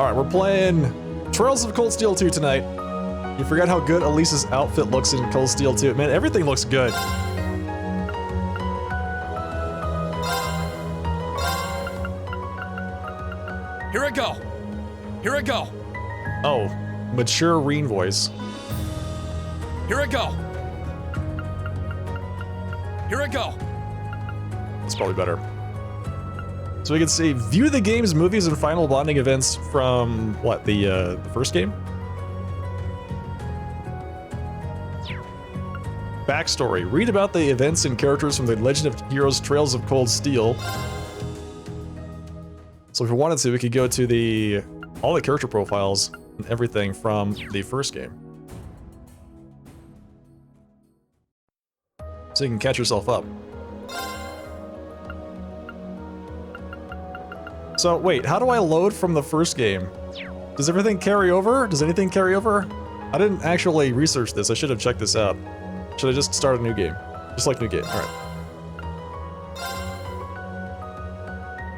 Alright, we're playing Trails of Cold Steel 2 tonight. You forgot how good Elise's outfit looks in Cold Steel 2. Man, everything looks good. Here I go. Here I go. Oh, mature Reen voice. Here I go. Here I go. That's probably better. So we can see, view the game's movies and final bonding events from, what, the first game? Backstory. Read about the events and characters from the Legend of Heroes Trails of Cold Steel. So if we wanted to, we could go to all the character profiles and everything from the first game. So you can catch yourself up. So wait, how do I load from the first game? Does everything carry over? Does anything carry over? I didn't actually research this. I should have checked this out. Should I just start a new game? Just like new game, all right.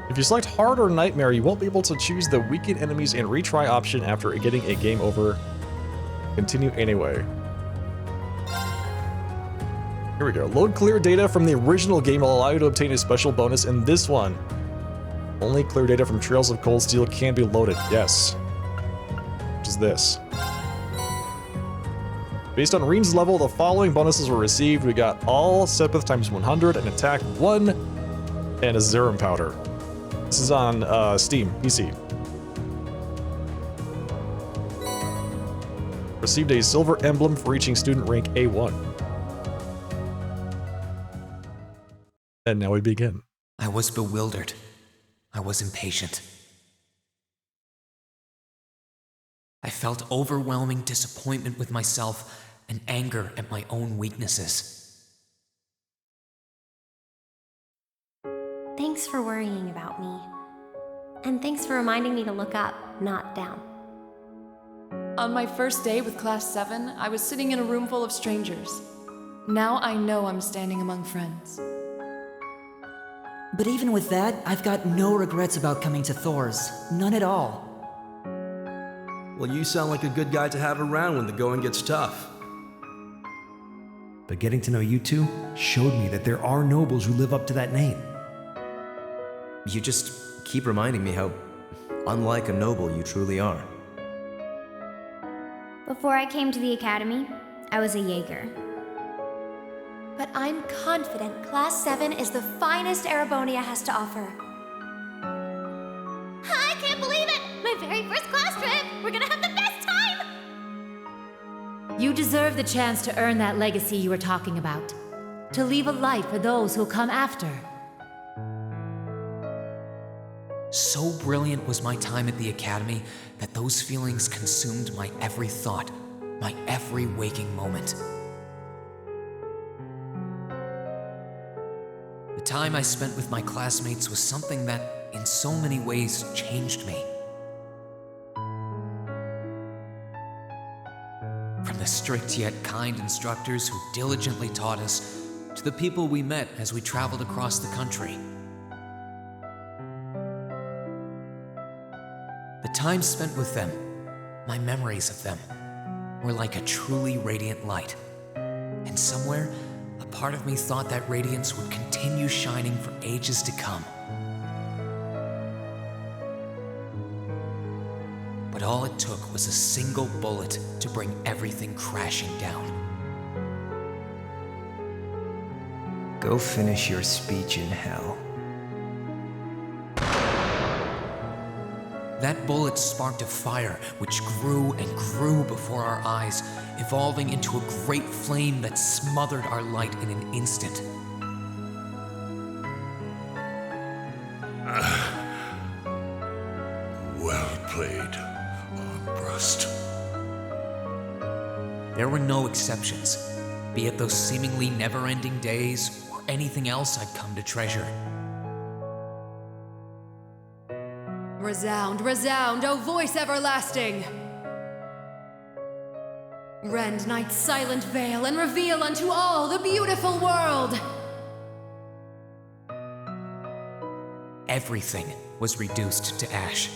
If you select hard or nightmare, you won't be able to choose the weaken enemies and retry option after getting a game over. Continue anyway. Here we go. Load clear data from the original game will allow you to obtain a special bonus in this one. Only clear data from Trails of Cold Steel can be loaded. Yes. Which is this. Based on Reen's level, the following bonuses were received. We got all Sepith times 100, an attack 1, and a Zerum powder. This is on Steam, PC. Received a silver emblem for reaching student rank A1. And now we begin. I was bewildered. I was impatient. I felt overwhelming disappointment with myself and anger at my own weaknesses. Thanks for worrying about me. And thanks for reminding me to look up, not down. On my first day with Class 7, I was sitting in a room full of strangers. Now I know I'm standing among friends. But even with that, I've got no regrets about coming to Thor's. None at all. Well, you sound like a good guy to have around when the going gets tough. But getting to know you two showed me that there are nobles who live up to that name. You just keep reminding me how unlike a noble you truly are. Before I came to the academy, I was a Jaeger. But I'm confident Class 7 is the finest Erebonia has to offer. I can't believe it! My very first class trip! We're gonna have the best time! You deserve the chance to earn that legacy you were talking about. To leave a light for those who'll come after. So brilliant was my time at the academy that those feelings consumed my every thought, my every waking moment. The time I spent with my classmates was something that, in so many ways, changed me. From the strict yet kind instructors who diligently taught us, to the people we met as we traveled across the country. The time spent with them, my memories of them, were like a truly radiant light. And somewhere, a part of me thought that radiance would continue shining for ages to come. But all it took was a single bullet to bring everything crashing down. Go finish your speech in hell. That bullet sparked a fire which grew and grew before our eyes, evolving into a great flame that smothered our light in an instant. Well played, Armbrust. There were no exceptions, be it those seemingly never-ending days or anything else I'd come to treasure. Resound, resound, O voice everlasting! Rend night's silent veil and reveal unto all the beautiful world! Everything was reduced to ash.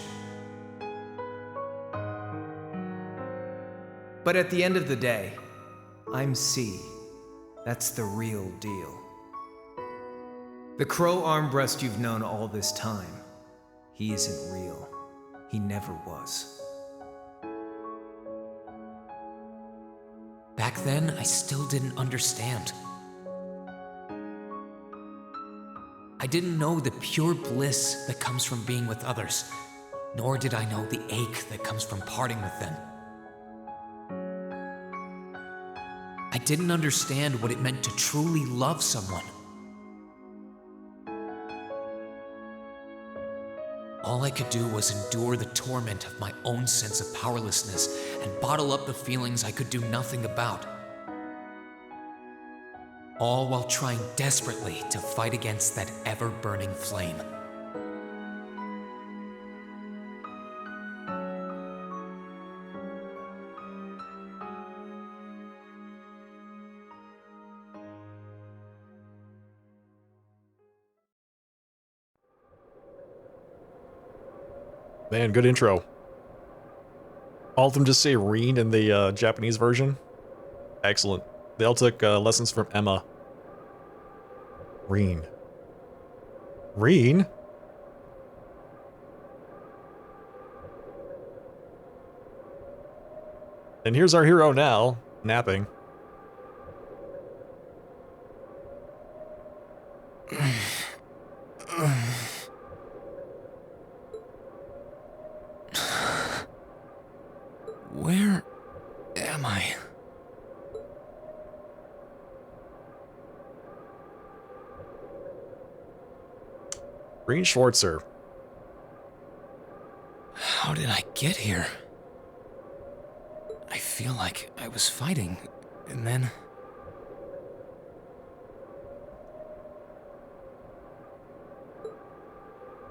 But at the end of the day, I'm C. That's the real deal. The crow armbrust you've known all this time, he isn't real. He never was. Back then, I still didn't understand. I didn't know the pure bliss that comes from being with others, nor did I know the ache that comes from parting with them. I didn't understand what it meant to truly love someone. All I could do was endure the torment of my own sense of powerlessness and bottle up the feelings I could do nothing about. All while trying desperately to fight against that ever-burning flame. Man, good intro. All of them just say Reen in the Japanese version. Excellent. They all took lessons from Emma. Reen. Reen? And here's our hero now, napping. Where am I? Reen Schwartzer. How did I get here? I feel like I was fighting, and then...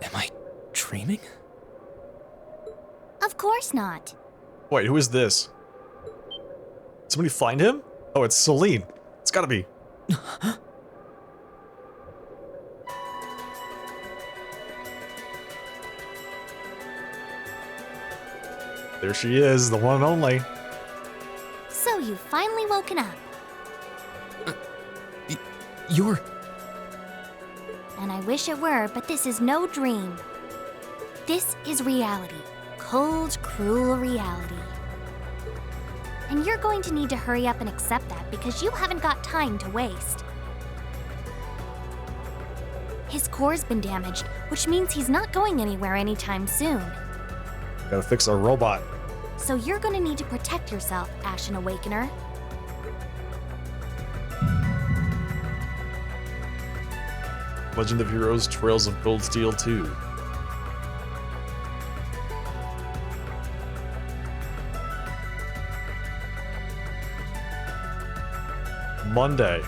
Am I dreaming? Of course not. Wait, who is this? Somebody find him? Oh, it's Celine. It's gotta be. There she is, the one and only. So you've finally woken up. You're... And I wish it were, but this is no dream. This is reality. Cold, cruel reality. And you're going to need to hurry up and accept that because you haven't got time to waste. His core's been damaged, which means he's not going anywhere anytime soon. Gotta fix our robot. So you're gonna need to protect yourself, Ashen Awakener. Legend of Heroes Trails of Cold Steel 2. Monday.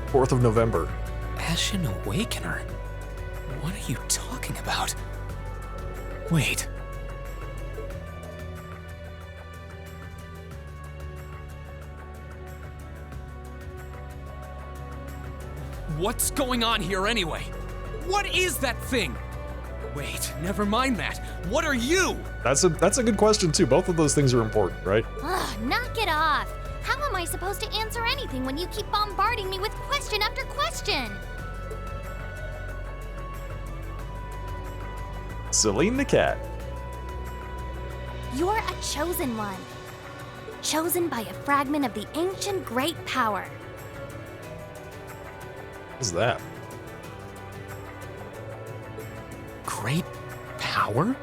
Fourth of November. Ashen Awakener? What are you talking about? Wait. What's going on here anyway? What is that thing? Wait, never mind that. What are you? That's a good question too. Both of those things are important, right? Ugh, knock it off. How am I supposed to answer anything when you keep bombarding me with question after question? Celine the cat. You're a chosen one. Chosen by a fragment of the ancient great power. What's that? Great power?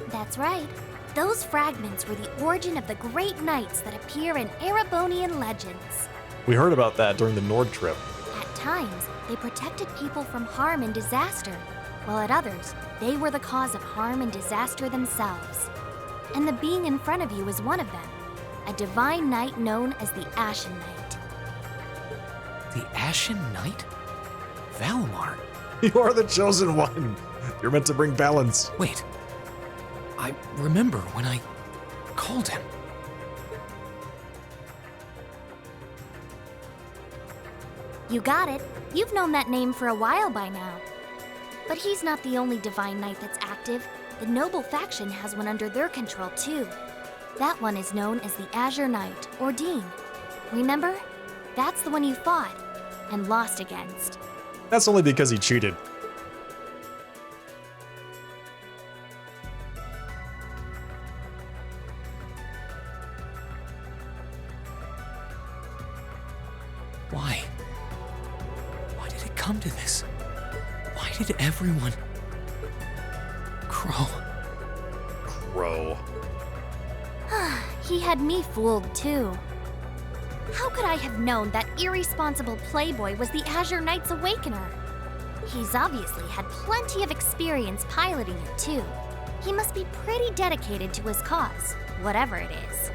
That's right. Those fragments were the origin of the great knights that appear in Erebonian legends. We heard about that during the Nord trip. At times, they protected people from harm and disaster, while at others, they were the cause of harm and disaster themselves. And the being in front of you is one of them, a divine knight known as the Ashen Knight. The Ashen Knight? Valimar? You are the chosen one. You're meant to bring balance. Wait. I remember when I called him. You got it. You've known that name for a while by now. But he's not the only Divine Knight that's active. The Noble faction has one under their control, too. That one is known as the Azure Knight, or Dean. Remember? That's the one you fought and lost against. That's only because he cheated. Why? Why did it come to this? Why did everyone... Crow. He had me fooled, too. How could I have known that irresponsible playboy was the Azure Knight's Awakener? He's obviously had plenty of experience piloting it, too. He must be pretty dedicated to his cause, whatever it is.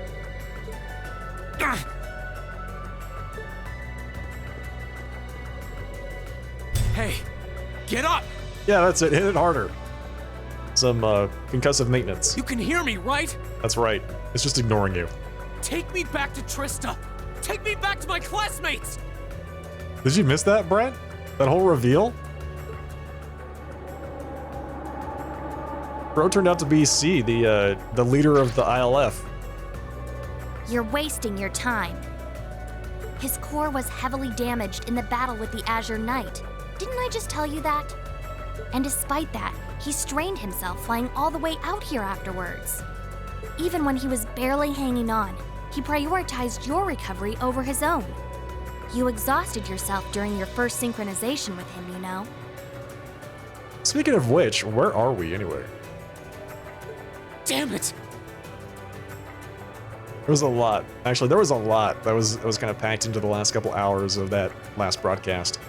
Hey, get up! Yeah, that's it. Hit it harder. Some concussive maintenance. You can hear me, right? That's right. It's just ignoring you. Take me back to Trista! Take me back to my classmates! Did you miss that, Brent? That whole reveal? Bro turned out to be C, the leader of the ILF. You're wasting your time. His core was heavily damaged in the battle with the Azure Knight. Didn't I just tell you that? And despite that, he strained himself flying all the way out here afterwards. Even when he was barely hanging on, he prioritized your recovery over his own. You exhausted yourself during your first synchronization with him, you know? Speaking of which, where are we anyway? Damn it! There was a lot. Actually, there was a lot that was kind of packed into the last couple hours of that last broadcast.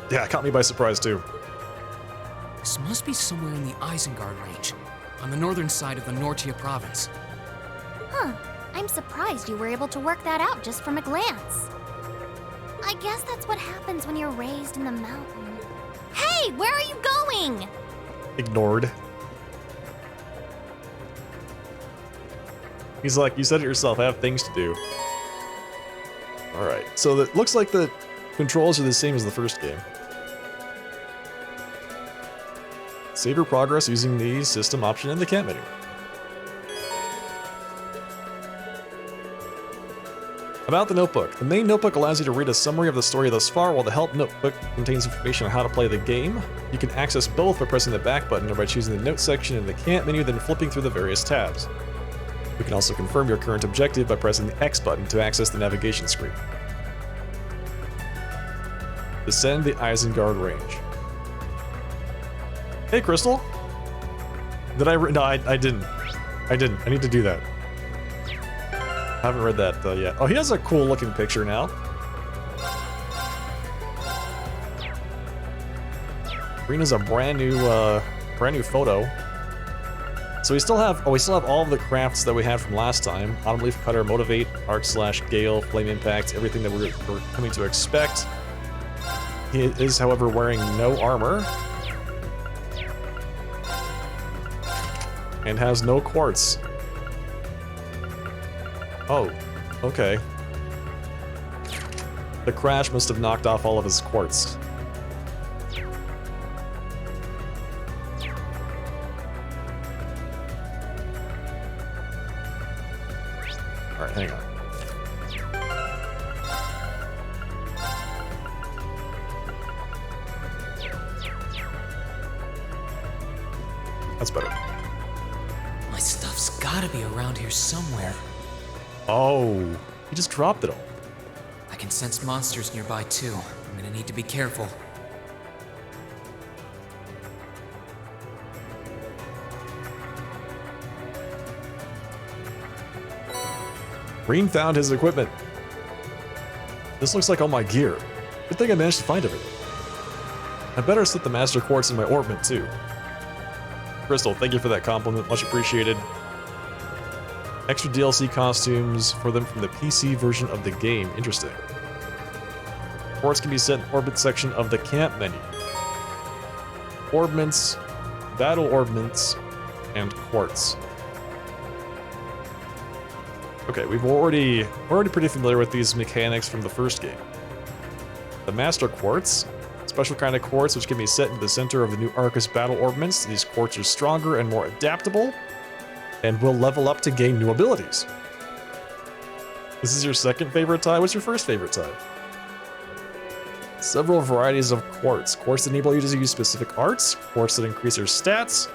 Yeah, it caught me by surprise too. This must be somewhere in the Isengard range, on the northern side of the Nortia province. Huh. I'm surprised you were able to work that out just from a glance. I guess that's what happens when you're raised in the mountain. Hey, where are you going? Ignored. He's like, you said it yourself, I have things to do. Alright, so it looks like the controls are the same as the first game. Save your progress using the system option in the camp menu. About the notebook. The main notebook allows you to read a summary of the story thus far, while the help notebook contains information on how to play the game. You can access both by pressing the back button or by choosing the notes section in the camp menu, then flipping through the various tabs. You can also confirm your current objective by pressing the X button to access the navigation screen. Descend the Isengard range. Hey, Crystal. Did I? No, I didn't. I didn't. I need to do that. I haven't read that yet. Oh, he has a cool looking picture now. Rena's a brand new photo. So we still have all of the crafts that we had from last time. Autumn Leaf Cutter, Motivate, Arc Slash, Gale, Flame Impact, everything that we're coming to expect. He is, however, wearing no armor. And has no quartz. Oh, okay. The crash must have knocked off all of his quartz. Alright, hang on. That's better. My stuff's gotta be around here somewhere. Oh, he just dropped it all. I can sense monsters nearby too. I'm gonna need to be careful. Green found his equipment. This looks like all my gear. Good thing I managed to find everything. I better slip the Master Quartz in my orbit too. Crystal, thank you for that compliment, much appreciated. Extra DLC costumes for them from the PC version of the game, interesting. Quartz can be set in orbit section of the camp menu. Orbments, battle orbments, and quartz. Okay, we're already pretty familiar with these mechanics from the first game. The Master Quartz, special kind of quartz which can be set into the center of the new Arcus battle orbments. These quartz are stronger and more adaptable, and will level up to gain new abilities. This is your second favorite tie? What's your first favorite tie? Several varieties of quartz. Quartz that enable you to use specific arts, quartz that increase your stats,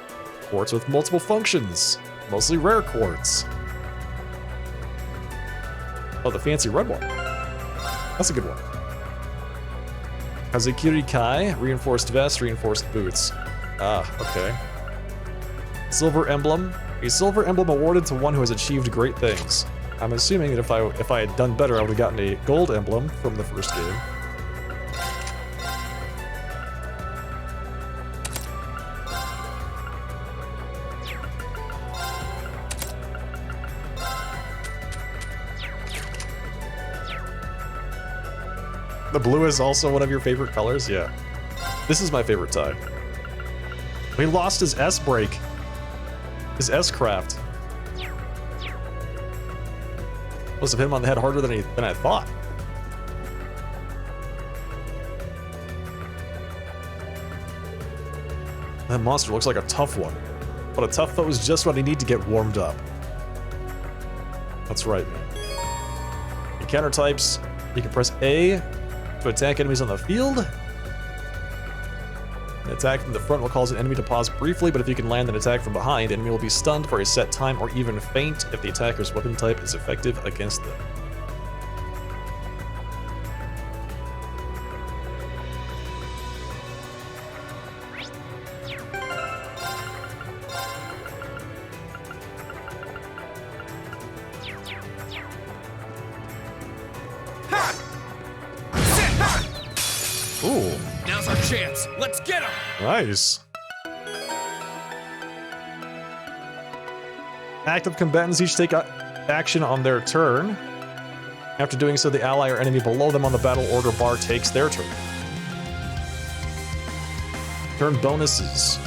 quartz with multiple functions, mostly rare quartz. Oh, the fancy red one. That's a good one. Hazakiri Kai, reinforced vest, reinforced boots. Ah, okay. Silver emblem. A silver emblem awarded to one who has achieved great things. I'm assuming that if I had done better, I would have gotten a gold emblem from the first game. The blue is also one of your favorite colors? Yeah. This is my favorite tie. He lost his S-break. His S-craft. Must have hit him on the head harder than I thought. That monster looks like a tough one. But a tough foe is just what I need to get warmed up. That's right, man. In counter types, you can press A to attack enemies on the field. An attack from the front will cause an enemy to pause briefly, but if you can land an attack from behind, the enemy will be stunned for a set time or even faint if the attacker's weapon type is effective against them. Ooh. Now's our chance. Let's get him. Nice. Active combatants each take action on their turn. After doing so, the ally or enemy below them on the battle order bar takes their turn. Turn bonuses.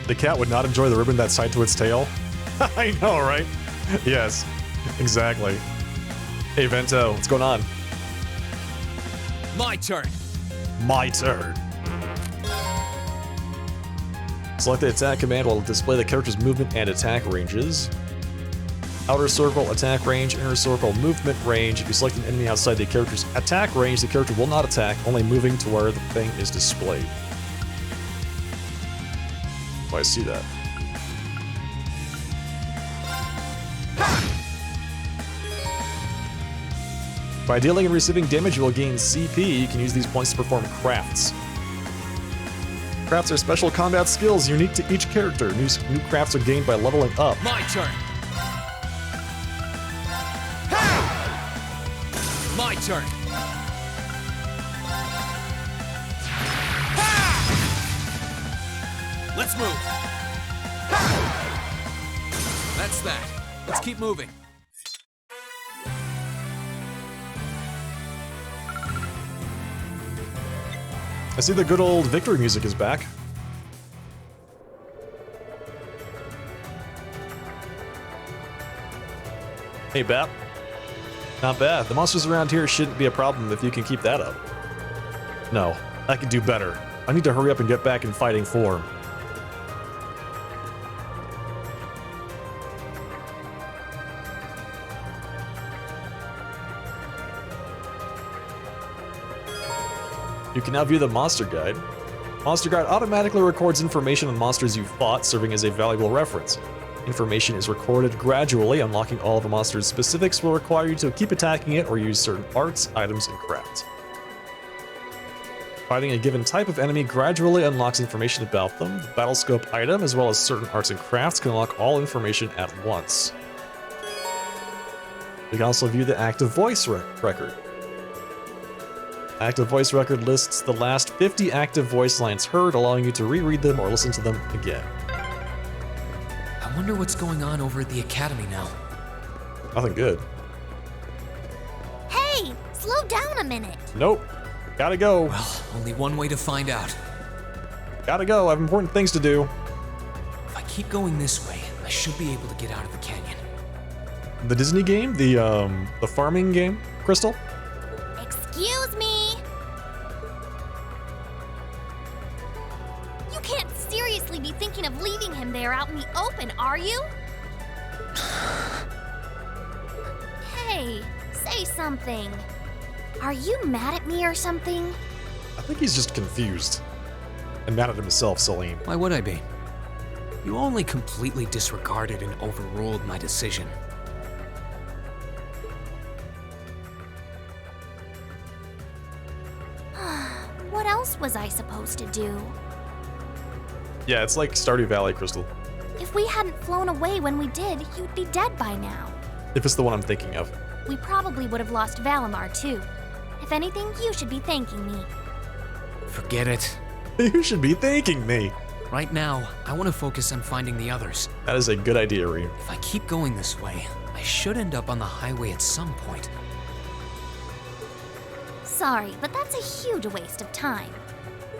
The cat would not enjoy the ribbon that's tied to its tail. I know, right? Yes, exactly. Hey, Vento, what's going on? My turn. My turn. Select the attack command will display the character's movement and attack ranges. Outer circle, attack range, inner circle, movement range. If you select an enemy outside the character's attack range, the character will not attack, only moving to where the thing is displayed. Oh, I see that. By dealing and receiving damage, you will gain CP. You can use these points to perform crafts. Crafts are special combat skills unique to each character. New crafts are gained by leveling up. My turn. My turn. Let's move. That's that. Let's keep moving. I see the good old victory music is back. Hey, Bap. Not bad. The monsters around here shouldn't be a problem if you can keep that up. No, I can do better. I need to hurry up and get back in fighting form. You can now view the Monster Guide. Monster Guide automatically records information on monsters you've fought, serving as a valuable reference. Information is recorded gradually. Unlocking all of the monster's specifics will require you to keep attacking it or use certain arts, items, and crafts. Fighting a given type of enemy gradually unlocks information about them. The battle scope item, as well as certain arts and crafts, can unlock all information at once. You can also view the active voice record. Active voice record lists the last 50 active voice lines heard, allowing you to reread them or listen to them again. I wonder what's going on over at the academy now. Nothing good. Slow down a minute. Nope. Gotta go. Well, only one way to find out. Gotta go. I have important things to do. If I keep going this way, I should be able to get out of the canyon. The Disney game? The farming game? Crystal? Excuse me. You can't seriously be thinking of leaving him there out in the open, are you? Hey, say something. Are you mad at me or something? I think he's just confused. And mad at himself, Celine. Why would I be? You only completely disregarded and overruled my decision. What else was I supposed to do? Yeah, it's like Stardew Valley, Crystal. If we hadn't flown away when we did, you'd be dead by now. If it's the one I'm thinking of. We probably would have lost Valimar too. If anything, you should be thanking me. Forget it. You should be thanking me. Right now, I want to focus on finding the others. That is a good idea, Reem. If I keep going this way, I should end up on the highway at some point. Sorry, but that's a huge waste of time.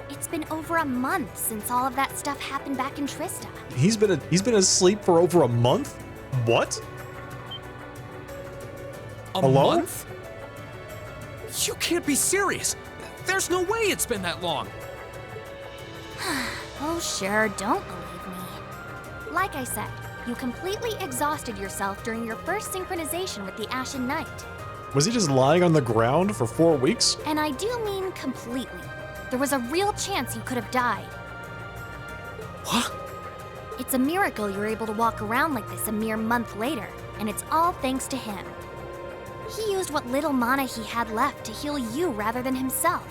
It's been over a month since all of that stuff happened back in Trista. He's been asleep for over a month? What? A Hello? month? You can't be serious. There's no way it's been that long. Oh sure, don't believe me. Like I said, you completely exhausted yourself during your first synchronization with the Ashen Knight. Was he just lying on the ground for 4 weeks? And I do mean completely. There was a real chance you could have died. What? It's a miracle you're able to walk around like this a mere month later, and it's all thanks to him. He used what little mana he had left to heal you rather than himself.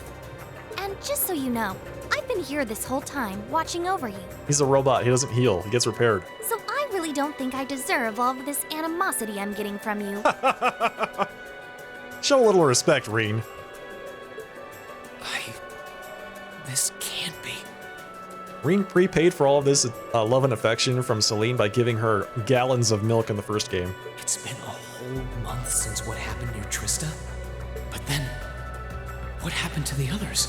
And just so you know, I've been here this whole time, watching over you. He's a robot. He doesn't heal. He gets repaired. So I really don't think I deserve all of this animosity I'm getting from you. Show a little respect, Reen. This can't be. Reen prepaid for all of this love and affection from Celine by giving her gallons of milk in the first game. It's been a whole month since what happened near Trista. But then, what happened to the others?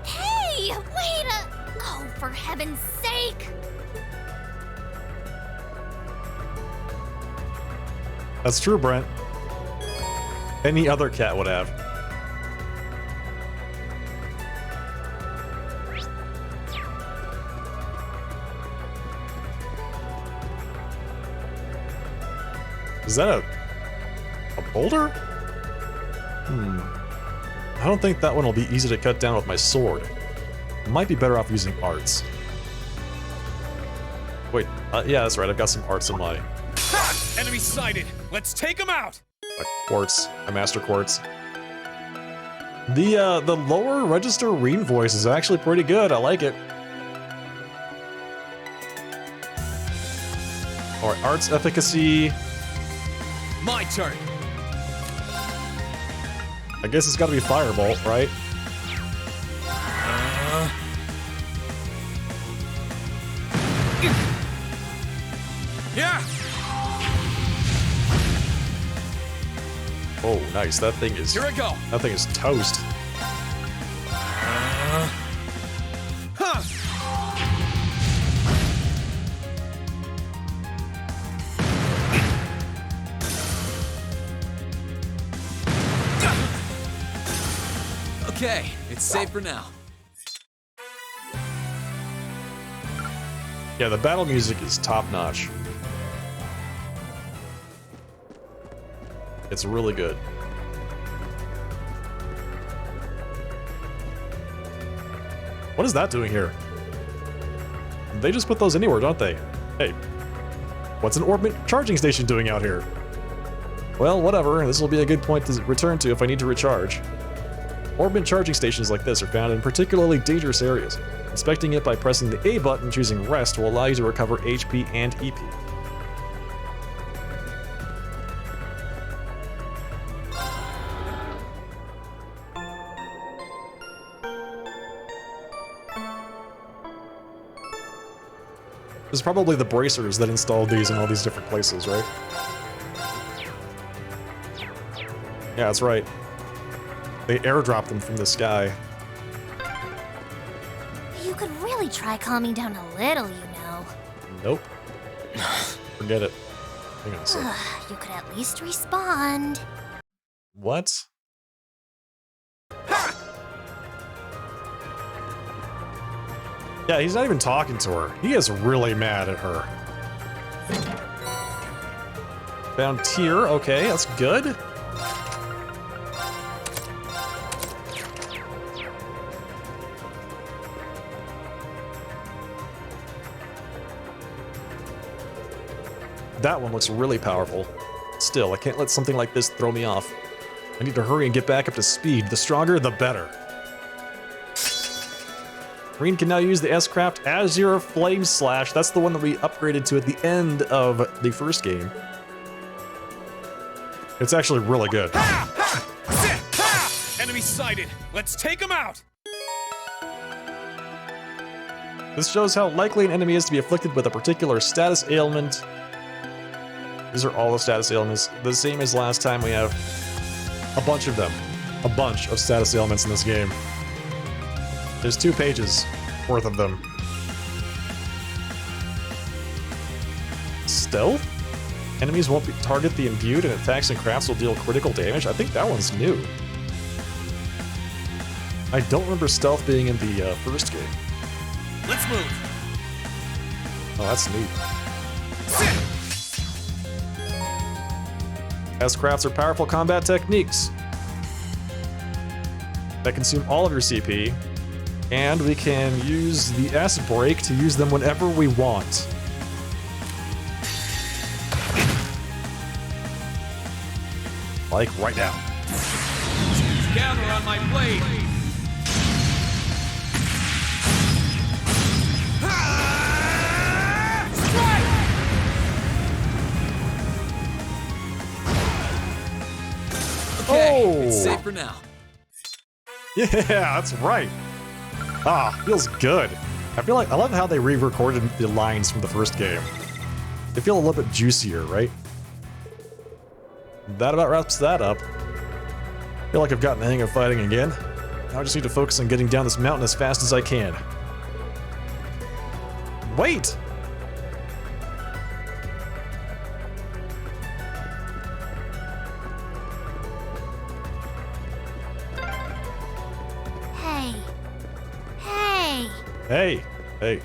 Hey, wait a... Oh, for heaven's sake! That's true, Brent. Any other cat would have. Is that a boulder? I don't think that one will be easy to cut down with my sword. Might be better off using arts. Wait, yeah, that's right. I've got some arts in my... Ha! Enemy sighted! Let's take him out! A quartz, a master quartz. The lower register Reen voice is actually pretty good. I like it. Alright, arts efficacy. My turn. I guess it's gotta be Firebolt, right? Yeah! Oh, nice. That thing is... Here I go! That thing is toast. Huh! Okay, it's safe for now. Yeah, the battle music is top-notch. It's really good. What is that doing here? They just put those anywhere, don't they? Hey, what's an orbit charging station doing out here? Well, whatever. This will be a good point to return to if I need to recharge. Orbit charging stations like this are found in particularly dangerous areas. Inspecting it by pressing the A button and choosing Rest will allow you to recover HP and EP. It's probably the bracers that installed these in all these different places, right? Yeah, that's right. They airdropped them from the sky. You could really try calming down a little, you know. Nope. Forget it. Hang on a sec. You could at least respond. What? Yeah, he's not even talking to her. He is really mad at her. Found tier. Okay, that's good. That one looks really powerful. Still, I can't let something like this throw me off. I need to hurry and get back up to speed. The stronger, the better. Green can now use the S-Craft Azure Flame Slash. That's the one that we upgraded to at the end of the first game. It's actually really good. Ha! Ha! Sit! Ha! Enemy sighted. Let's take him out. This shows how likely an enemy is to be afflicted with a particular status ailment. These are all the status ailments. The same as last time. We have a bunch of them. A bunch of status ailments in this game. There's 2 pages worth of them. Stealth? Enemies won't target the imbued and attacks and crafts will deal critical damage? I think that one's new. I don't remember stealth being in the first game. Let's move. Oh, that's neat. Sit. S-Crafts are powerful combat techniques that consume all of your CP, and we can use the S-Break to use them whenever we want. Like right now. Gather on my blade. Okay, it's safe for now. Yeah, that's right. Ah, feels good. I love how they re-recorded the lines from the first game. They feel a little bit juicier, right? That about wraps that up. I feel like I've gotten the hang of fighting again. Now I just need to focus on getting down this mountain as fast as I can. Wait! Hey. Hey. Hey. Hey.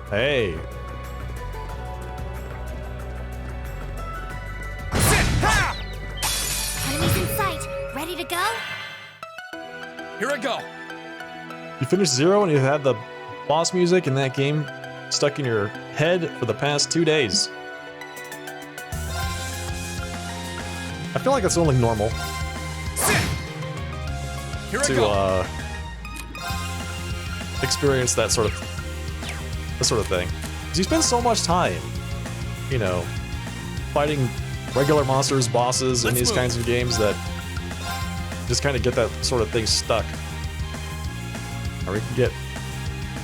Hey. Enemies in sight. Ready to go? Here I go. You finished 0 and you had the boss music in that game stuck in your head for the past 2 days. I feel like that's only normal Here I go. Experience that sort of thing. 'Cause you spend so much time, you know, fighting regular monsters, bosses, and these kinds of games that just kind of get that sort of thing stuck. Or we can get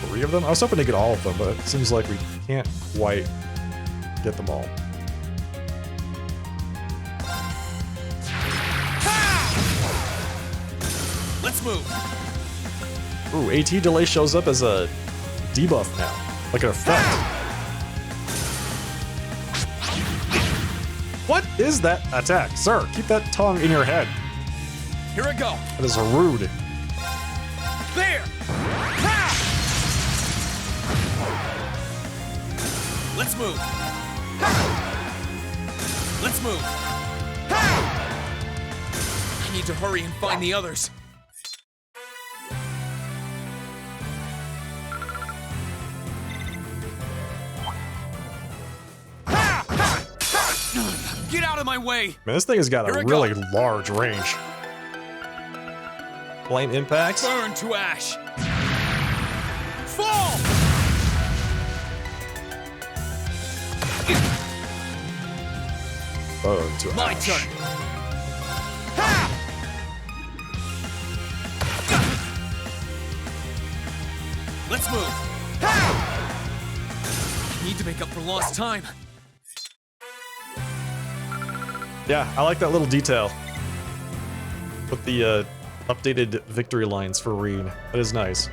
3 of them? I was hoping to get all of them, but it seems like we can't quite get them all. Let's move. Ooh, AT delay shows up as a debuff now, like an effect. What is that attack? Sir, keep that tongue in your head. Here I go. That is rude. There. Ha! Let's move. Ha! Let's move. Ha! I need to hurry and find the others. Get out of my way! Man, this thing has got a really large range. Flame impact. Burn to ash. Fall! Burn to My ash. turn. Ha! Let's move. Ha! I need to make up for lost time. Yeah, I like that little detail. With the updated victory lines for Reen. That is nice.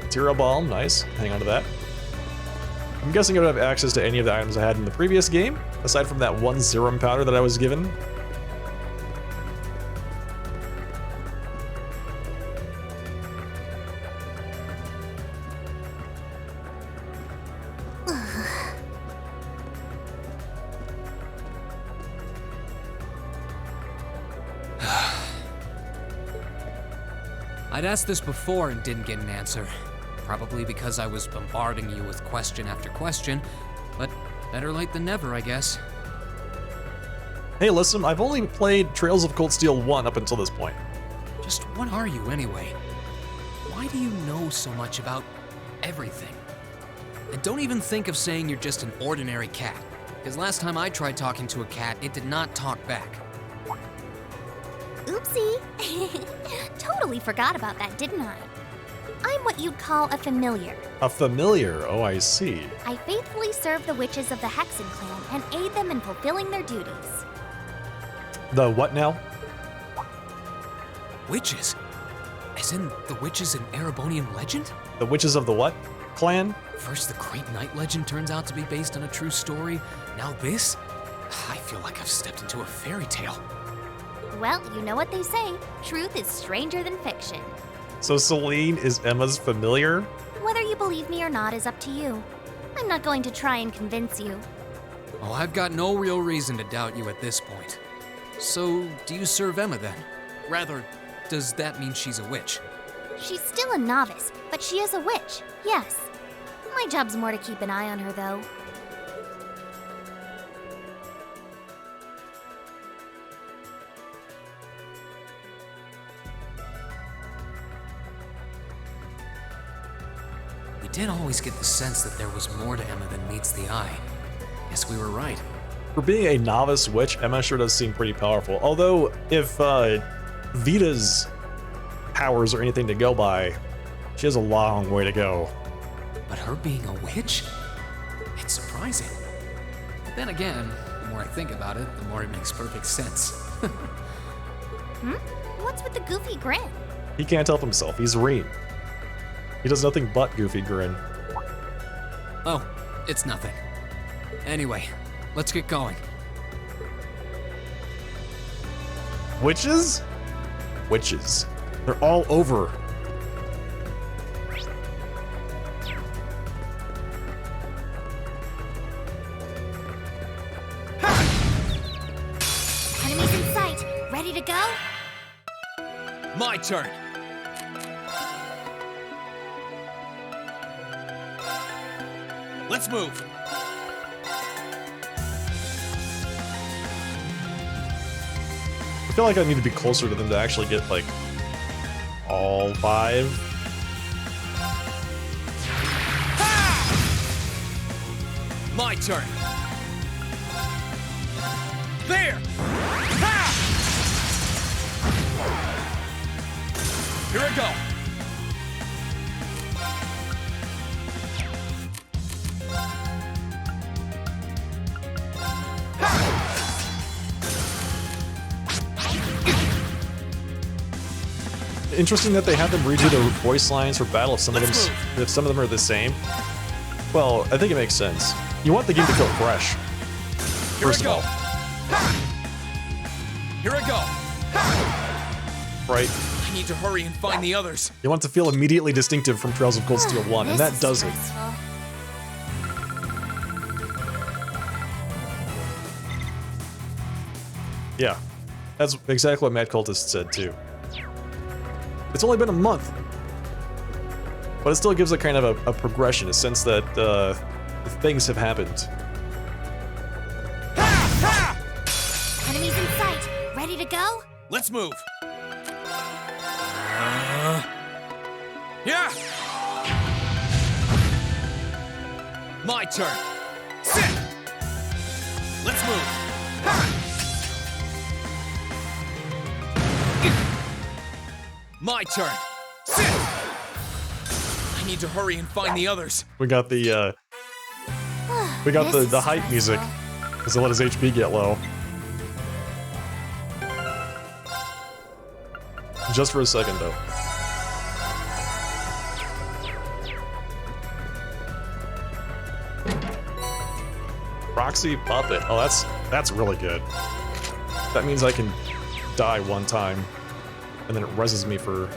Material Balm, nice. Hang on to that. I'm guessing I would have access to any of the items I had in the previous game, aside from that one Zerum powder that I was given. I'd asked this before and didn't get an answer. Probably because I was bombarding you with question after question, but better late than never, I guess. Hey, listen, I've only played Trails of Cold Steel 1 up until this point. Just what are you anyway? Why do you know so much about everything? And don't even think of saying you're just an ordinary cat, because last time I tried talking to a cat, it did not talk back. Oopsie. Totally forgot about that, didn't I? I'm what you'd call a familiar. A familiar, oh I see. I faithfully serve the witches of the Hexen clan and aid them in fulfilling their duties. The what now? Witches? As in the witches in Erebonian legend? The witches of the what? Clan? First the Great Knight legend turns out to be based on a true story, now this? I feel like I've stepped into a fairy tale. Well, you know what they say, truth is stranger than fiction. So Celine is Emma's familiar? Whether you believe me or not is up to you. I'm not going to try and convince you. Oh, I've got no real reason to doubt you at this point. So, do you serve Emma then? Rather, does that mean she's a witch? She's still a novice, but she is a witch, yes. My job's more to keep an eye on her, though. We did always get the sense that there was more to Emma than meets the eye. Guess we were right. For being a novice witch, Emma sure does seem pretty powerful. Although, if Vita's powers are anything to go by, she has a long way to go. But her being a witch? It's surprising. But then again, the more I think about it, the more it makes perfect sense. What's with the goofy grin? He can't help himself, he's Reen. He does nothing but goofy grin. Oh, it's nothing. Anyway, let's get going. Witches? Witches. They're all over. Enemies in sight. Ready to go? My turn! Let's move! I feel like I need to be closer to them to actually get, like, all 5. My turn! There! Ha! Here I go! Interesting that they have them redo the voice lines for battle if some of them are the same. Well, I think it makes sense. You want the game to feel fresh. First of all. Here I go! Right? I need to hurry and find the others. You want it to feel immediately distinctive from Trails of Cold Steel 1, and This that is does it. stressful. Yeah. That's exactly what Mad Cultist said, too. It's only been a month. But it still gives a kind of a progression, a sense that things have happened. Enemies in sight. Ready to go? Let's move! Yeah! My turn! Sit! Let's move! My turn! Sit! I need to hurry and find the others. We got the This is hype music. stressful. Because he'll let his HP get low. Just for a second, though. Proxy Puppet. Oh, that's really good. That means I can die one time, and then it reses me for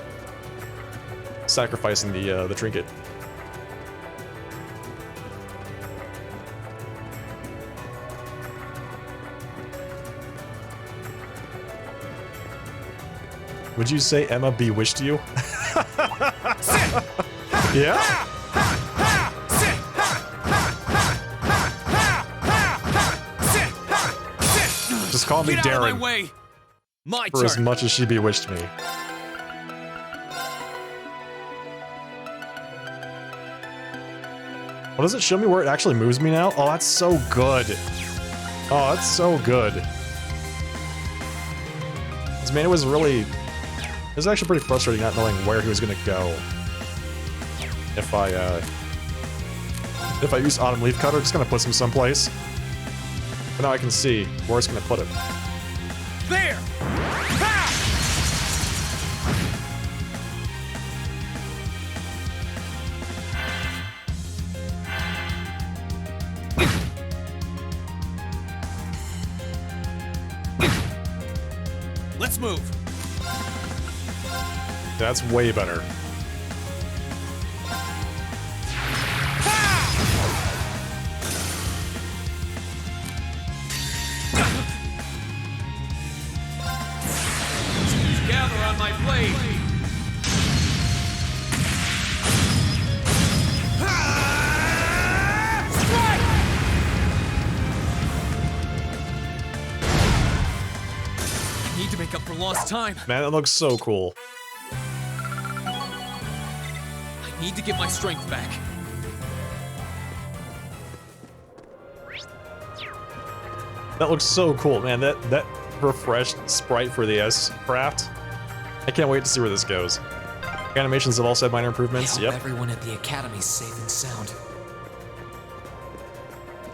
sacrificing the trinket. Would you say Emma bewitched you? Yeah? Just call me Get out Darren. of my way. My For turn. as much as she bewitched me. Well, does it show me where it actually moves me now? Oh, that's so good. Oh, that's so good. This man, it was actually pretty frustrating not knowing where he was gonna go. If I use Autumn Leaf Cutter, it's gonna put him someplace. But now I can see where it's gonna put him. There. Let's move. That's way better. Gather on my blade. Strike! I need to make up for lost time. Man, that looks so cool. I need to get my strength back. That looks so cool, man. That refreshed sprite for the S-Craft. I can't wait to see where this goes. Animations have also had minor improvements. I hope Yep. everyone at the academy's safe and sound.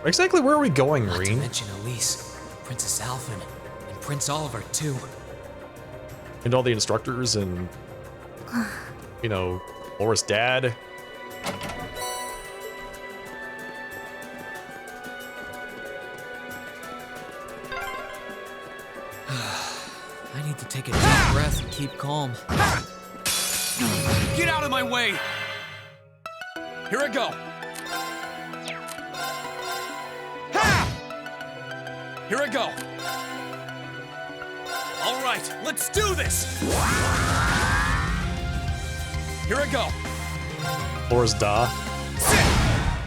Exactly where are we going, Not to Reen? mention Elise, Princess Alphen, and Prince Oliver too. And all the instructors and, you know, Laura's dad. I need to take a deep breath and keep calm. Get out of my way! Here I go! Here I go! All right, let's do this! Here I go! Laura's da.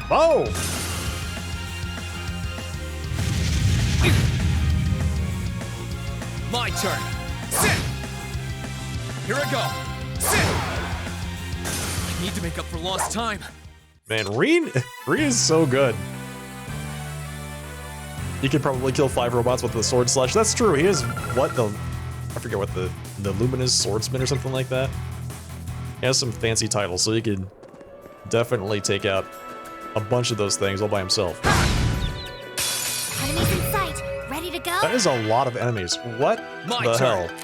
Oh! My turn! Here I go! I need to make up for lost time. Man, Reen is so good. He could probably kill 5 robots with the sword slash. That's true. He is what I forget what the luminous swordsman or something like that. He has some fancy titles, so he could definitely take out a bunch of those things all by himself. Enemies in sight. Ready to go? That is a lot of enemies. What My the turn. hell?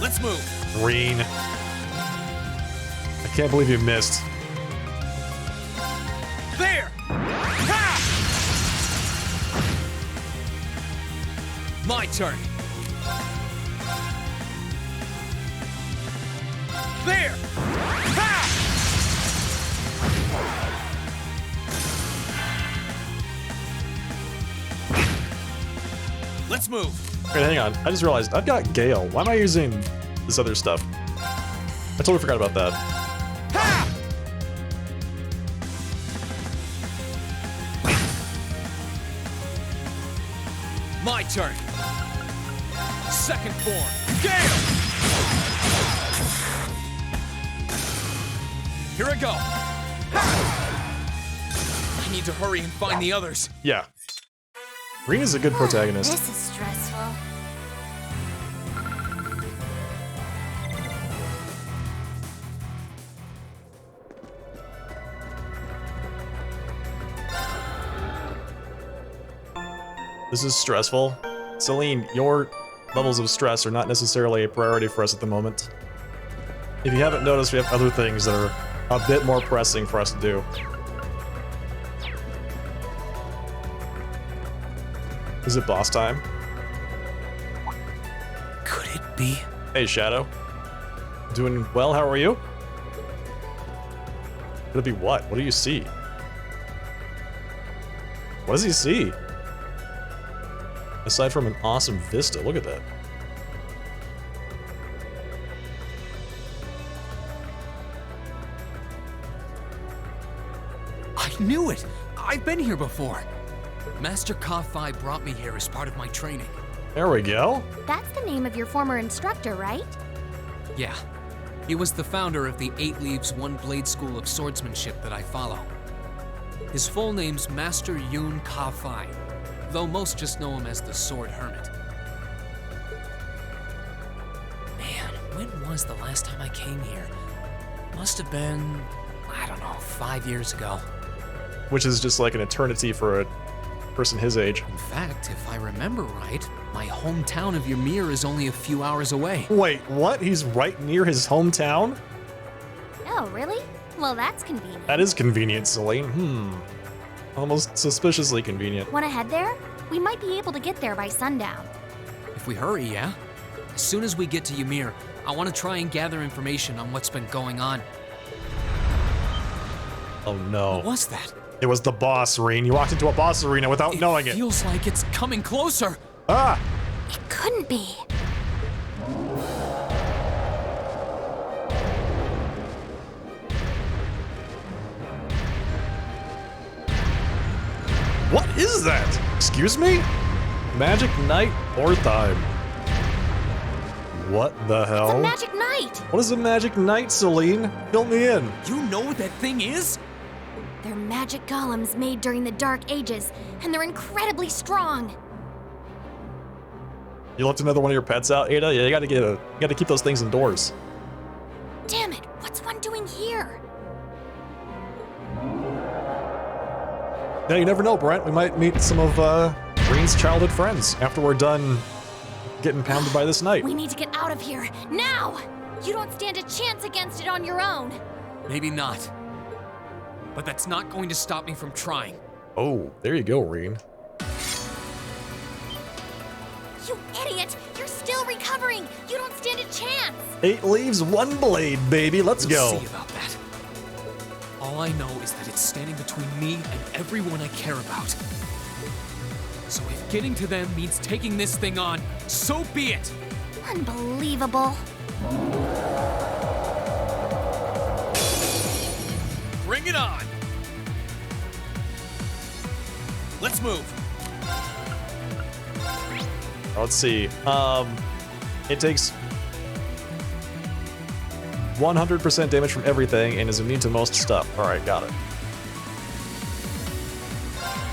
Let's move. Reen. I can't believe you missed. There! My turn. There! Let's move. Wait, hang on. I just realized I've got Gale. Why am I using this other stuff? I totally forgot about that. My turn. Second form. Gale! Here I go. I need to hurry and find the others. Yeah. Reen is a good protagonist. This is stressful. This is stressful. Celine, your levels of stress are not necessarily a priority for us at the moment. If you haven't noticed, we have other things that are a bit more pressing for us to do. Is it boss time? Could it be? Hey, Shadow. Doing well, how are you? Could it be what? What do you see? What does he see? Aside from an awesome vista, look at that. I knew it! I've been here before. Master Ka-Fi brought me here as part of my training. There we go. That's the name of your former instructor, right? Yeah. He was the founder of the 8 Leaves, 1 Blade School of Swordsmanship that I follow. His full name's Master Yoon Ka-Fi, though most just know him as the Sword Hermit. Man, when was the last time I came here? Must have been, I don't know, 5 years ago. Which is just like an eternity for a person his age. In fact, if I remember right, my hometown of Ymir is only a few hours away. Wait, what? He's right near his hometown? Oh, really? Well, that's convenient. That is convenient, Celine. Almost suspiciously convenient. Want to head there? We might be able to get there by sundown. If we hurry, yeah? As soon as we get to Ymir, I want to try and gather information on what's been going on. Oh no. What was that? It was the boss arena. You walked into a boss arena without knowing it. It feels like it's coming closer. Ah! It couldn't be. What is that? Excuse me? Magic Knight or time? What the hell? It's a magic knight! What is a Magic Knight, Celine? Fill me in. You know what that thing is? They're magic golems made during the Dark Ages, and they're incredibly strong. You left another one of your pets out, Ada? Yeah, you gotta keep those things indoors. Damn it, what's one doing here? Yeah, you never know, Brent. We might meet some of Green's childhood friends after we're done getting pounded by this knight. We need to get out of here, now! You don't stand a chance against it on your own. Maybe not. But that's not going to stop me from trying. Oh, there you go, Reen. You idiot! You're still recovering! You don't stand a chance! 8 leaves, 1 blade, baby. Let's go. We'll see about that. All I know is that it's standing between me and everyone I care about. So if getting to them means taking this thing on, so be it! Unbelievable. Bring it on! Let's move. Let's see. It takes 100% damage from everything and is immune to most stuff. All right, got it.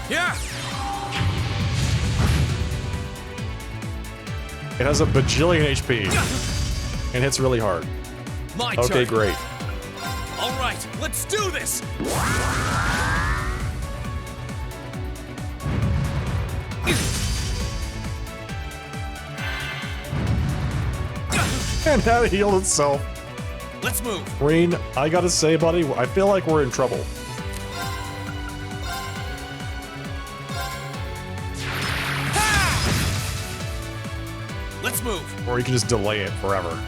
Yeah! It has a bajillion HP and hits really hard. My turn. Okay, great. All right, let's do this! And now it healed itself. Let's move. Reen, I gotta say, buddy, I feel like we're in trouble. Let's move. Or you can just delay it forever.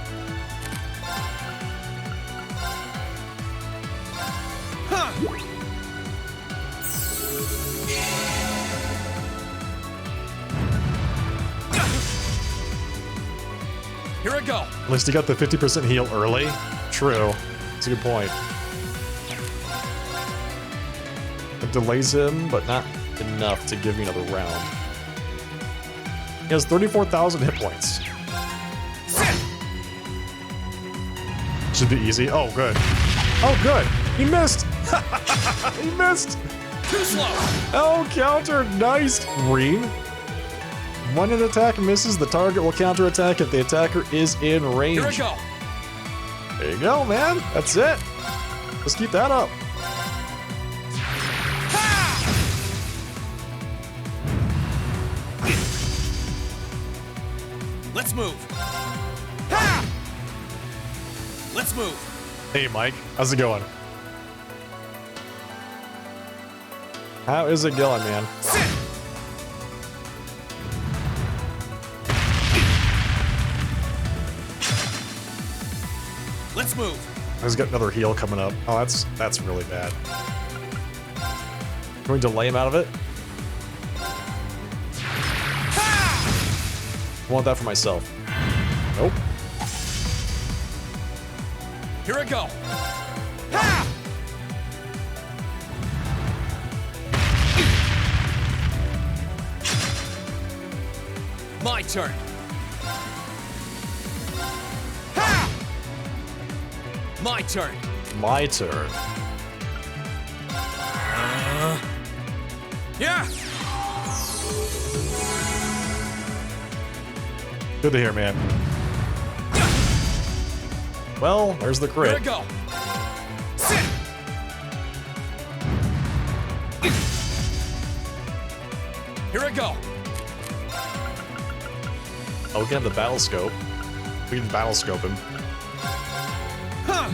Here I go. At least you got the 50% heal early. True. That's a good point. It delays him, but not enough to give me another round. He has 34,000 hit points. Should be easy. Oh, good. Oh, good. He missed. He missed. Too slow. Oh, counter. Nice. Reen. When an attack misses, the target will counterattack if the attacker is in range. Here I go. There you go, man. That's it. Let's keep that up. move. Ha! Let's move. Hey, Mike. How's it going? How is it going, man? Sit. Let's move. He's got another heal coming up. Oh, that's really bad. Can we delay him out of it? I want that for myself. Nope. Here I go. Ha! My turn. Ha! My turn. My turn. Yeah. Good to hear, man. Well, there's the Here crit. I go. Sit. Here I go. Oh, we can have the battle scope. We can battle scope him. Huh.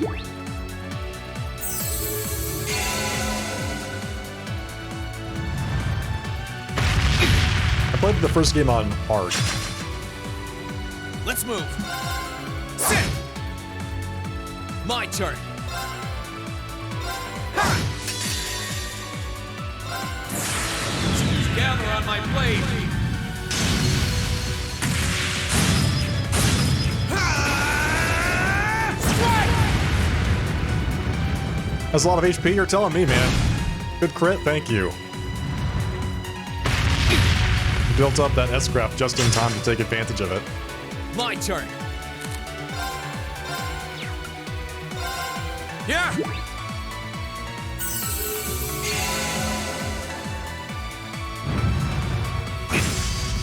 I played the first game on hard. Let's move. Sit. My turn. Ha! Gather on my blade. Ha! Strike! Has a lot of HP, you're telling me, man. Good crit, thank you. Built up that S-craft just in time to take advantage of it. My turn. Yeah.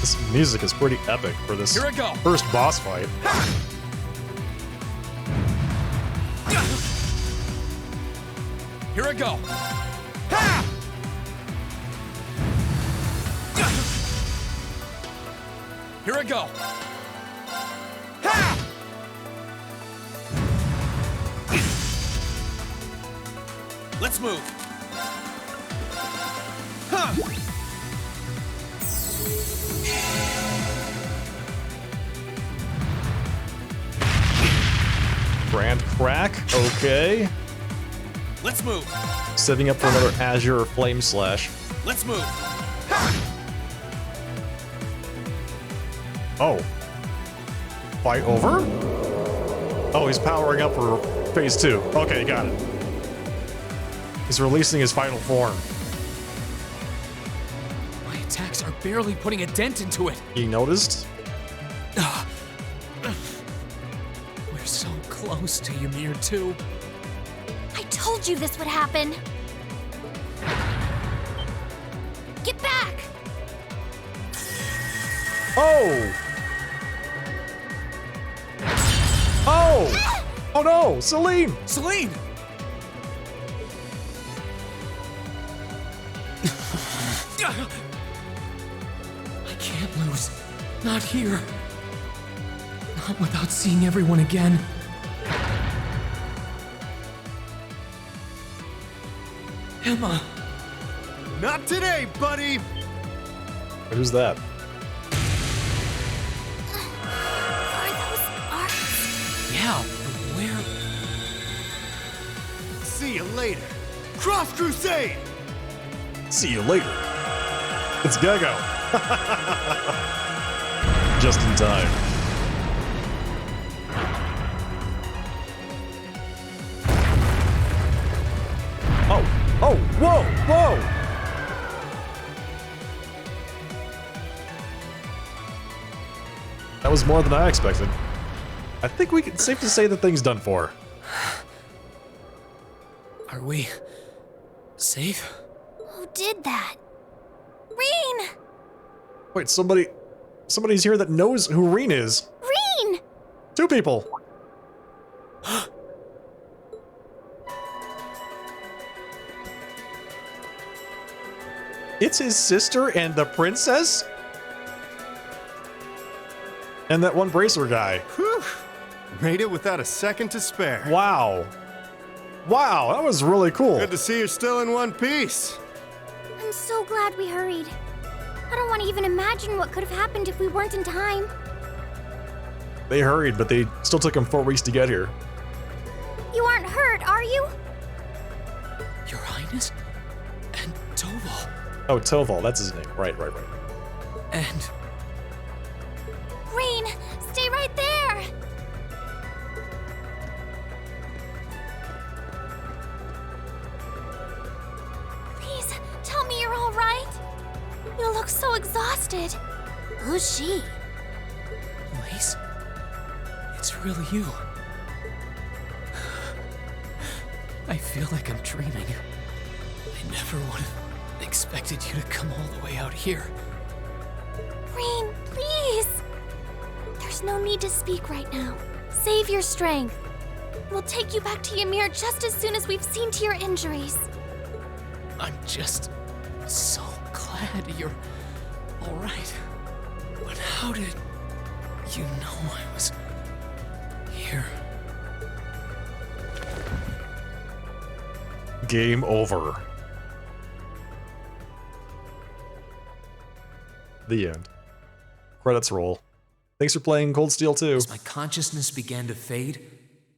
This music is pretty epic for this Here I go. first boss fight. Here I go. Ha! Here I go. Ha! Let's move. Huh. Grand crack, okay. Let's move. Setting up for another Azure Flame Slash. Let's move. Oh. Fight over? Oh, he's powering up for phase 2. Okay, got it. He's releasing his final form. My attacks are barely putting a dent into it. You noticed? We're so close to Ymir 2. I told you this would happen. Get back! Oh! Oh! Oh no! Celine! Celine! I can't lose. Not here. Not without seeing everyone again. Emma. Not today, buddy! Who's that? Are those arcs? Yeah, but where? See you later. Cross Crusade! See you later. It's Gago. Just in time. Oh, oh, whoa, whoa! That was more than I expected. I think it's safe to say the thing's done for. Are we safe? Who did that? Reen! Wait, somebody's here that knows who Reen is. Reen! 2 people. It's his sister and the princess? And that one bracer guy. Whew. Made it without a second to spare. Wow. Wow, that was really cool. Good to see you're still in one piece. I'm so glad we hurried. I don't want to even imagine what could have happened if we weren't in time. They hurried, but they still took them 4 weeks to get here. You aren't hurt, are you? Your Highness? And Toval. Oh, Toval, that's his name. Right. And Rain, stay right there! Please, tell me you're all right. You look so exhausted. Who's she? Lace? It's really you. I feel like I'm dreaming. I never would have expected you to come all the way out here. Rain, please! There's no need to speak right now. Save your strength. We'll take you back to Ymir just as soon as we've seen to your injuries. I'm just so glad you're all right. But how did you know I was here? Game over. The end. Credits roll. Thanks for playing Cold Steel 2. As my consciousness began to fade,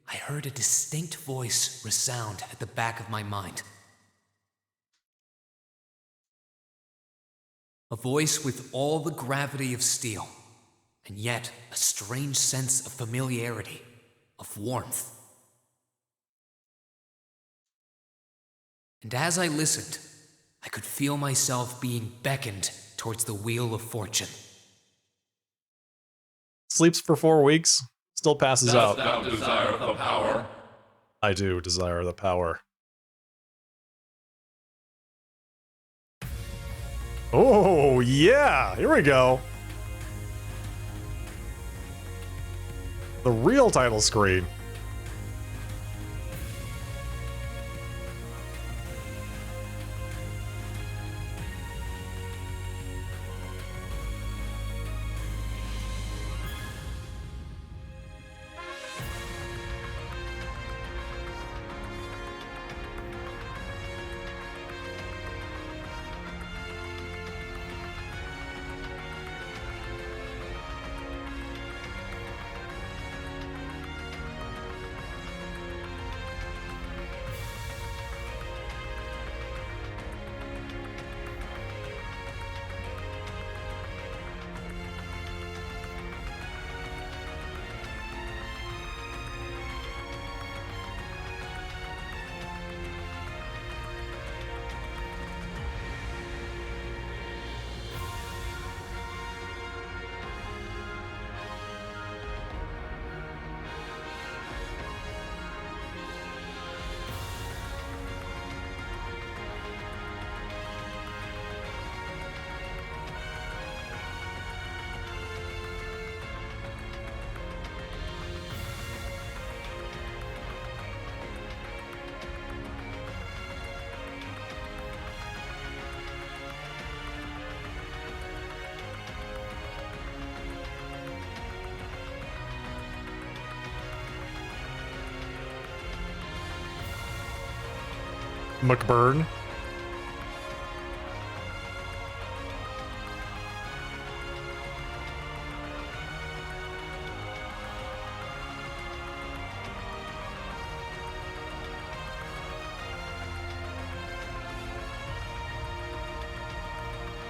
I heard a distinct voice resound at the back of my mind. A voice with all the gravity of steel, and yet a strange sense of familiarity, of warmth. And as I listened, I could feel myself being beckoned towards the wheel of fortune. Sleeps for 4 weeks, still passes out. Dost thou desire the power? I do desire the power. Oh, yeah! Here we go! The real title screen. McBurn.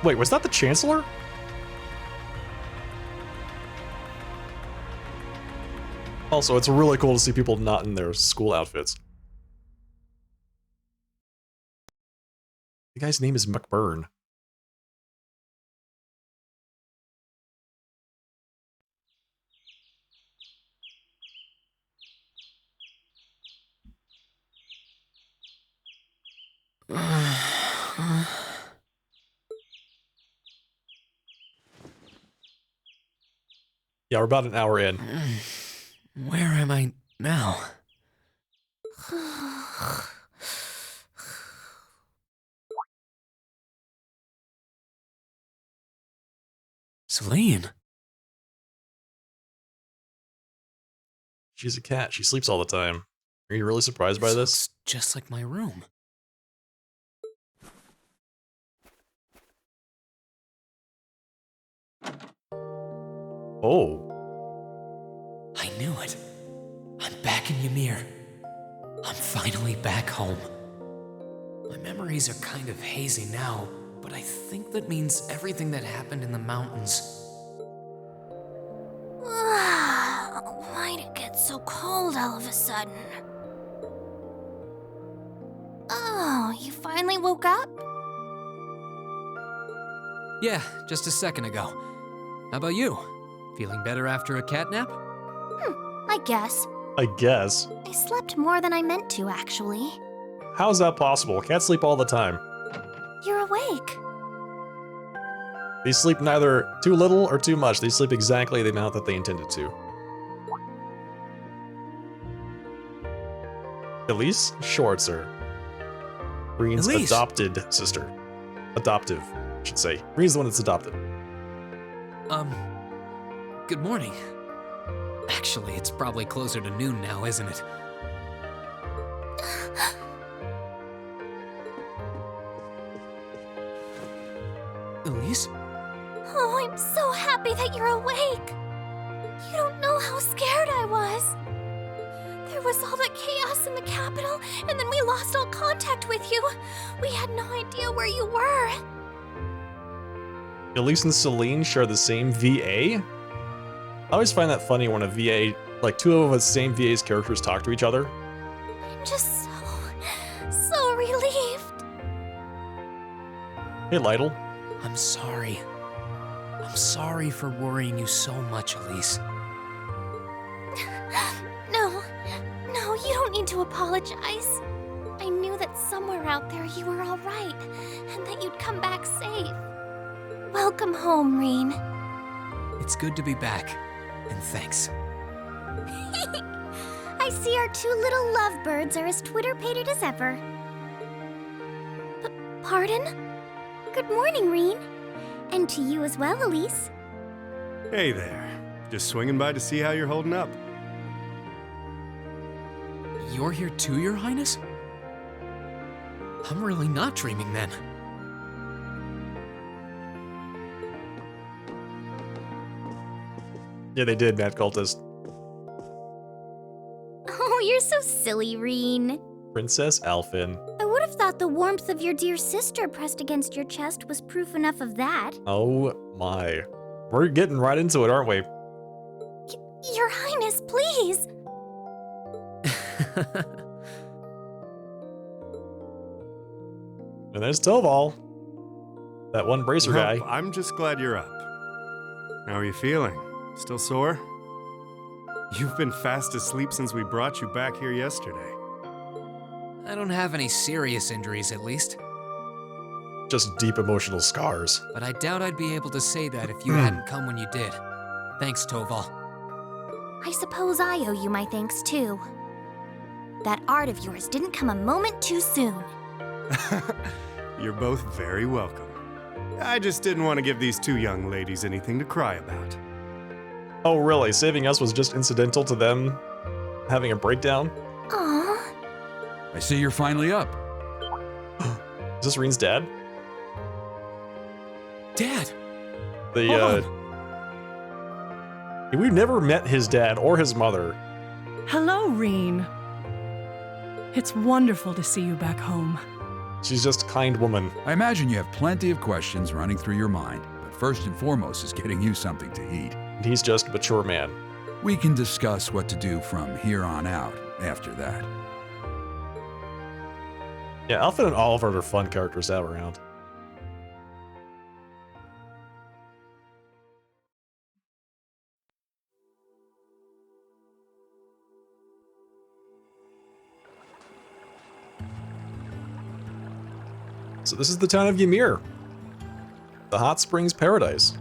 Wait, was that the Chancellor? Also, it's really cool to see people not in their school outfits. The guy's name is McBurn. Yeah, we're about an hour in. Where am I now? Celine. She's a cat. She sleeps all the time. Are you really surprised by this? Looks just like my room. Oh. I knew it. I'm back in Ymir. I'm finally back home. My memories are kind of hazy now, but I think that means everything that happened in the mountains. Why'd it get so cold all of a sudden? Oh, you finally woke up? Yeah, just a second ago. How about you? Feeling better after a cat nap? I guess. I guess. I slept more than I meant to, actually. How's that possible? Cats sleep all the time. You're awake. They sleep neither too little or too much. They sleep exactly the amount that they intended to. Elise Schwarzer. Green's Elise. adopted sister. Adoptive, I should say. Green's the one that's adopted. Good morning. Actually, it's probably closer to noon now, isn't it? Elise? Oh, I'm so happy that you're awake. You don't know how scared I was. There was all that chaos in the capital, and then we lost all contact with you. We had no idea where you were. Elise and Celine share the same VA? I always find that funny when a VA, like two of the same VA's characters talk to each other. I'm just so relieved. Hey, Lytle. I'm sorry. I'm sorry for worrying you so much, Elise. No, you don't need to apologize. I knew that somewhere out there you were all right, and that you'd come back safe. Welcome home, Reen. It's good to be back, and thanks. I see our two little lovebirds are as Twitter-pated as ever. Pardon? Good morning, Reen. And to you as well, Elise. Hey there. Just swinging by to see how you're holding up. You're here too, Your Highness? I'm really not dreaming then. Yeah, they did, Mad Cultist. Oh, you're so silly, Reen. Princess Alphin. I would have thought the warmth of your dear sister pressed against your chest was proof enough of that. Oh my. We're getting right into it, aren't we? Your Highness, please. And there's Toval. That one bracer guy. Well, I'm just glad you're up. How are you feeling? Still sore? You've been fast asleep since we brought you back here yesterday. I don't have any serious injuries, at least. Just deep emotional scars. But I doubt I'd be able to say that if you hadn't come when you did. Thanks, Toval. I suppose I owe you my thanks, too. That art of yours didn't come a moment too soon. You're both very welcome. I just didn't want to give these two young ladies anything to cry about. Oh, really? Saving us was just incidental to them having a breakdown? Aww. I see you're finally up. Is this Reen's dad? Dad! We've never met his dad or his mother. Hello, Reen. It's wonderful to see you back home. She's just a kind woman. I imagine you have plenty of questions running through your mind, but first and foremost is getting you something to eat. And he's just a mature man. We can discuss what to do from here on out after that. Yeah, Alpha and Oliver are fun characters to have around. So this is the town of Ymir. The hot springs paradise.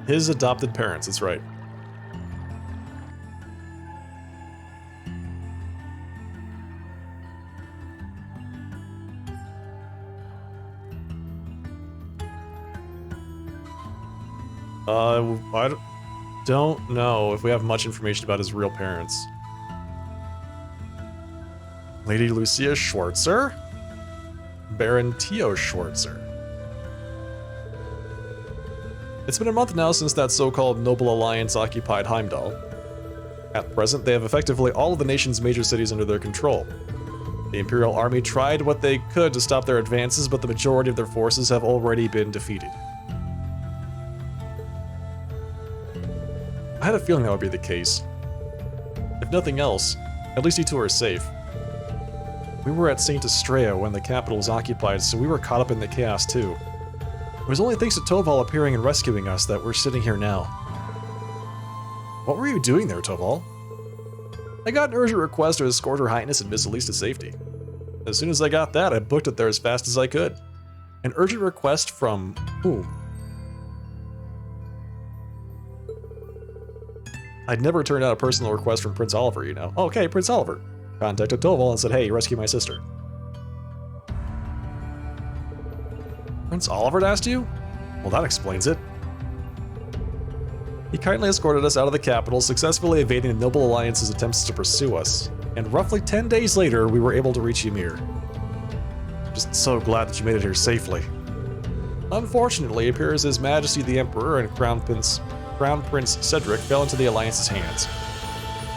His adopted parents, that's right. don't know if we have much information about his real parents. Lady Lucia Schwarzer? Baron Tio Schwarzer. It's been a month now since that so-called Noble Alliance occupied Heimdall. At present, they have effectively all of the nation's major cities under their control. The Imperial Army tried what they could to stop their advances, but the majority of their forces have already been defeated. I had a feeling that would be the case. If nothing else, at least you two are safe. We were at St. Estrella when the capital was occupied, so we were caught up in the chaos too. It was only thanks to Toval appearing and rescuing us that we're sitting here now. What were you doing there, Toval? I got an urgent request to escort Her Highness and Miss Elise to safety. As soon as I got that, I booked it there as fast as I could. An urgent request from whom? I'd never turned out a personal request from Prince Oliver, you know. Okay, Prince Oliver. Contacted Toval and said, hey, rescue my sister. Prince Oliver asked you? Well, that explains it. He kindly escorted us out of the capital, successfully evading the Noble Alliance's attempts to pursue us. And roughly 10 days later, we were able to reach Ymir. Just so glad that you made it here safely. Unfortunately, it appears His Majesty the Emperor and Crown Prince Cedric fell into the Alliance's hands.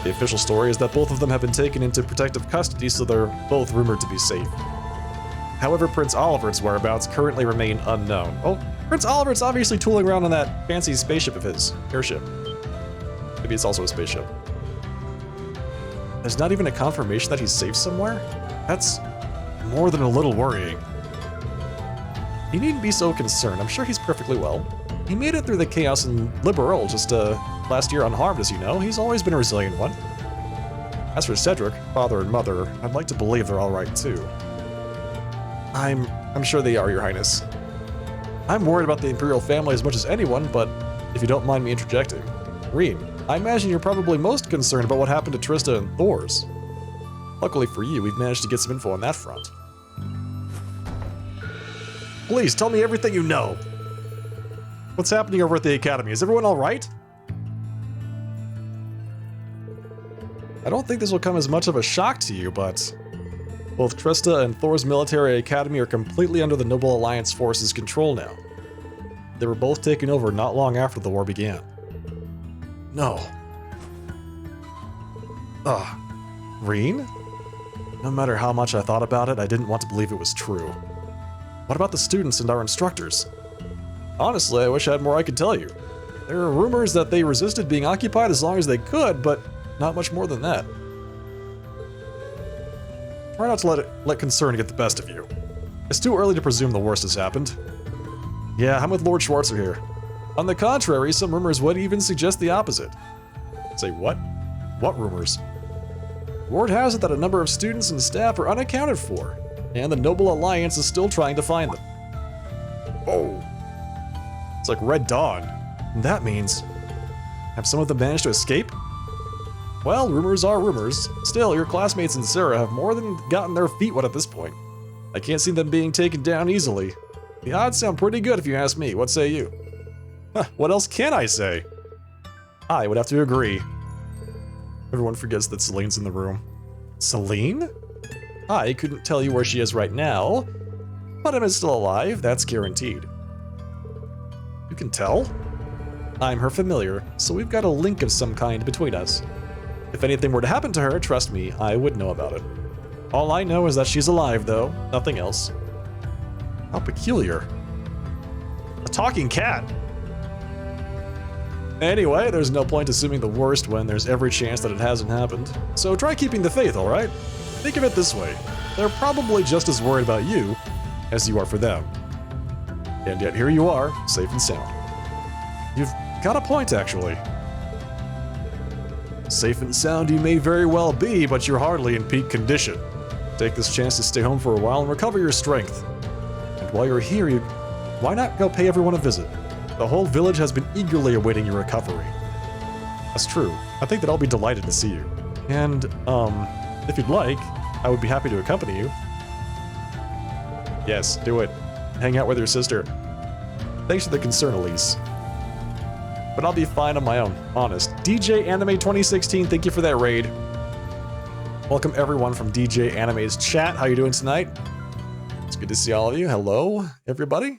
The official story is that both of them have been taken into protective custody, so they're both rumored to be safe. However, Prince Oliver's whereabouts currently remain unknown. Oh, Prince Oliver's obviously tooling around on that fancy spaceship of his, airship. Maybe it's also a spaceship. There's not even a confirmation that he's safe somewhere? That's more than a little worrying. You needn't be so concerned, I'm sure he's perfectly well. He made it through the chaos in Liberal just last year unharmed, as you know. He's always been a resilient one. As for Cedric, father and mother, I'd like to believe they're all right too. I'm sure they are, Your Highness. I'm worried about the Imperial family as much as anyone, but if you don't mind me interjecting. Reen, I imagine you're probably most concerned about what happened to Trista and Thors. Luckily for you, we've managed to get some info on that front. Please, tell me everything you know. What's happening over at the Academy? Is everyone alright? I don't think this will come as much of a shock to you, but both Trista and Thor's military academy are completely under the Noble Alliance forces' control now. They were both taken over not long after the war began. No. Reen? No matter how much I thought about it, I didn't want to believe it was true. What about the students and our instructors? Honestly, I wish I had more I could tell you. There are rumors that they resisted being occupied as long as they could, but not much more than that. Try not to let concern get the best of you. It's too early to presume the worst has happened. Yeah, I'm with Lord Schwarzer here. On the contrary, some rumors would even suggest the opposite. Say what? What rumors? Word has it that a number of students and staff are unaccounted for, and the Noble Alliance is still trying to find them. Oh. It's like Red Dawn. And that means... have some of them managed to escape? Well, rumors are rumors. Still, your classmates and Sarah have more than gotten their feet wet at this point. I can't see them being taken down easily. The odds sound pretty good if you ask me. What say you? What else can I say? I would have to agree. Everyone forgets that Celine's in the room. Celine? I couldn't tell you where she is right now, but Emma's still alive, that's guaranteed. You can tell? I'm her familiar, so we've got a link of some kind between us. If anything were to happen to her, trust me, I would know about it. All I know is that she's alive, though, nothing else. How peculiar. A talking cat! Anyway, there's no point assuming the worst when there's every chance that it hasn't happened. So try keeping the faith, alright? Think of it this way. They're probably just as worried about you as you are for them. And yet here you are, safe and sound. You've got a point, actually. Safe and sound you may very well be, but you're hardly in peak condition. Take this chance to stay home for a while and recover your strength. And while you're here, why not go pay everyone a visit? The whole village has been eagerly awaiting your recovery. That's true. I think that I'll be delighted to see you. And, if you'd like, I would be happy to accompany you. Yes, do it. Hang out with your sister. Thanks for the concern, Elise. but I'll be fine on my own, honest. DJ Anime 2016, thank you for that raid. Welcome everyone from DJ Anime's chat. How you doing tonight? It's good to see all of you. Hello, everybody.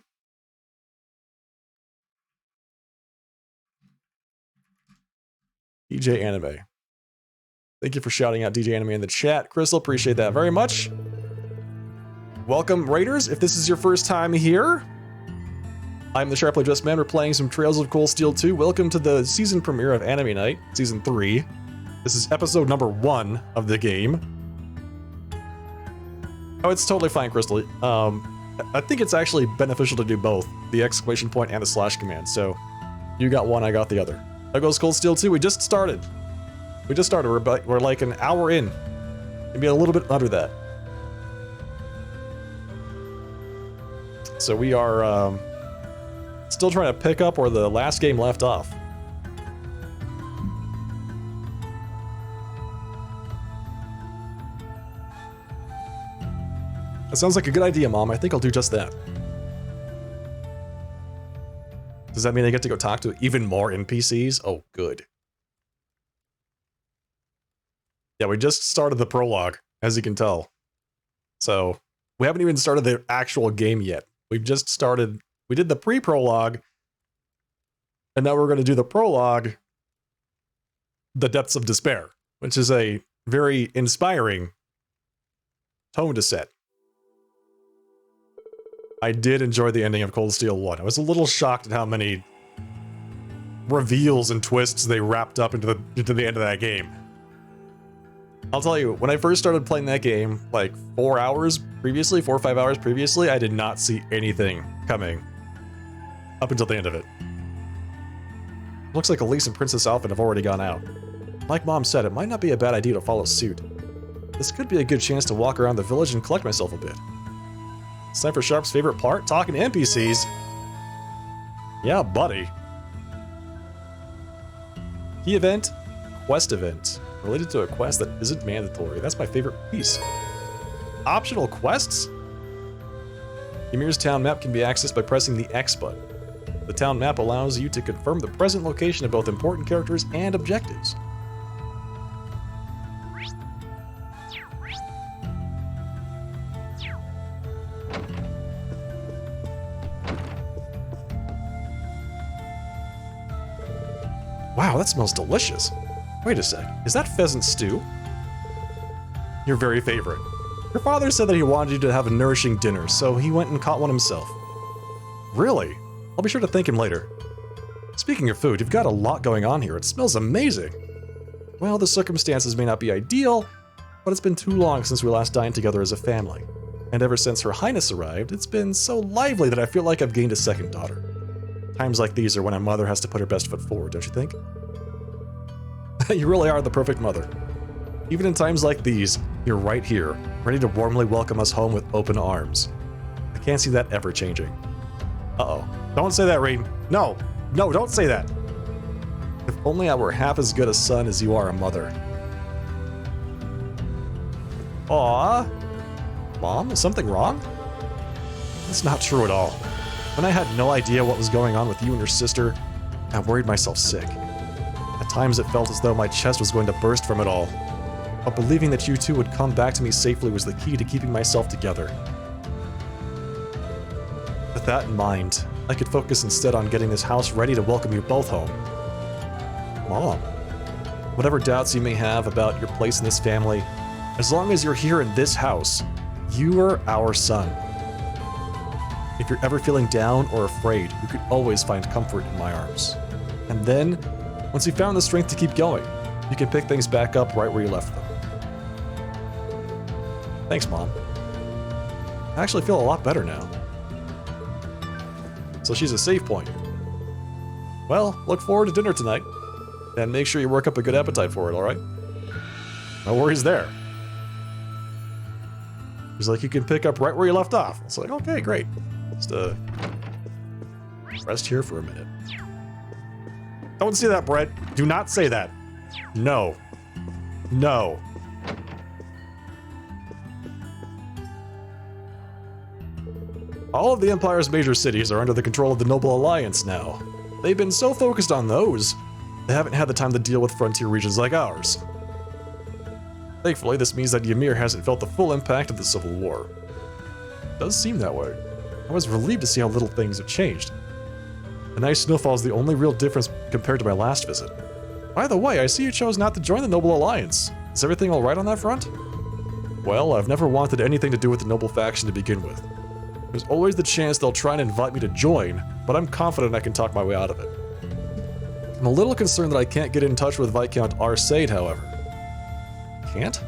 DJ Anime. Thank you for shouting out DJ Anime in the chat. Crystal, appreciate that very much. Welcome, Raiders. If this is your first time here, I'm the Sharply Dressed Man. We're playing some Trails of Cold Steel 2. Welcome to the season premiere of Anime Night, Season 3. This is episode number 1 of the game. Oh, it's totally fine, Crystal. I think it's actually beneficial to do both, the exclamation point and the slash command. So you got one, I got the other. There goes Cold Steel 2. We just started. We're like an hour in. Maybe a little bit under that. So we are still trying to pick up where the last game left off. That sounds like a good idea, Mom. I think I'll do just that. Does that mean I get to go talk to even more NPCs? Oh, good. Yeah, we just started the prologue, as you can tell. So, we haven't even started the actual game yet. We've just started... We did the pre-prologue, and now we're going to do the prologue, The Depths of Despair, which is a very inspiring tone to set. I did enjoy the ending of Cold Steel 1. I was a little shocked at how many reveals and twists they wrapped up into the end of that game. I'll tell you, when I first started playing that game, like 4 or 5 hours previously, I did not see anything coming up until the end of it. Looks like Elise and Princess Alphen have already gone out. Like Mom said, it might not be a bad idea to follow suit. This could be a good chance to walk around the village and collect myself a bit. It's time for Sharp's favorite part, talking to NPCs. Yeah, buddy. Key event, quest event. Related to a quest that isn't mandatory. That's my favorite piece. Optional quests? Ymir's town map can be accessed by pressing the X button. The town map allows you to confirm the present location of both important characters and objectives. Wow, that smells delicious. Wait a sec, is that pheasant stew? Your very favorite. Your father said that he wanted you to have a nourishing dinner, so he went and caught one himself. Really? I'll be sure to thank him later. Speaking of food, you've got a lot going on here. It smells amazing. Well, the circumstances may not be ideal, but it's been too long since we last dined together as a family. And ever since Her Highness arrived, it's been so lively that I feel like I've gained a second daughter. Times like these are when a mother has to put her best foot forward, don't you think? You really are the perfect mother. Even in times like these, you're right here, ready to warmly welcome us home with open arms. I can't see that ever changing. Uh-oh. Don't say that, Rain. No, don't say that. If only I were half as good a son as you are a mother. Aww. Mom, is something wrong? That's not true at all. When I had no idea what was going on with you and your sister, I worried myself sick. At times it felt as though my chest was going to burst from it all. But believing that you two would come back to me safely was the key to keeping myself together. With that in mind, I could focus instead on getting this house ready to welcome you both home. Mom, whatever doubts you may have about your place in this family, as long as you're here in this house, you are our son. If you're ever feeling down or afraid, you could always find comfort in my arms. And then, once you've found the strength to keep going, you can pick things back up right where you left them. Thanks, Mom. I actually feel a lot better now. So she's a save point. Well, look forward to dinner tonight. And make sure you work up a good appetite for it, alright? No worries there. He's like, you can pick up right where you left off. It's like, okay, great. Just rest here for a minute. Don't say that, Brett. Do not say that. No. No. All of the Empire's major cities are under the control of the Noble Alliance now. They've been so focused on those, they haven't had the time to deal with frontier regions like ours. Thankfully, this means that Ymir hasn't felt the full impact of the Civil War. It does seem that way. I was relieved to see how little things have changed. The nice snowfall is the only real difference compared to my last visit. By the way, I see you chose not to join the Noble Alliance. Is everything alright on that front? Well, I've never wanted anything to do with the Noble faction to begin with. There's always the chance they'll try and invite me to join, but I'm confident I can talk my way out of it. I'm a little concerned that I can't get in touch with Viscount Arcade, however. Can't?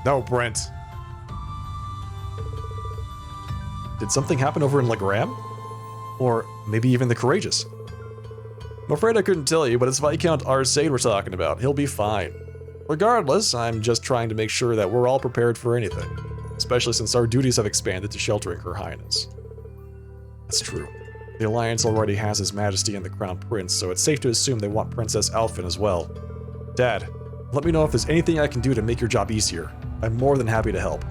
No, Brent. Did something happen over in Legram? Or maybe even the Courageous? I'm afraid I couldn't tell you, but it's Viscount Arcade we're talking about. He'll be fine. Regardless, I'm just trying to make sure that we're all prepared for anything, especially since our duties have expanded to sheltering Her Highness. That's true. The Alliance already has His Majesty and the Crown Prince, so it's safe to assume they want Princess Alphen as well. Dad, let me know if there's anything I can do to make your job easier. I'm more than happy to help.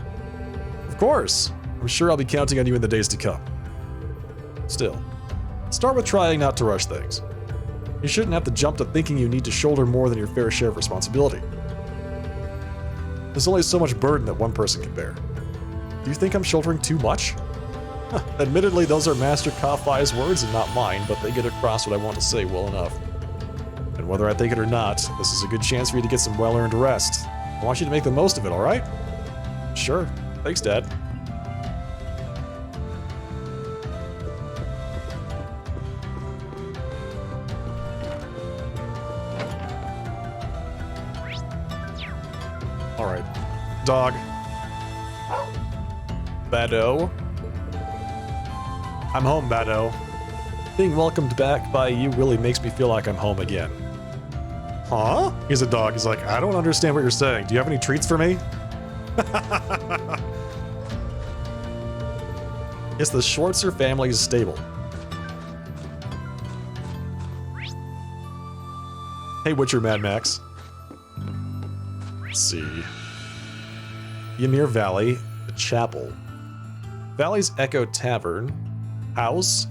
Of course! I'm sure I'll be counting on you in the days to come. Still, start with trying not to rush things. You shouldn't have to jump to thinking you need to shoulder more than your fair share of responsibility. There's only so much burden that one person can bear. Do you think I'm shouldering too much? Huh, admittedly, those are Master Kafai's words and not mine, but they get across what I want to say well enough. And whether I think it or not, this is a good chance for you to get some well-earned rest. I want you to make the most of it, alright? Sure. Thanks, Dad. Alright. Dog. Bado. I'm home, Bado. Being welcomed back by you really makes me feel like I'm home again. Huh? He's a dog. He's like, I don't understand what you're saying. Do you have any treats for me? It's the Schwarzer family's stable. Hey, Witcher Mad Max. Let's see. Ymir Valley, the chapel. Valley's Echo Tavern. House.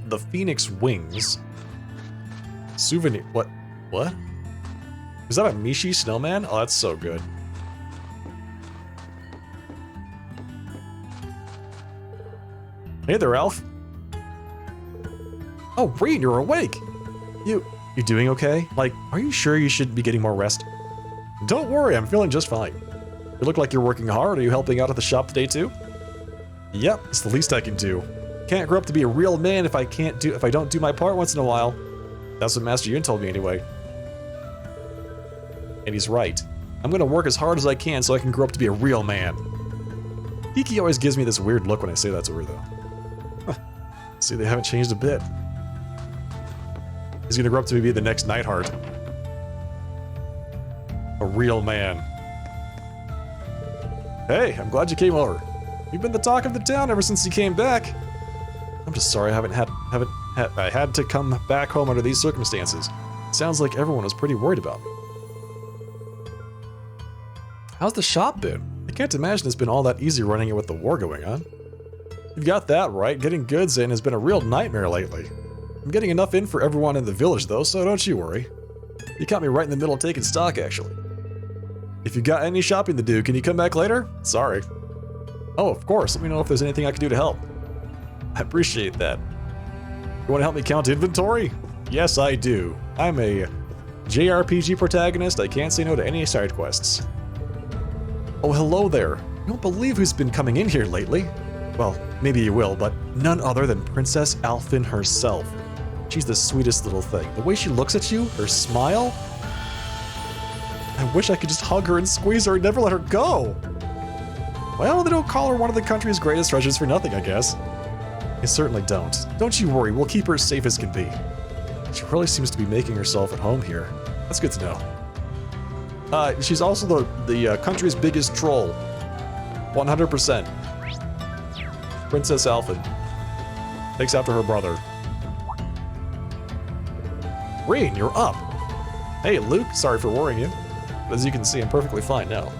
The Phoenix Wings. Souvenir. What? What? Is that a Mishi snowman? Oh, that's so good. Hey there, Alf. Oh, Reed, you're awake. You doing okay? Like, are you sure you should be getting more rest? Don't worry, I'm feeling just fine. You look like you're working hard. Are you helping out at the shop today too? Yep, it's the least I can do. Can't grow up to be a real man if I don't do my part once in a while. That's what Master Yun told me anyway. And he's right. I'm gonna work as hard as I can so I can grow up to be a real man. Kiki always gives me this weird look when I say that to her, though. Huh. See, they haven't changed a bit. He's gonna grow up to be the next Neidhart. A real man. Hey, I'm glad you came over. You've been the talk of the town ever since you came back. I'm just sorry I had to come back home under these circumstances. Sounds like everyone was pretty worried about me. How's the shop been? I can't imagine it's been all that easy running it with the war going on. You've got that right. Getting goods in has been a real nightmare lately. I'm getting enough in for everyone in the village though, so don't you worry. You caught me right in the middle of taking stock, actually. If you got any shopping to do, can you come back later? Sorry. Oh, of course. Let me know if there's anything I can do to help. I appreciate that. You want to help me count inventory? Yes, I do. I'm a JRPG protagonist. I can't say no to any side quests. Oh, hello there. You won't believe who's been coming in here lately. Well, maybe you will, but none other than Princess Alphen herself. She's the sweetest little thing. The way she looks at you, her smile. I wish I could just hug her and squeeze her and never let her go. Well, they don't call her one of the country's greatest treasures for nothing, I guess. They certainly don't. Don't you worry, we'll keep her as safe as can be. She really seems to be making herself at home here. That's good to know. She's also the country's biggest troll. 100%. Princess Alphen. Takes after her brother. Rain, you're up. Hey, Luke, sorry for worrying you. But as you can see, I'm perfectly fine now.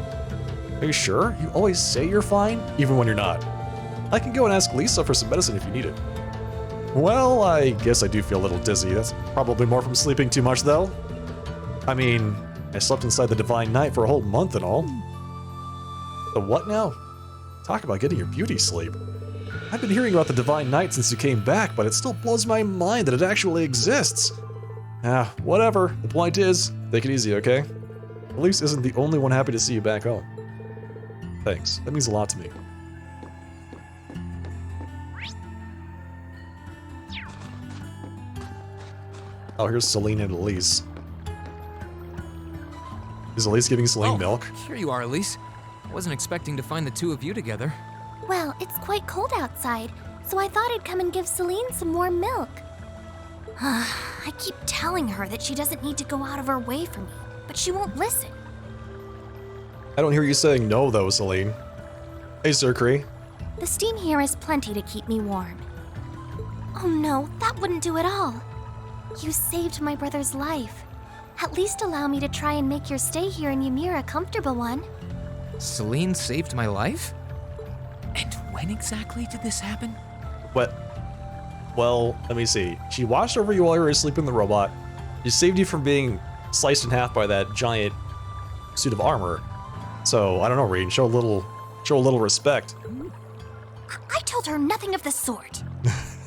Are you sure? You always say you're fine, even when you're not. I can go and ask Lisa for some medicine if you need it. Well, I guess I do feel a little dizzy. That's probably more from sleeping too much, though. I mean, I slept inside the Divine Night for a whole month and all. The what now? Talk about getting your beauty sleep. I've been hearing about the Divine Night since you came back, but it still blows my mind that it actually exists. Ah, whatever. The point is, take it easy, okay? Elise isn't the only one happy to see you back home. Thanks. That means a lot to me. Oh, here's Celine and Elise. Is Elise giving Celine milk? Here you are, Elise. I wasn't expecting to find the two of you together. Well, it's quite cold outside, so I thought I'd come and give Celine some warm milk. I keep telling her that she doesn't need to go out of her way for me, but she won't listen. I don't hear you saying no, though, Celine. Hey, Sir Cree. The steam here is plenty to keep me warm. Oh no, that wouldn't do at all. You saved my brother's life. At least allow me to try and make your stay here in Ymir a comfortable one. Celine saved my life? And when exactly did this happen? What? Well, let me see. She watched over you while you were asleep in the robot. She saved you from being sliced in half by that giant suit of armor. So, I don't know, Reed, show a little respect. I told her nothing of the sort.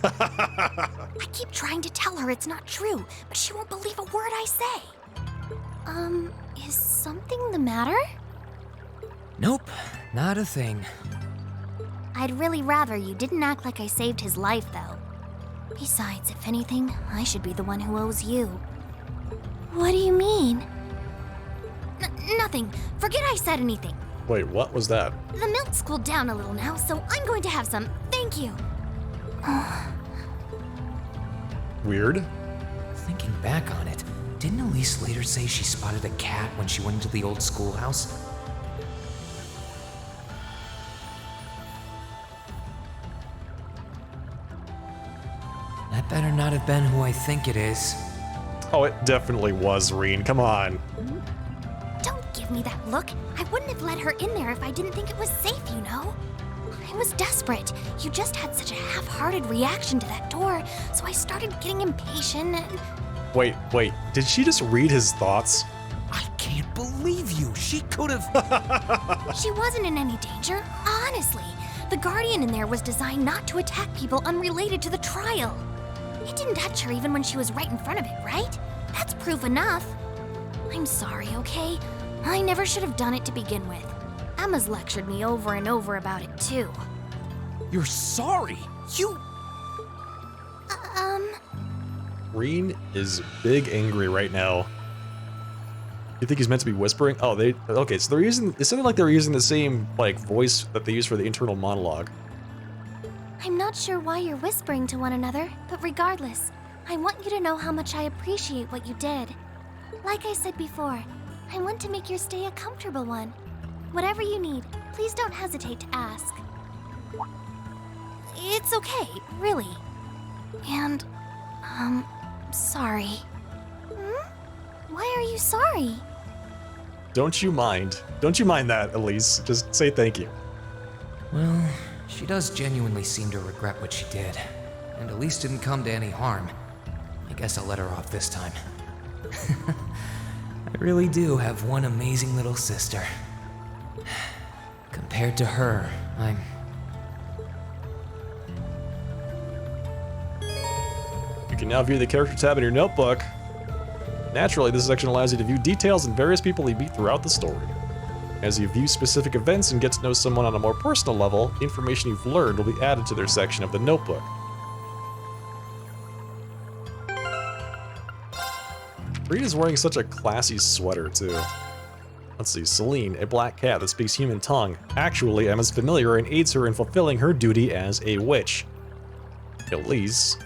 I keep trying to tell her it's not true, but she won't believe a word I say. Is something the matter? Nope, not a thing. I'd really rather you didn't act like I saved his life, though. Besides, if anything, I should be the one who owes you. What do you mean? Nothing. Forget I said anything. Wait, what was that? The milk's cooled down a little now, so I'm going to have some. Thank you. Weird. Thinking back on it, didn't Elise later say she spotted a cat when she went into the old schoolhouse? That better not have been who I think it is. Oh, it definitely was, Reen. Come on. Don't give me that look. I wouldn't have let her in there if I didn't think it was safe, you know? I was desperate. You just had such a half-hearted reaction to that door, so I started getting impatient and... Wait. Did she just read his thoughts? I can't believe you. She could have... She wasn't in any danger, honestly. The Guardian in there was designed not to attack people unrelated to the trial. It didn't touch her even when she was right in front of it, right? That's proof enough. I'm sorry, okay? I never should have done it to begin with. Emma's lectured me over and over about it, too. You're sorry? You... Reen is big angry right now. You think he's meant to be whispering? Oh, okay, so they're using... It sounded like they were using the same, like, voice that they use for the internal monologue. I'm not sure why you're whispering to one another, but regardless, I want you to know how much I appreciate what you did. Like I said before, I want to make your stay a comfortable one. Whatever you need, please don't hesitate to ask. It's okay, really. And, sorry. Why are you sorry? Don't you mind that, Elise. Just say thank you. Well, she does genuinely seem to regret what she did. And Elise didn't come to any harm. I guess I'll let her off this time. I really do have one amazing little sister. Compared to her, I'm... You can now view the character tab in your notebook. Naturally, this section allows you to view details and various people you meet throughout the story. As you view specific events and get to know someone on a more personal level, information you've learned will be added to their section of the notebook. Reed is wearing such a classy sweater, too. Let's see, Celine, a black cat that speaks human tongue. Actually, Emma's familiar and aids her in fulfilling her duty as a witch. Elise,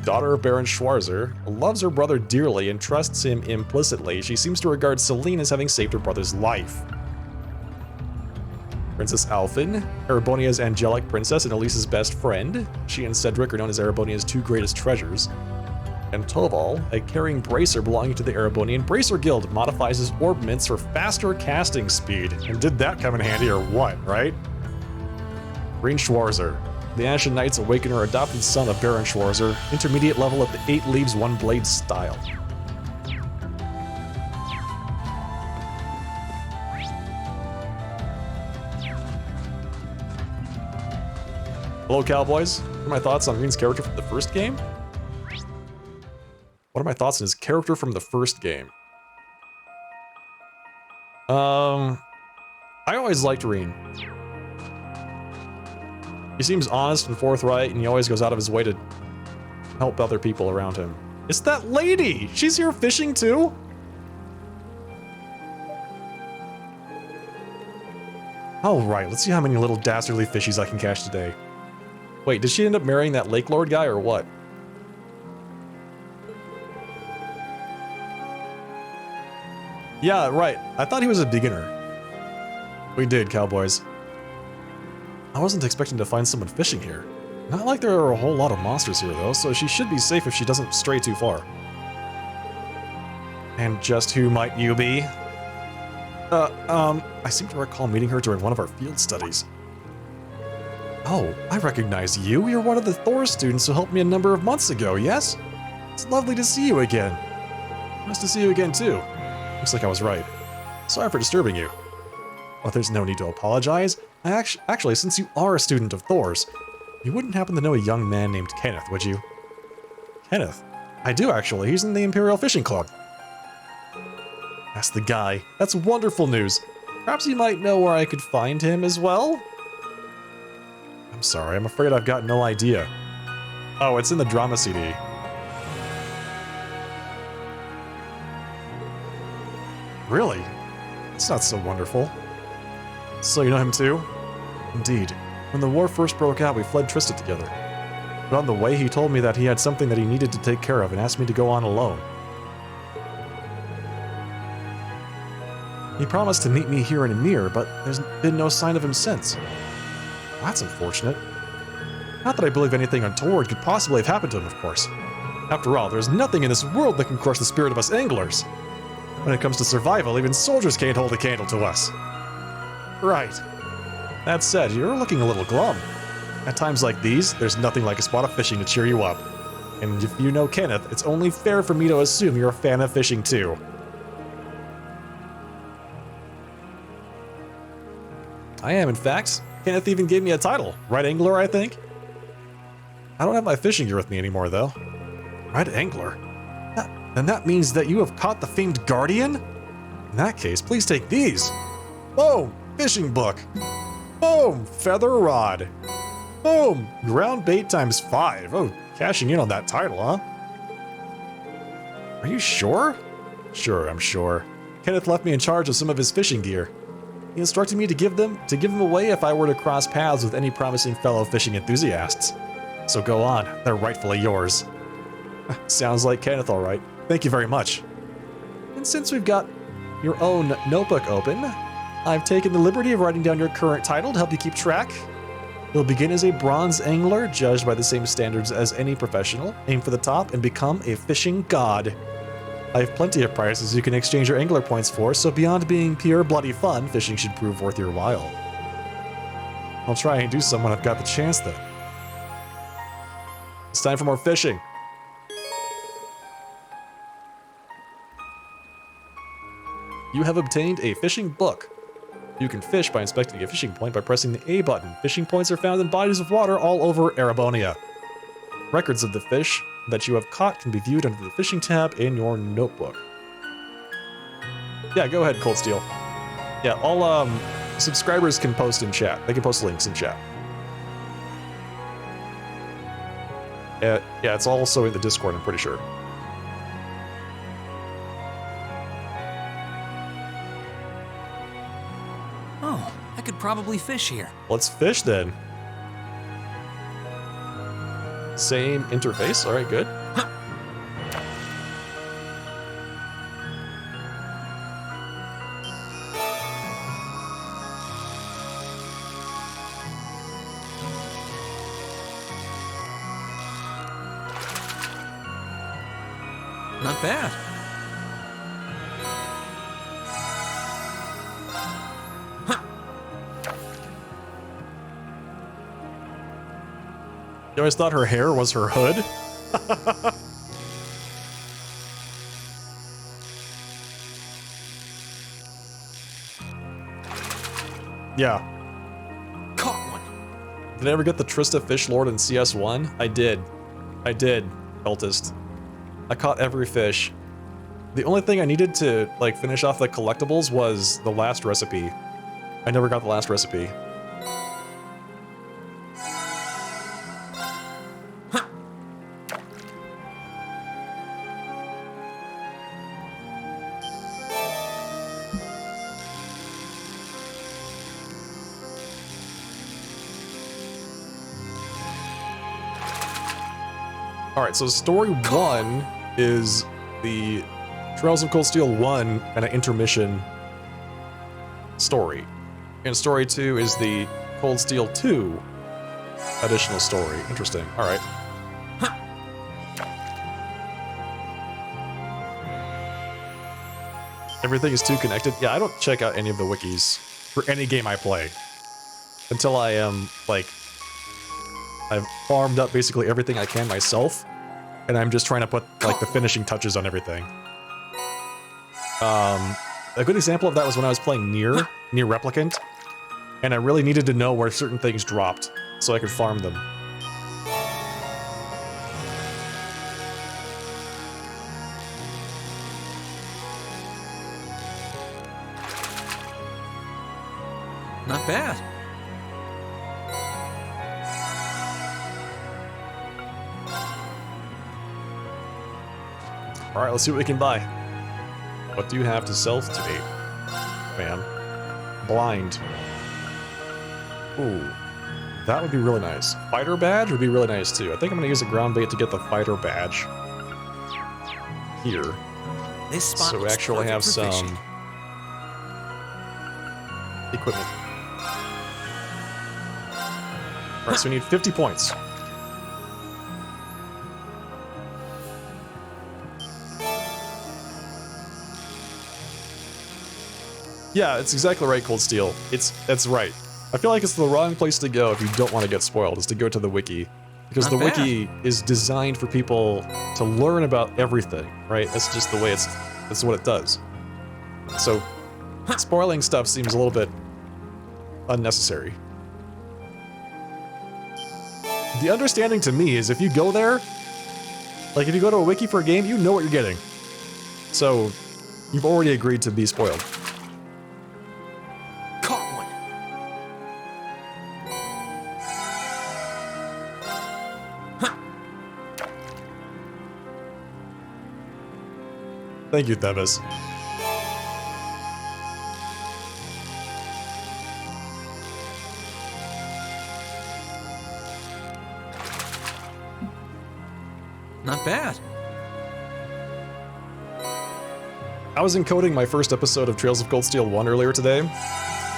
daughter of Baron Schwarzer, loves her brother dearly and trusts him implicitly. She seems to regard Celine as having saved her brother's life. Princess Alphen, Erebonia's angelic princess and Elise's best friend. She and Cedric are known as Erebonia's two greatest treasures. And Toval, a caring bracer belonging to the Erebonian Bracer Guild, modifies his orbments for faster casting speed. And did that come in handy or what, right? Reen Schwarzer, The Ashen Knight's Awakener, adopted son of Baron Schwarzer, intermediate level at the 8 Leaves 1 Blade style. Hello, Cowboys. What are my thoughts on Reen's character from the first game? What are my thoughts on his character from the first game? I always liked Reen. He seems honest and forthright, and he always goes out of his way to help other people around him. It's that lady! She's here fishing too? Alright, let's see how many little dastardly fishies I can catch today. Wait, did she end up marrying that Lake Lord guy or what? Yeah, right. I thought he was a beginner. We did, Cowboys. I wasn't expecting to find someone fishing here. Not like there are a whole lot of monsters here, though, so she should be safe if she doesn't stray too far. And just who might you be? I seem to recall meeting her during one of our field studies. Oh, I recognize you. You're one of the Thor students who helped me a number of months ago, yes? It's lovely to see you again. Nice to see you again, too. Looks like I was right. Sorry for disturbing you. Well, there's no need to apologize. Actually, since you are a student of Thor's, you wouldn't happen to know a young man named Kenneth, would you? Kenneth? I do, actually. He's in the Imperial Fishing Club. That's the guy. That's wonderful news. Perhaps you might know where I could find him as well? I'm sorry, I'm afraid I've got no idea. Oh, it's in the drama CD. Really? That's not so wonderful. So you know him too? Indeed. When the war first broke out, we fled Trista together. But on the way, he told me that he had something that he needed to take care of and asked me to go on alone. He promised to meet me here in Emir, but there's been no sign of him since. That's unfortunate. Not that I believe anything untoward could possibly have happened to him, of course. After all, there's nothing in this world that can crush the spirit of us anglers. When it comes to survival, even soldiers can't hold a candle to us. Right. That said, you're looking a little glum. At times like these, there's nothing like a spot of fishing to cheer you up. And if you know Kenneth, it's only fair for me to assume you're a fan of fishing too. I am, in fact. Kenneth even gave me a title. Right Angler, I think? I don't have my fishing gear with me anymore, though. Right Angler? Then that means that you have caught the famed Guardian? In that case, please take these. Boom! Fishing book. Boom! Feather rod. Boom! Ground bait ×5. Oh, cashing in on that title, huh? Are you sure? Sure, I'm sure. Kenneth left me in charge of some of his fishing gear. He instructed me to give them away if I were to cross paths with any promising fellow fishing enthusiasts. So go on, they're rightfully yours. Sounds like Kenneth, all right. Thank you very much. And since we've got your own notebook open, I've taken the liberty of writing down your current title to help you keep track. You'll begin as a bronze angler, judged by the same standards as any professional, aim for the top, and become a fishing god. I have plenty of prizes you can exchange your angler points for, so beyond being pure bloody fun, fishing should prove worth your while. I'll try and do some when I've got the chance then. It's time for more fishing. You have obtained a fishing book. You can fish by inspecting a fishing point by pressing the A button. Fishing points are found in bodies of water all over Erebonia. Records of the fish that you have caught can be viewed under the fishing tab in your notebook. Yeah, go ahead, Cold Steel. Yeah, all subscribers can post in chat. They can post links in chat. Yeah, it's also in the Discord, I'm pretty sure. Oh, I could probably fish here. Let's fish then. Same interface, alright, good. Not bad. You always thought her hair was her hood? Yeah. Caught one. Did I ever get the Trista Fishlord in CS1? I did. I did, Cultist. I caught every fish. The only thing I needed to, like, finish off the collectibles was the last recipe. I never got the last recipe. Alright, so story 1 is the Trails of Cold Steel 1 kind of intermission story. And story 2 is the Cold Steel 2 additional story. Interesting. Alright. Everything is too connected. Yeah, I don't check out any of the wikis for any game I play until I am, like, I've farmed up basically everything I can myself, and I'm just trying to put, like, the finishing touches on everything. A good example of that was when I was playing Nier Replicant, and I really needed to know where certain things dropped so I could farm them. Not bad. Alright, let's see what we can buy. What do you have to sell to me, ma'am? Blind. Ooh. That would be really nice. Fighter badge would be really nice too. I think I'm gonna use a ground bait to get the fighter badge. Here. This spot so we looks actually have perfect for some fishing. equipment. Alright, so we need 50 points. Yeah, it's exactly right, Cold Steel. That's right. I feel like it's the wrong place to go if you don't want to get spoiled, is to go to the wiki. Because the wiki is designed for people to learn about everything, right? That's just the way that's what it does. So, spoiling stuff seems a little bit unnecessary. The understanding to me is if you go there, like if you go to a wiki for a game, you know what you're getting. So, you've already agreed to be spoiled. Thank you, Thebes. Not bad. I was encoding my first episode of Trails of Cold Steel 1 earlier today,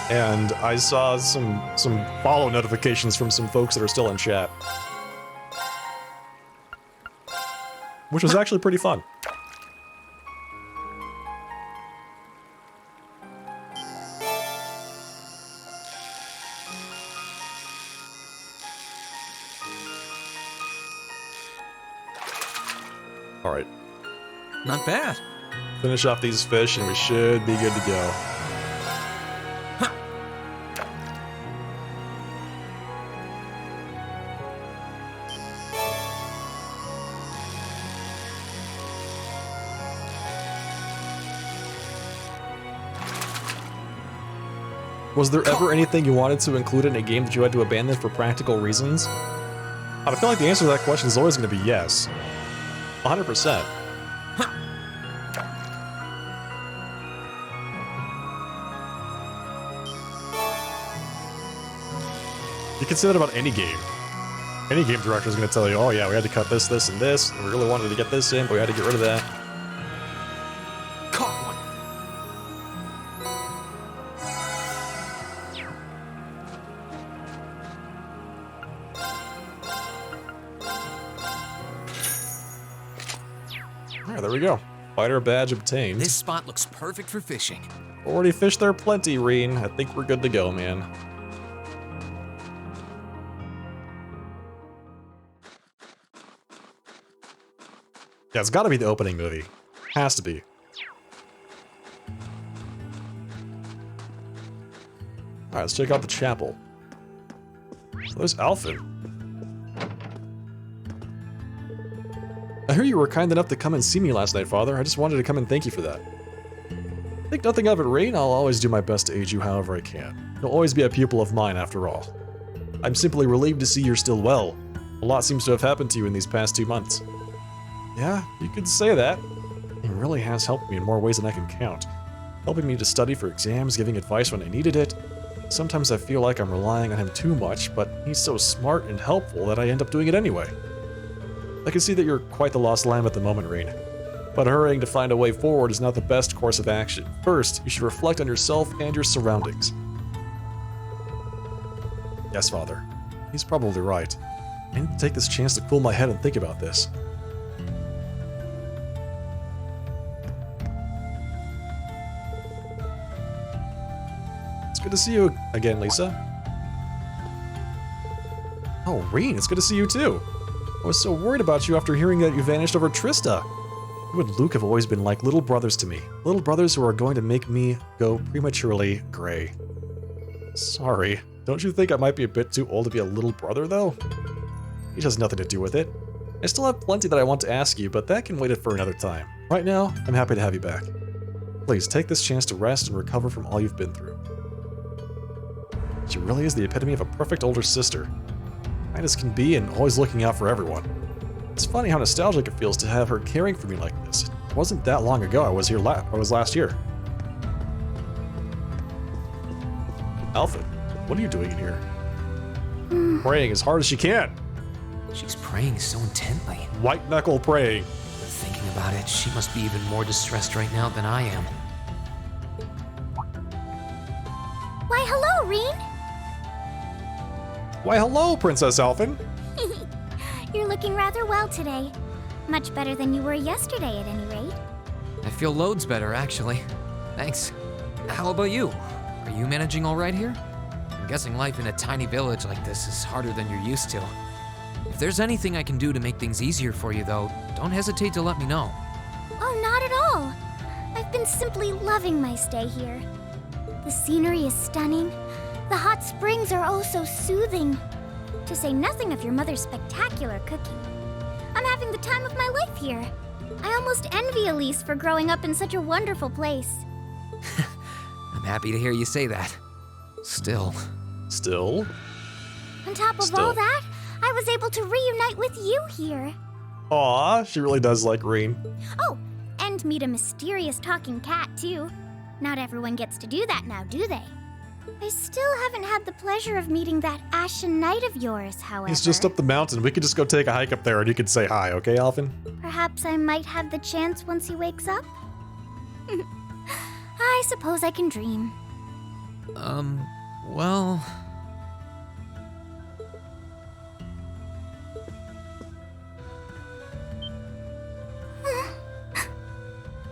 and I saw some follow notifications from some folks that are still in chat. Which was actually pretty fun. Alright. Not bad. Finish off these fish and we should be good to go. Was there ever anything you wanted to include in a game that you had to abandon for practical reasons? I feel like the answer to that question is always going to be yes. 100%. You can say that about any game. Any game director is going to tell you, oh yeah, we had to cut this, this, and this, and we really wanted to get this in, but we had to get rid of that. Caught one. Alright, there we go. Fighter badge obtained. This spot looks perfect for fishing. Already fished there plenty, Reen. I think we're good to go, man. Yeah, it's gotta be the opening movie. Has to be. Alright, let's check out the chapel. So there's Alphen. I hear you were kind enough to come and see me last night, Father. I just wanted to come and thank you for that. Think nothing of it, Rain. I'll always do my best to aid you however I can. You'll always be a pupil of mine, after all. I'm simply relieved to see you're still well. A lot seems to have happened to you in these past 2 months. Yeah, you could say that. He really has helped me in more ways than I can count. Helping me to study for exams, giving advice when I needed it. Sometimes I feel like I'm relying on him too much, but he's so smart and helpful that I end up doing it anyway. I can see that you're quite the lost lamb at the moment, Rain. But hurrying to find a way forward is not the best course of action. First, you should reflect on yourself and your surroundings. Yes, Father. He's probably right. I need to take this chance to cool my head and think about this. It's good to see you again, Lisa. Oh, Rain, it's good to see you too. I was so worried about you after hearing that you vanished over Trista. You and Luke have always been like little brothers to me. Little brothers who are going to make me go prematurely gray. Sorry. Don't you think I might be a bit too old to be a little brother, though? It has nothing to do with it. I still have plenty that I want to ask you, but that can wait for another time. Right now, I'm happy to have you back. Please, take this chance to rest and recover from all you've been through. She really is the epitome of a perfect older sister. Kind as can be and always looking out for everyone. It's funny how nostalgic it feels to have her caring for me like this. It wasn't that long ago I was here last year. Alpha, what are you doing in here? Praying as hard as she can. She's praying so intently. White knuckle praying. Thinking about it, she must be even more distressed right now than I am. Why, hello, Reen. Why, hello, Princess Alphen. You're looking rather well today. Much better than you were yesterday, at any rate. I feel loads better, actually. Thanks. How about you? Are you managing all right here? I'm guessing life in a tiny village like this is harder than you're used to. If there's anything I can do to make things easier for you, though, don't hesitate to let me know. Oh, not at all. I've been simply loving my stay here. The scenery is stunning. The hot springs are oh so soothing. To say nothing of your mother's spectacular cooking. I'm having the time of my life here. I almost envy Elise for growing up in such a wonderful place. I'm happy to hear you say that. Still? On top of all that, I was able to reunite with you here. Aw, she really does like Reen. Oh, and meet a mysterious talking cat, too. Not everyone gets to do that now, do they? I still haven't had the pleasure of meeting that Ashen Knight of yours, however. He's just up the mountain. We could just go take a hike up there and you could say hi, okay, Alphen? Perhaps I might have the chance once he wakes up? I suppose I can dream. Well...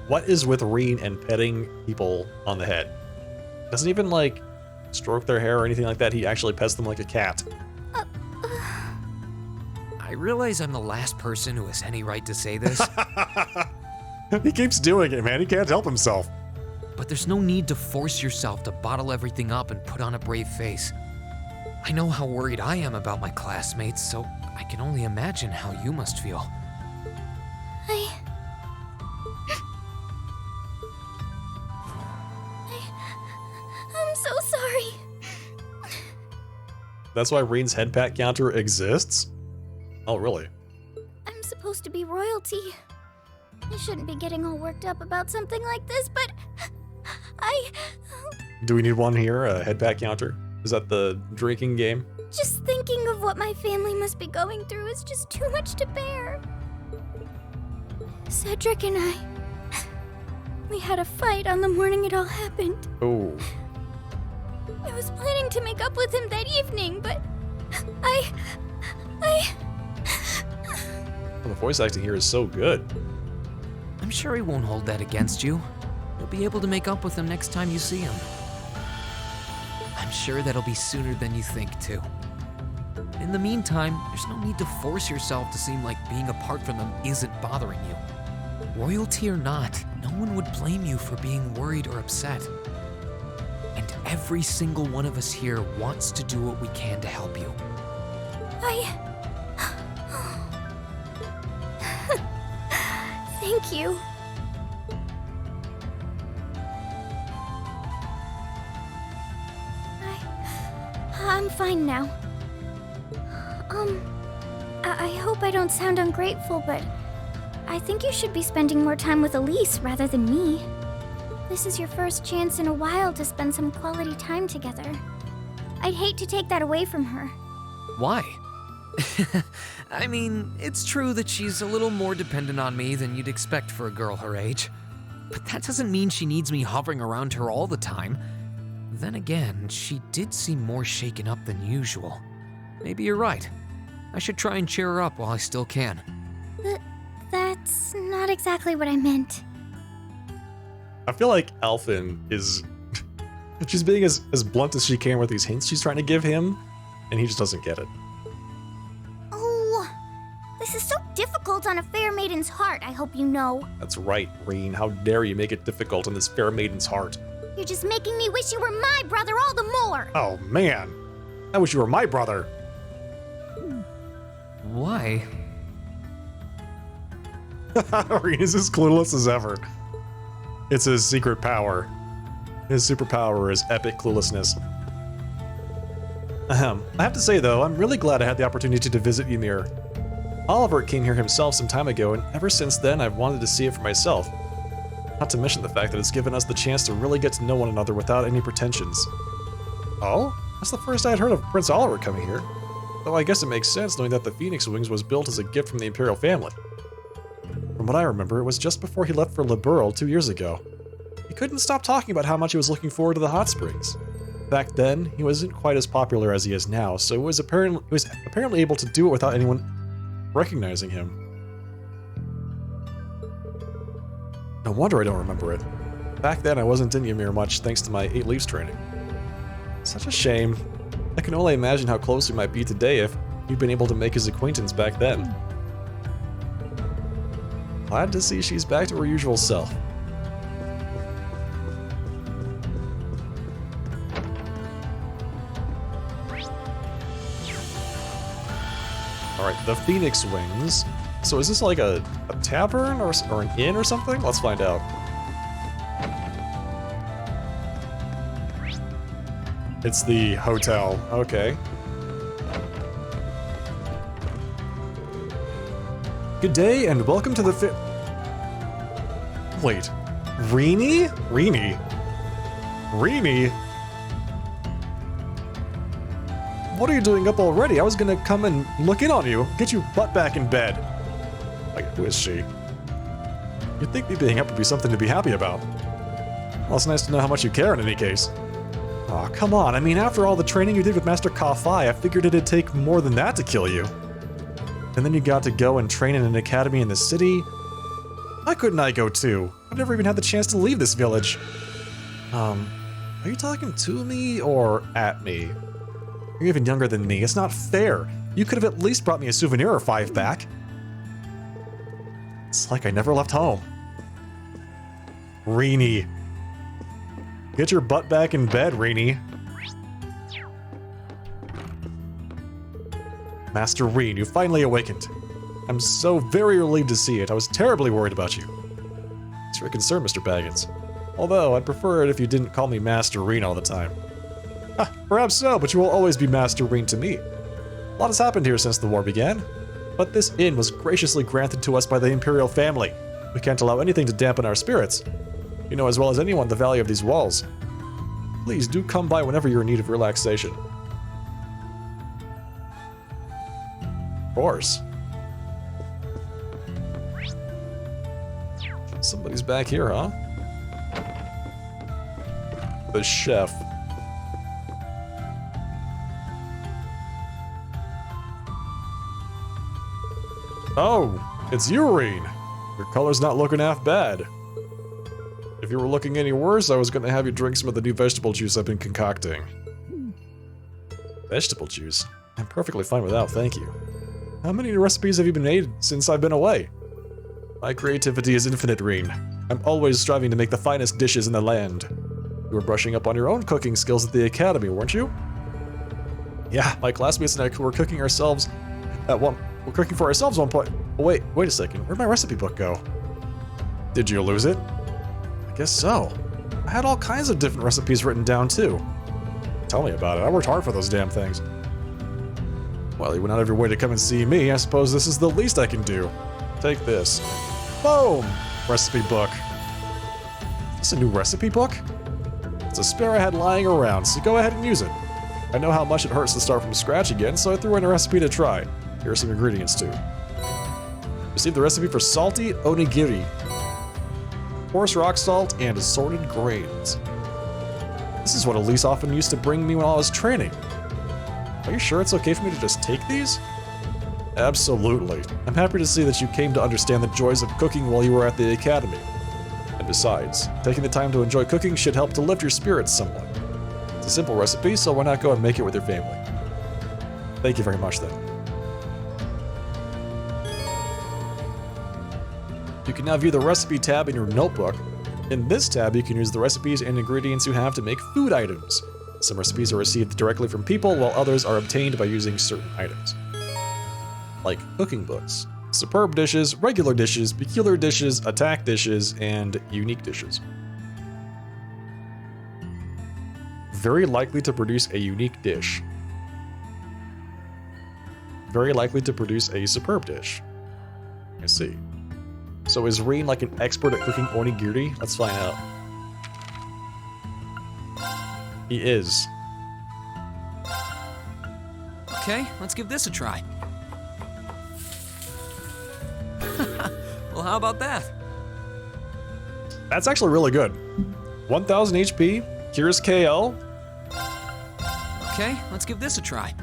What is with Reen and petting people on the head? Doesn't even, like, stroke their hair or anything like that. He actually pets them like a cat. I realize I'm the last person who has any right to say this. He keeps doing it, man. He can't help himself. But there's no need to force yourself to bottle everything up and put on a brave face. I know how worried I am about my classmates, so I can only imagine how you must feel. I'm so sorry. That's why Reen's head pat counter exists? Oh, really? I'm supposed to be royalty. I shouldn't be getting all worked up about something like this, but Do we need one here? A head pat counter? Is that the drinking game? Just thinking of what my family must be going through is just too much to bear. Cedric and we had a fight on the morning it all happened. Oh. I was planning to make up with him that evening, but Well, the voice acting here is so good. I'm sure he won't hold that against you. You'll be able to make up with him next time you see him. I'm sure that'll be sooner than you think, too. In the meantime, there's no need to force yourself to seem like being apart from them isn't bothering you. Royalty or not, no one would blame you for being worried or upset. And every single one of us here wants to do what we can to help you. Thank you. I'm fine now. I hope I don't sound ungrateful, but I think you should be spending more time with Elise rather than me. This is your first chance in a while to spend some quality time together. I'd hate to take that away from her. Why? I mean, it's true that she's a little more dependent on me than you'd expect for a girl her age. But that doesn't mean she needs me hovering around her all the time. Then again, she did seem more shaken up than usual. Maybe you're right. I should try and cheer her up while I still can. That's not exactly what I meant. I feel like Elfin is... she's being as blunt as she can with these hints she's trying to give him, and he just doesn't get it. Oh, this is so difficult on a fair maiden's heart, I hope you know. That's right, Reen. How dare you make it difficult on this fair maiden's heart? You're just making me wish you were my brother all the more. Oh, man. I wish you were my brother. Why? Reen is as clueless as ever. It's his secret power. His superpower is epic cluelessness. I have to say though, I'm really glad I had the opportunity to visit Ymir. Oliver came here himself some time ago, and ever since then I've wanted to see it for myself. Not to mention the fact that it's given us the chance to really get to know one another without any pretensions. Oh? That's the first I had heard of Prince Oliver coming here. Though I guess it makes sense knowing that the Phoenix Wings was built as a gift from the Imperial family. From what I remember, it was just before he left for Liberl 2 years ago. He couldn't stop talking about how much he was looking forward to the hot springs. Back then, he wasn't quite as popular as he is now, so he was apparently able to do it without anyone recognizing him. No wonder I don't remember it. Back then, I wasn't in Ymir much thanks to my 8 Leaves training. Such a shame. I can only imagine how close we might be today if you'd been able to make his acquaintance back then. Glad to see she's back to her usual self. Alright, the Phoenix Wings. So is this like a tavern or an inn or something? Let's find out. It's the hotel. Okay. Good day and welcome to the Wait. Reenie? Reenie? Reenie? What are you doing up already? I was gonna come and look in on you. Get your butt back in bed. Like, who is she? You'd think me being up would be something to be happy about. Well, it's nice to know how much you care in any case. Aw, come on. I mean, after all the training you did with Master Ka-Fai, I figured it'd take more than that to kill you. And then you got to go and train in an academy in the city. Why couldn't I go too? I've never even had the chance to leave this village. Are you talking to me or at me? You're even younger than me. It's not fair. You could have at least brought me a souvenir or 5 back. It's like I never left home. Reenie. Get your butt back in bed, Reenie. Master Reen, you finally awakened. I'm so very relieved to see it. I was terribly worried about you. Thanks for your concern, Mr. Baggins. Although, I'd prefer it if you didn't call me Master Reen all the time. Perhaps so, but you will always be Master Reen to me. A lot has happened here since the war began. But this inn was graciously granted to us by the Imperial family. We can't allow anything to dampen our spirits. You know as well as anyone the value of these walls. Please do come by whenever you're in need of relaxation. Of course. Somebody's back here, huh? The chef. Oh, it's you, Reen. Your color's not looking half bad. If you were looking any worse, I was gonna have you drink some of the new vegetable juice I've been concocting. Vegetable juice? I'm perfectly fine without, thank you. How many new recipes have you been made since I've been away? My creativity is infinite, Reen. I'm always striving to make the finest dishes in the land. You were brushing up on your own cooking skills at the academy, weren't you? Yeah, my classmates and I were cooking for ourselves one point. Oh, wait a second. Where'd my recipe book go? Did you lose it? I guess so. I had all kinds of different recipes written down too. Tell me about it. I worked hard for those damn things. Well, you went out of your way to come and see me. I suppose this is the least I can do. Take this. Boom! Recipe book. Is this a new recipe book? It's a spare I had lying around, so go ahead and use it. I know how much it hurts to start from scratch again, so I threw in a recipe to try. Here are some ingredients too. Receive the recipe for salty onigiri, coarse rock salt, and assorted grains. This is what Elise often used to bring me when I was training. Are you sure it's okay for me to just take these? Absolutely. I'm happy to see that you came to understand the joys of cooking while you were at the academy. And besides, taking the time to enjoy cooking should help to lift your spirits somewhat. It's a simple recipe, so why not go and make it with your family? Thank you very much, then. You can now view the recipe tab in your notebook. In this tab, you can use the recipes and ingredients you have to make food items. Some recipes are received directly from people, while others are obtained by using certain items. Like cooking books, superb dishes, regular dishes, peculiar dishes, attack dishes, and unique dishes. Very likely to produce a unique dish. Very likely to produce a superb dish. I see. So is Reen like an expert at cooking onigiri? Let's find out. He is. Okay, let's give this a try. Well, how about that? That's actually really good. 1000 HP, cures KL. Okay, let's give this a try.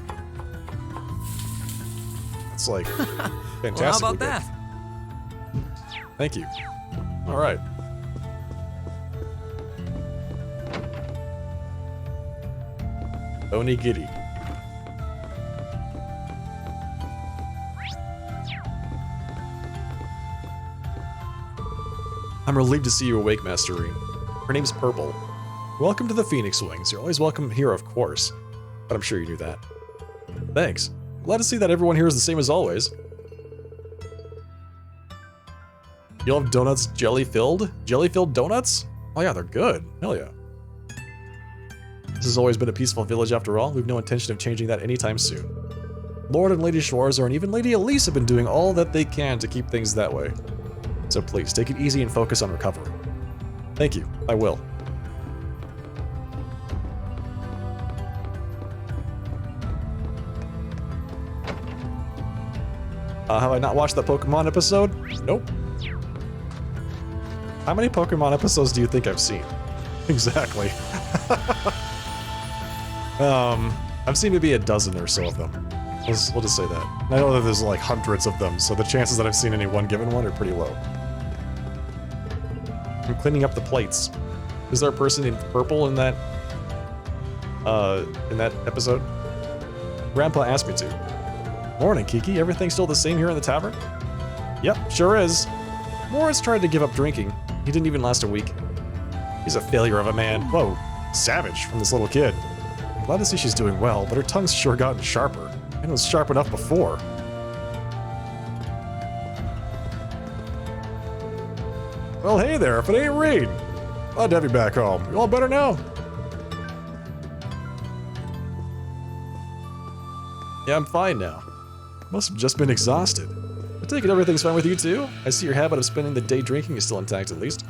It's like fantastic. Well, how about that? Thank you. All right. Onigiri. I'm relieved to see you awake, Master Reen. Her name's Purple. Welcome to the Phoenix Wings. You're always welcome here, of course. But I'm sure you knew that. Thanks. Glad to see that everyone here is the same as always. You'll have donuts jelly-filled? Jelly-filled donuts? Oh yeah, they're good. Hell yeah. This has always been a peaceful village after all. We've no intention of changing that anytime soon. Lord and Lady Schwarzer and even Lady Elise have been doing all that they can to keep things that way. So please, take it easy and focus on recovery. Thank you. I will. Have I not watched that Pokemon episode? Nope. How many Pokemon episodes do you think I've seen? Exactly. I've seen maybe a dozen or so of them. We'll just say that. I know that there's like hundreds of them, so the chances that I've seen any one given one are pretty low. I'm cleaning up the plates. Is there a person in purple in that episode? Grandpa asked me to. Morning, Kiki. Everything still the same here in the tavern? Yep, sure is. Morris tried to give up drinking. He didn't even last a week. He's a failure of a man. Whoa, savage from this little kid. I'm glad to see she's doing well, but her tongue's sure gotten sharper. And it was sharp enough before. Well, hey there, if it ain't Reed. Glad to have you back home. You all better now? Yeah, I'm fine now. Must have just been exhausted. I take it everything's fine with you too? I see your habit of spending the day drinking is still intact at least.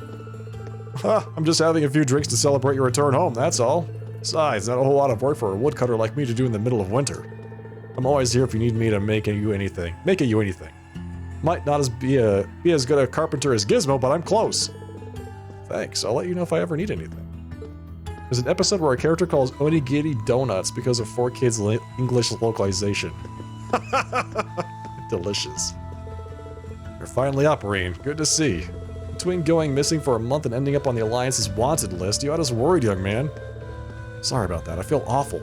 I'm just having a few drinks to celebrate your return home, that's all. Besides, not a whole lot of work for a woodcutter like me to do in the middle of winter. I'm always here if you need me to make you anything. Might not be as good a carpenter as Gizmo, but I'm close. Thanks, I'll let you know if I ever need anything. There's an episode where a character calls onigiri donuts because of 4Kids English localization. Delicious. You're finally up, Reen. Good to see. Between going missing for a month and ending up on the Alliance's wanted list, you had us worried, young man. Sorry about that, I feel awful.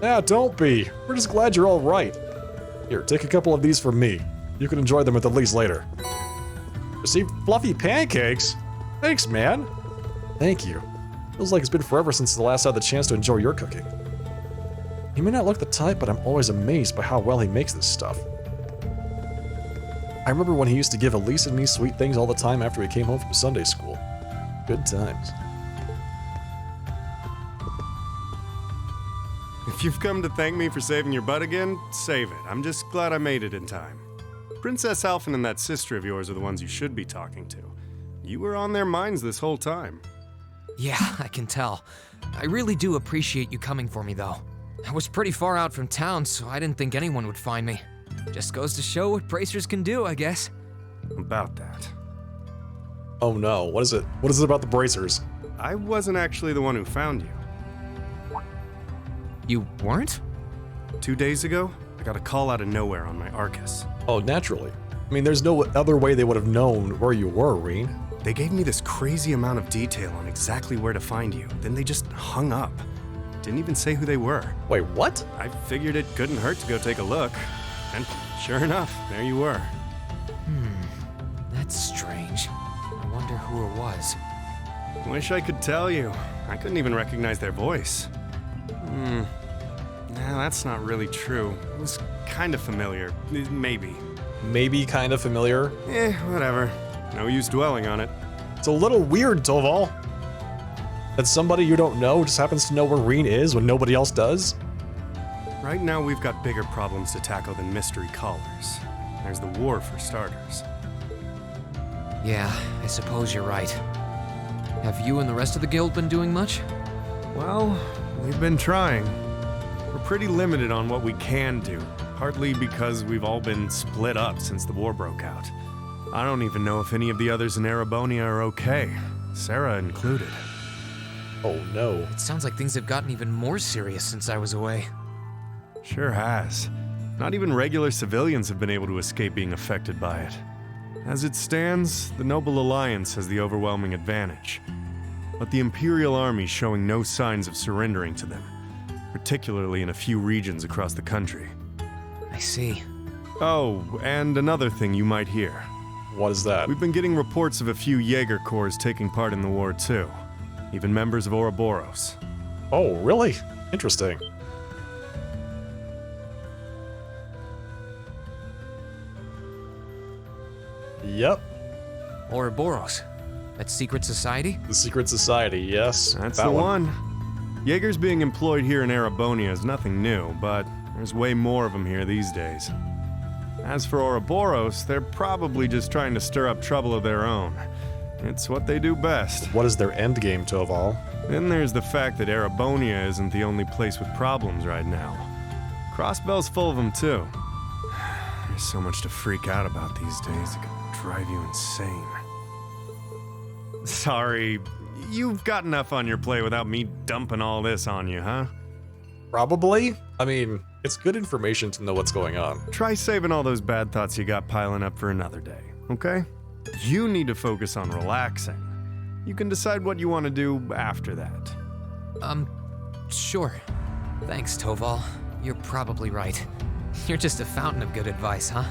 Yeah, don't be. We're just glad you're all right. Here, take a couple of these from me. You can enjoy them at the least later. Received fluffy pancakes? Thanks, man. Thank you. Feels like it's been forever since the last I had the chance to enjoy your cooking. He may not look the type, but I'm always amazed by how well he makes this stuff. I remember when he used to give Elise and me sweet things all the time after we came home from Sunday school. Good times. If you've come to thank me for saving your butt again, save it. I'm just glad I made it in time. Princess Alphen and that sister of yours are the ones you should be talking to. You were on their minds this whole time. Yeah, I can tell. I really do appreciate you coming for me, though. I was pretty far out from town, so I didn't think anyone would find me. Just goes to show what bracers can do, I guess. About that. Oh no, what is it? What is it about the bracers? I wasn't actually the one who found you. You weren't? 2 days ago, I got a call out of nowhere on my Arcus. Oh, naturally. I mean, there's no other way they would have known where you were, Reen. They gave me this crazy amount of detail on exactly where to find you, then they just hung up. Didn't even say who they were. Wait, what? I figured it couldn't hurt to go take a look. And sure enough, there you were. That's strange. I wonder who it was. Wish I could tell you. I couldn't even recognize their voice. Nah, that's not really true. It was kind of familiar. Maybe. Maybe kind of familiar? Whatever. No use dwelling on it. It's a little weird, Toval. That somebody you don't know just happens to know where Reen is when nobody else does? Right now we've got bigger problems to tackle than mystery callers. There's the war for starters. Yeah, I suppose you're right. Have you and the rest of the guild been doing much? Well, we've been trying. We're pretty limited on what we can do, partly because we've all been split up since the war broke out. I don't even know if any of the others in Erebonia are okay, Sarah included. Oh no. It sounds like things have gotten even more serious since I was away. Sure has. Not even regular civilians have been able to escape being affected by it. As it stands, the Noble Alliance has the overwhelming advantage. But the Imperial Army's showing no signs of surrendering to them, particularly in a few regions across the country. I see. Oh, and another thing you might hear. What is that? We've been getting reports of a few Jaeger Corps taking part in the war too. Even members of Ouroboros. Oh, really? Interesting. Yep. Ouroboros. That secret society? The secret society, yes. That's the one. Jaegers being employed here in Erebonia is nothing new, but there's way more of them here these days. As for Ouroboros, they're probably just trying to stir up trouble of their own. It's what they do best. What is their endgame, Toval? Then there's the fact that Erebonia isn't the only place with problems right now. Crossbell's full of them too. There's so much to freak out about these days, it could drive you insane. Sorry, you've got enough on your plate without me dumping all this on you, huh? Probably. I mean, it's good information to know what's going on. Try saving all those bad thoughts you got piling up for another day, okay? You need to focus on relaxing. You can decide what you want to do after that. Sure. Thanks, Toval. You're probably right. You're just a fountain of good advice, huh?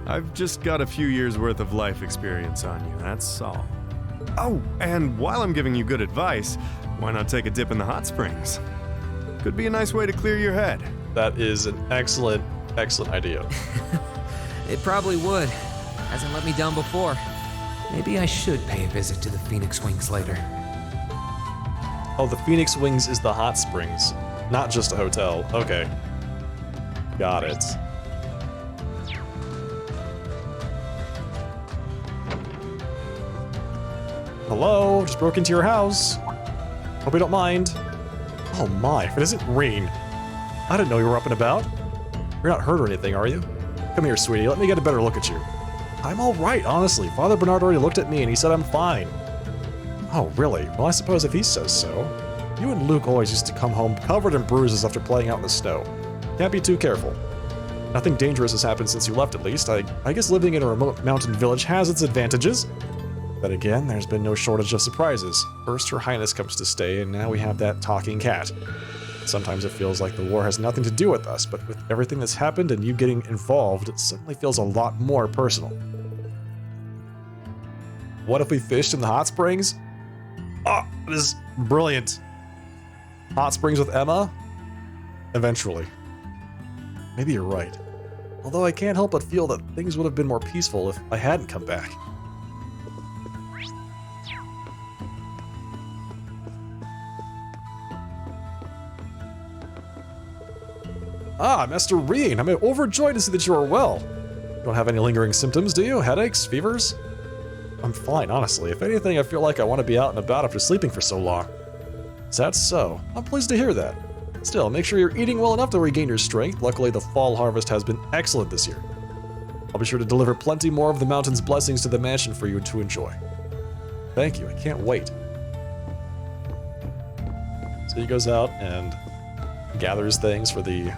I've just got a few years worth of life experience on you, that's all. Oh, and while I'm giving you good advice, why not take a dip in the hot springs? Could be a nice way to clear your head. That is an excellent, excellent idea. It probably would. Hasn't let me down before. Maybe I should pay a visit to the Phoenix Wings later. Oh, the Phoenix Wings is the hot springs, not just a hotel. Okay. Got it. Hello, just broke into your house. Hope you don't mind. Oh my, if it isn't Reen. I didn't know you were up and about. You're not hurt or anything, are you? Come here, sweetie, let me get a better look at you. I'm all right, honestly. Father Bernard already looked at me and he said I'm fine. Oh, really? Well, I suppose if he says so. You and Luke always used to come home covered in bruises after playing out in the snow. Can't be too careful. Nothing dangerous has happened since you left, at least. I guess living in a remote mountain village has its advantages. Then again, there's been no shortage of surprises. First, Her Highness comes to stay, and now we have that talking cat. Sometimes it feels like the war has nothing to do with us, but with everything that's happened and you getting involved, it suddenly feels a lot more personal. What if we fished in the hot springs? Oh, this is brilliant. Hot springs with Emma? Eventually. Maybe you're right. Although I can't help but feel that things would have been more peaceful if I hadn't come back. Ah, Master Reen, I'm overjoyed to see that you are well. You don't have any lingering symptoms, do you? Headaches? Fevers? I'm fine, honestly. If anything, I feel like I want to be out and about after sleeping for so long. Is that so? I'm pleased to hear that. Still, make sure you're eating well enough to regain your strength. Luckily, the fall harvest has been excellent this year. I'll be sure to deliver plenty more of the mountain's blessings to the mansion for you to enjoy. Thank you, I can't wait. So he goes out and gathers things for the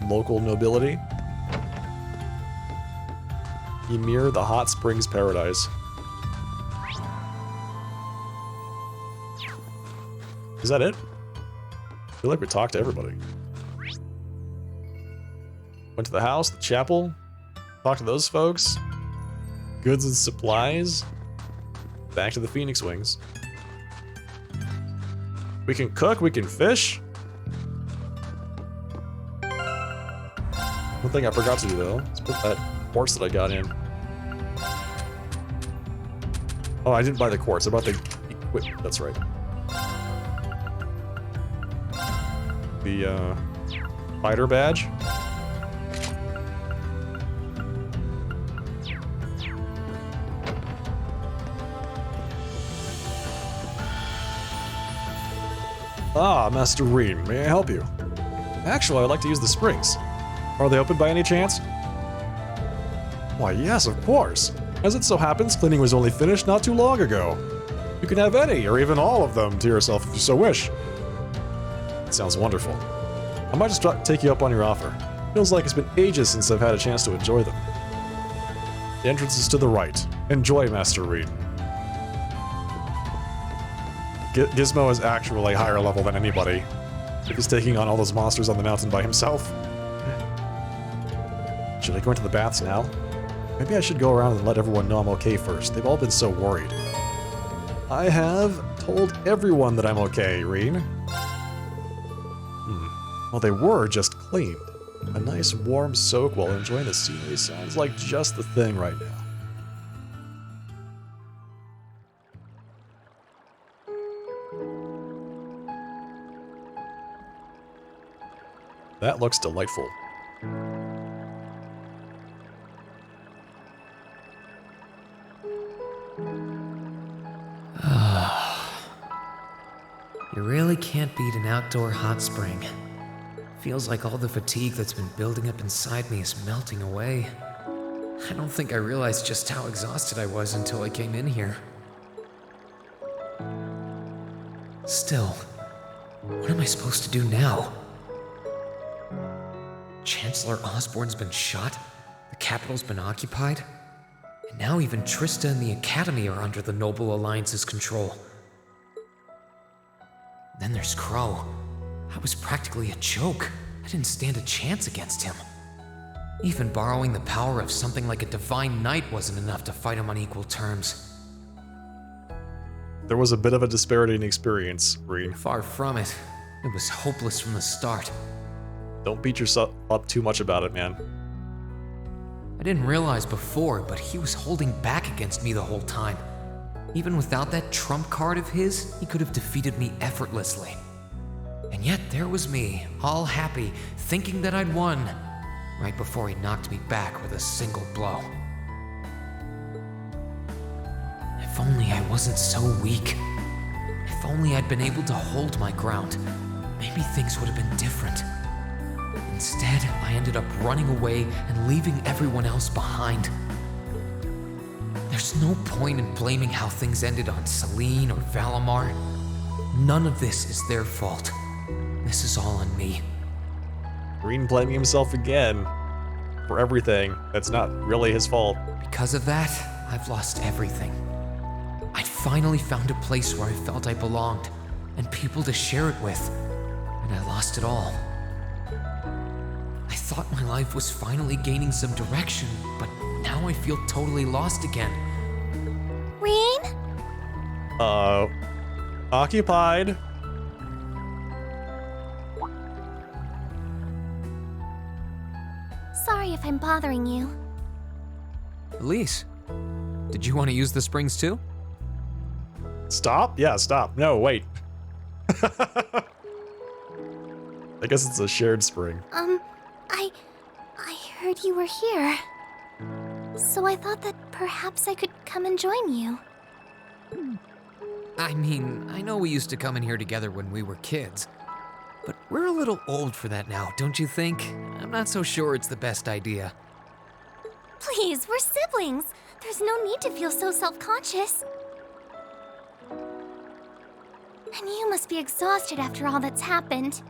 local nobility. Ymir, the Hot Springs Paradise. Is that it? I feel like we talked to everybody. Went to the house, the chapel, talked to those folks. Goods and supplies. Back to the Phoenix Wings. We can cook, we can fish. One thing I forgot to do though, is put that quartz that I got in. Oh, I didn't buy the quartz, I bought the equipment, that's right. The fighter badge. Ah, Master Reen, may I help you? Actually, I'd like to use the springs. Are they open by any chance? Why, yes, of course. As it so happens, cleaning was only finished not too long ago. You can have any, or even all of them, to yourself if you so wish. It sounds wonderful. I might just take you up on your offer. Feels like it's been ages since I've had a chance to enjoy them. The entrance is to the right. Enjoy, Master Reen. Gizmo is actually higher level than anybody. If he's taking on all those monsters on the mountain by himself. Should I go into the baths now? Maybe I should go around and let everyone know I'm okay first. They've all been so worried. I have told everyone that I'm okay, Reen. Well, they were just cleaned. A nice warm soak while enjoying the scenery sounds like just the thing right now. That looks delightful. You really can't beat an outdoor hot spring. Feels like all the fatigue that's been building up inside me is melting away. I don't think I realized just how exhausted I was until I came in here. Still, what am I supposed to do now? Chancellor Osborne's been shot, the capital's been occupied, and now even Trista and the Academy are under the Noble Alliance's control. Then there's Crow. I was practically a joke. I didn't stand a chance against him. Even borrowing the power of something like a divine knight wasn't enough to fight him on equal terms. There was a bit of a disparity in experience, Reen. Far from it. It was hopeless from the start. Don't beat yourself up too much about it, man. I didn't realize before, but he was holding back against me the whole time. Even without that trump card of his, he could have defeated me effortlessly. And yet there was me, all happy, thinking that I'd won, right before he knocked me back with a single blow. If only I wasn't so weak. If only I'd been able to hold my ground, maybe things would have been different. Instead, I ended up running away and leaving everyone else behind. There's no point in blaming how things ended on Celine or Valimar. None of this is their fault. This is all on me. Reen blaming himself again for everything that's not really his fault. Because of that, I've lost everything. finally found a place where I felt I belonged, and people to share it with, and I lost it all. I thought my life was finally gaining some direction, but now I feel totally lost again. Reen? Occupied. Sorry if I'm bothering you. Elise, did you want to use the springs too? Stop? Yeah, stop. No, wait. I guess it's a shared spring. I heard you were here. So I thought that perhaps I could come and join you. I mean, I know we used to come in here together when we were kids, but we're a little old for that now, don't you think? I'm not so sure it's the best idea. Please, we're siblings. There's no need to feel so self-conscious. And you must be exhausted after all that's happened.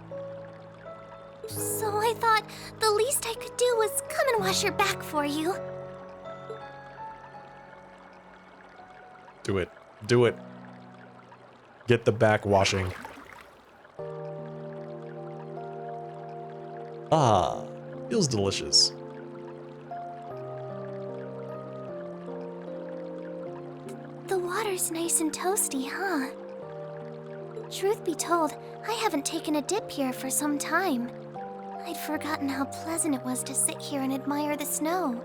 So I thought the least I could do was come and wash your back for you. Do it. Do it. Get the back washing. Ah, feels delicious. The water's nice and toasty, huh? Truth be told, I haven't taken a dip here for some time. I'd forgotten how pleasant it was to sit here and admire the snow.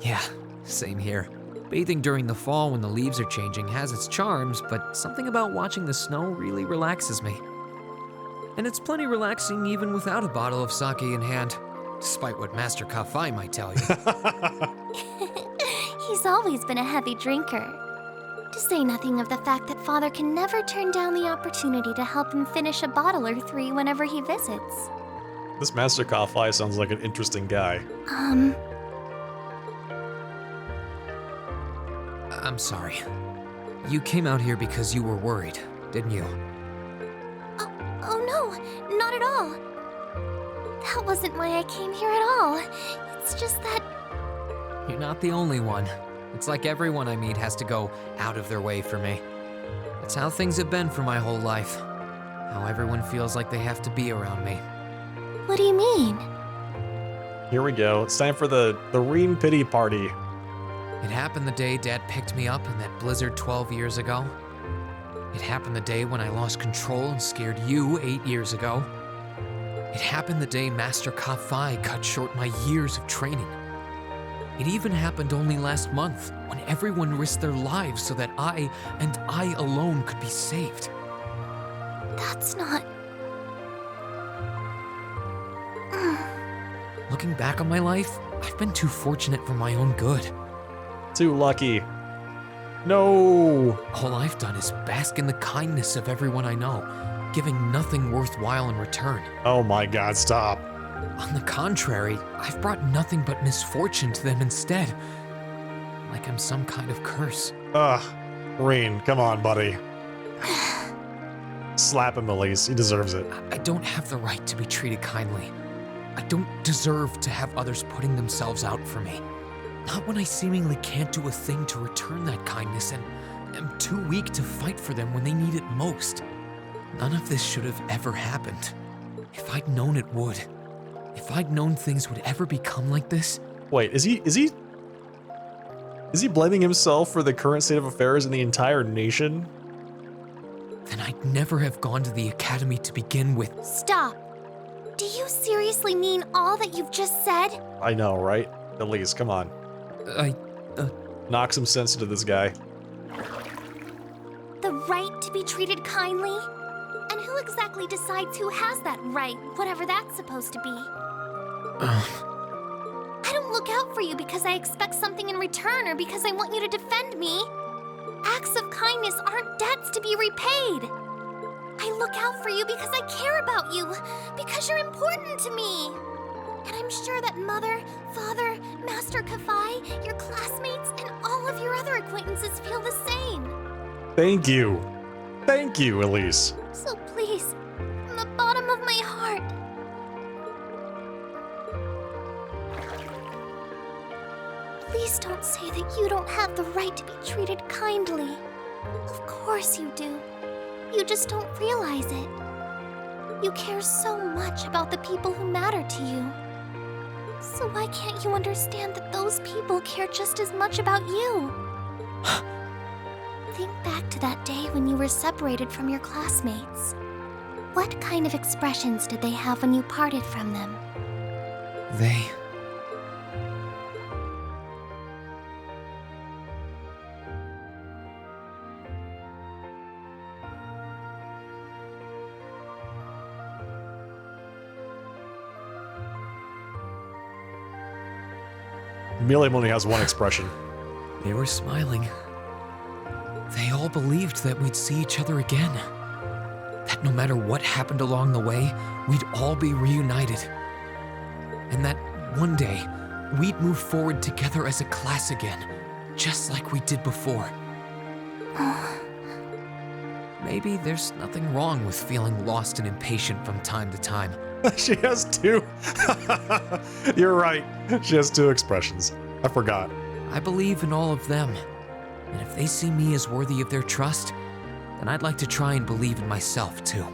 Yeah, same here. Bathing during the fall when the leaves are changing has its charms, but something about watching the snow really relaxes me. And it's plenty relaxing even without a bottle of sake in hand, despite what Master Kafai might tell you. He's always been a heavy drinker. To say nothing of the fact that Father can never turn down the opportunity to help him finish a bottle or three whenever he visits. This Master Kafai sounds like an interesting guy. I'm sorry. You came out here because you were worried, didn't you? Oh no, not at all. That wasn't why I came here at all. It's just that... You're not the only one. It's like everyone I meet has to go out of their way for me. It's how things have been for my whole life. How everyone feels like they have to be around me. What do you mean? Here we go. It's time for the Reen pity party. It happened the day Dad picked me up in that blizzard 12 years ago. It happened the day when I lost control and scared you 8 years ago. It happened the day Master Kafai cut short my years of training. It even happened only last month, when everyone risked their lives so that I, and I alone, could be saved. That's not... Looking back on my life, I've been too fortunate for my own good. Too lucky. No! All I've done is bask in the kindness of everyone I know, giving nothing worthwhile in return. Oh my god, stop. On the contrary, I've brought nothing but misfortune to them instead. Like I'm some kind of curse. Ugh. Reen, come on, buddy. Slap him, Elise. He deserves it. I don't have the right to be treated kindly. I don't deserve to have others putting themselves out for me. Not when I seemingly can't do a thing to return that kindness and am too weak to fight for them when they need it most. None of this should have ever happened. If I'd known it would. If I'd known things would ever become like this. Wait, is he blaming himself for the current state of affairs in the entire nation? Then I'd never have gone to the academy to begin with. Stop! Do you seriously mean all that you've just said? I know, right? Elise, come on. Knock some sense into this guy. The right to be treated kindly? And who exactly decides who has that right, whatever that's supposed to be? I don't look out for you because I expect something in return or because I want you to defend me. Acts of kindness aren't debts to be repaid. I look out for you because I care about you, because you're important to me. And I'm sure that Mother, Father, Master Kafai, your classmates, and all of your other acquaintances feel the same. Thank you. Thank you, Elise. So please, from the bottom of my heart, please don't say that you don't have the right to be treated kindly. Of course you do. You just don't realize it. You care so much about the people who matter to you. So why can't you understand that those people care just as much about you? Think back to that day when you were separated from your classmates. What kind of expressions did they have when you parted from them? They... Melee only has one expression. They were smiling. They all believed that we'd see each other again. That no matter what happened along the way, we'd all be reunited. And that one day, we'd move forward together as a class again, just like we did before. Maybe there's nothing wrong with feeling lost and impatient from time to time. She has two. You're right. She has two expressions. I forgot. I believe in all of them. And if they see me as worthy of their trust, then I'd like to try and believe in myself too.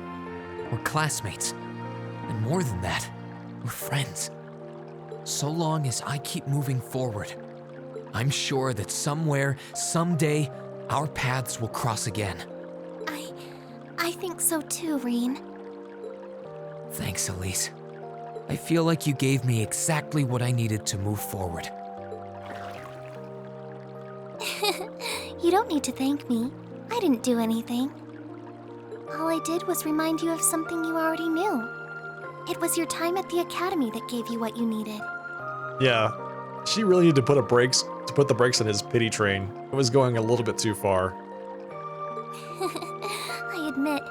We're classmates. And more than that, we're friends. So long as I keep moving forward, I'm sure that somewhere, someday, our paths will cross again. I think so too, Reen. Thanks, Elise. I feel like you gave me exactly what I needed to move forward. You don't need to thank me. I didn't do anything. All I did was remind you of something you already knew. It was your time at the academy that gave you what you needed. Yeah, she really needed to put the brakes on his pity train. It was going a little bit too far. I admit,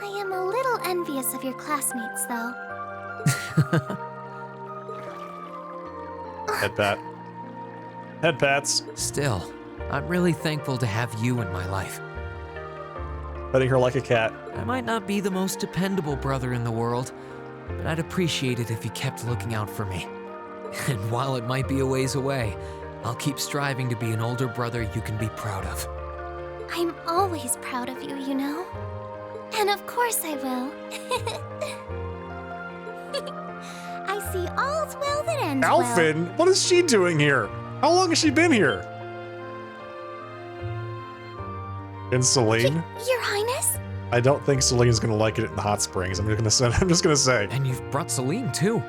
I am a little envious of your classmates, though. Head pat. Head pats. Still, I'm really thankful to have you in my life. Petting her like a cat. I might not be the most dependable brother in the world, but I'd appreciate it if you kept looking out for me. And while it might be a ways away, I'll keep striving to be an older brother you can be proud of. I'm always proud of you, you know? And of course I will. I see all's well that ends well. Alphen? What is she doing here? How long has she been here? And Celine? Your Highness? I don't think Celine's gonna like it in the hot springs. I'm just gonna say. And you've brought Celine too.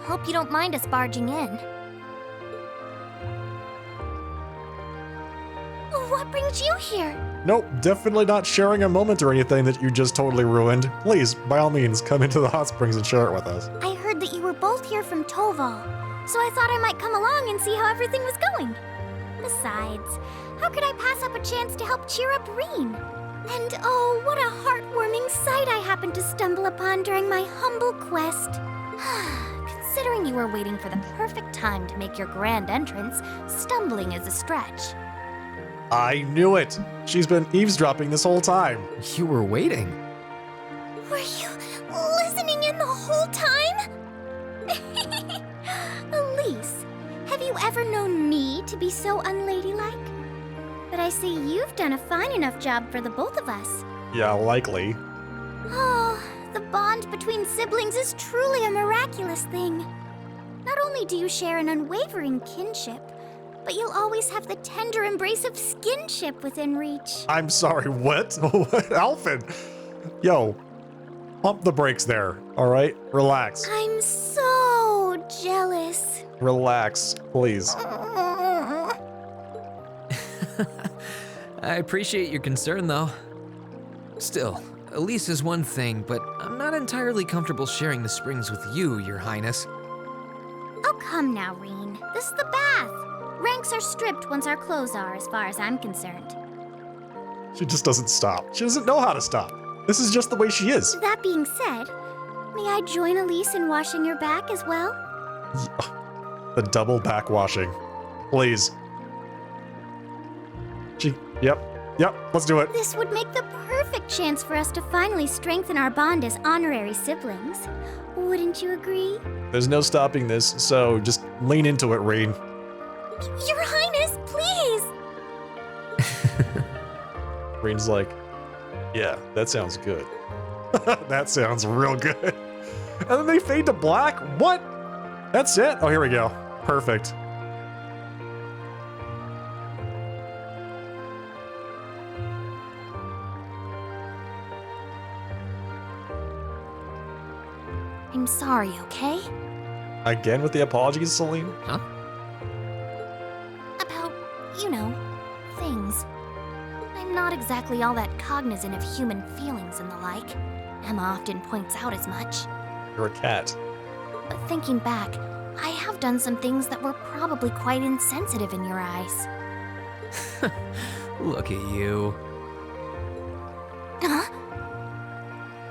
Hope you don't mind us barging in. What brings you here? Nope, definitely not sharing a moment or anything that you just totally ruined. Please, by all means, come into the hot springs and share it with us. I heard that you were both here from Toval, so I thought I might come along and see how everything was going. Besides, how could I pass up a chance to help cheer up Reen? And oh, what a heartwarming sight I happened to stumble upon during my humble quest. Considering you were waiting for the perfect time to make your grand entrance, stumbling is a stretch. I knew it! She's been eavesdropping this whole time. You were waiting. Were you listening in the whole time? Elise, have you ever known me to be so unladylike? But I see you've done a fine enough job for the both of us. Yeah, likely. Oh, the bond between siblings is truly a miraculous thing. Not only do you share an unwavering kinship, but you'll always have the tender embrace of skinship within reach. I'm sorry, what? What? Alphen? Yo, pump the brakes there, alright? Relax. I'm so jealous. Relax, please. I appreciate your concern, though. Still, Elise is one thing, but I'm not entirely comfortable sharing the springs with you, Your Highness. Oh, come now, Reen. This is the bath. Ranks are stripped once our clothes are, as far as I'm concerned. She just doesn't stop. She doesn't know how to stop. This is just the way she is. That being said, may I join Elise in washing your back as well? The double back washing. Please. Yep, let's do it. This would make the perfect chance for us to finally strengthen our bond as honorary siblings. Wouldn't you agree? There's no stopping this, so just lean into it, Reen. Your Highness, please! Reen's like, yeah, that sounds good. That sounds real good. And then they fade to black? What? That's it? Oh, here we go. Perfect. I'm sorry, okay? Again with the apologies, Celine? Huh? About, you know, things. I'm not exactly all that cognizant of human feelings and the like. Emma often points out as much. You're a cat. But thinking back, I have done some things that were probably quite insensitive in your eyes. Look at you. Huh?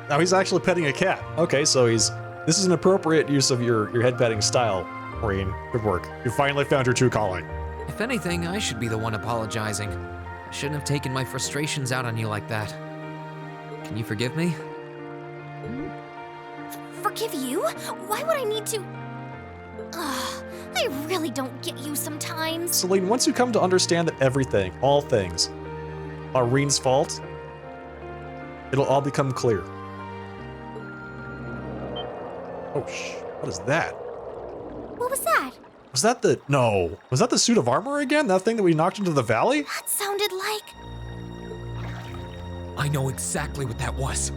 Now he's actually petting a cat. Okay, so this is an appropriate use of your head petting style, Reen. Good work. You finally found your true calling. If anything, I should be the one apologizing. I shouldn't have taken my frustrations out on you like that. Can you forgive me? Forgive you? Why would I need to? Ugh, I really don't get you sometimes. Celine, once you come to understand that everything, all things, are Reen's fault, it'll all become clear. Oh, what is that? What was that? Was that the... No. Was that the suit of armor again? That thing that we knocked into the valley? That sounded like... I know exactly what that was.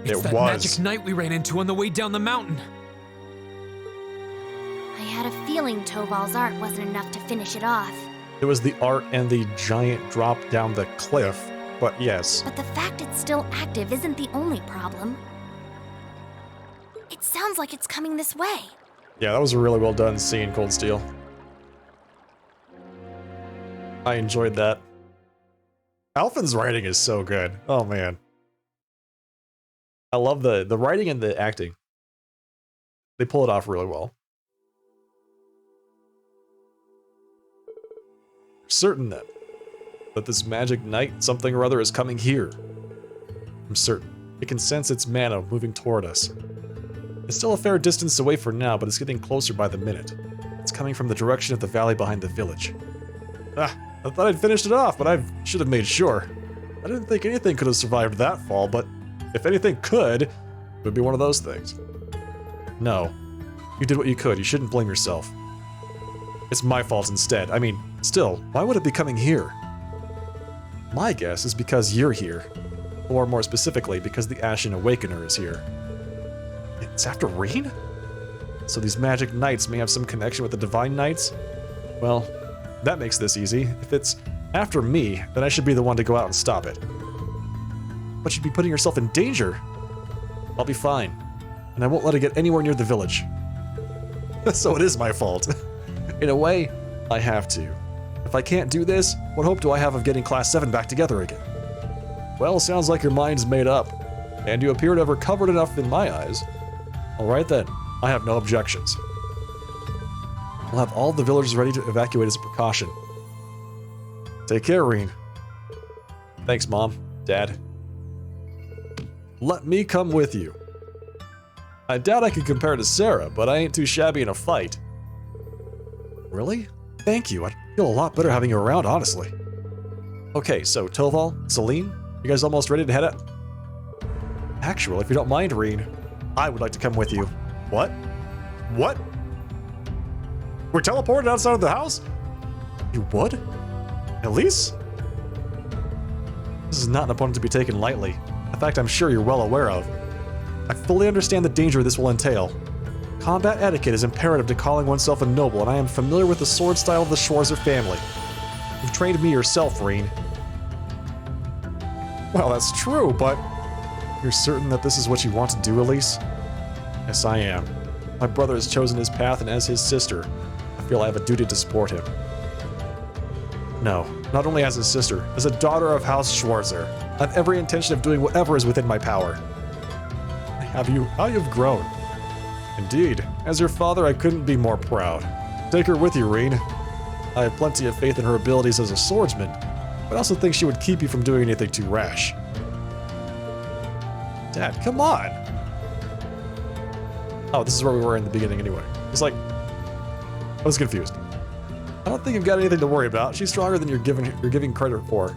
It's It that was. magic knight we ran into on the way down the mountain. I had a feeling Toval's art wasn't enough to finish it off. It was the art and the giant drop down the cliff, but yes. But the fact it's still active isn't the only problem. It sounds like it's coming this way. Yeah, that was a really well done scene, Cold Steel. I enjoyed that. Alphen's writing is so good. Oh man. I love the writing and the acting. They pull it off really well. Certain then that this magic knight something or other is coming here. I'm certain. It can sense its mana moving toward us. It's still a fair distance away for now, but it's getting closer by the minute. It's coming from the direction of the valley behind the village. Ah, I thought I'd finished it off, but I should have made sure. I didn't think anything could have survived that fall, but if anything could, it would be one of those things. No. You did what you could. You shouldn't blame yourself. It's my fault instead. I mean, still, why would it be coming here? My guess is because you're here. Or more specifically, because the Ashen Awakener is here. It's after Reen? So these magic knights may have some connection with the Divine Knights? Well, that makes this easy. If it's after me, then I should be the one to go out and stop it. But you'd be putting yourself in danger. I'll be fine. And I won't let it get anywhere near the village. So it is my fault. In a way, I have to. If I can't do this, what hope do I have of getting Class 7 back together again? Well, sounds like your mind's made up. And you appear to have recovered enough in my eyes. Alright then, I have no objections. We'll have all the villagers ready to evacuate as a precaution. Take care, Reen. Thanks, Mom, Dad. Let me come with you. I doubt I could compare to Sarah, but I ain't too shabby in a fight. Really? Thank you, I'd feel a lot better having you around, honestly. Okay, so Toval, Celine, you guys almost ready to head out? Actually, if you don't mind, Reen, I would like to come with you. What? What? We're teleported outside of the house? You would? Elise? This is not an opponent to be taken lightly. A fact I'm sure you're well aware of. I fully understand the danger this will entail. Combat etiquette is imperative to calling oneself a noble, and I am familiar with the sword style of the Schwarzer family. You've trained me yourself, Reen. Well, that's true, but... You're certain that this is what you want to do, Elise? Yes, I am. My brother has chosen his path, and as his sister, I feel I have a duty to support him. No, not only as his sister, as a daughter of House Schwarzer, I have every intention of doing whatever is within my power. How you've grown. Indeed, as your father, I couldn't be more proud. Take her with you, Reen. I have plenty of faith in her abilities as a swordsman, but I also think she would keep you from doing anything too rash. Dad, come on! Oh, this is where we were in the beginning anyway. It's like... I was confused. don't think you've got anything to worry about. She's stronger than you're giving credit for.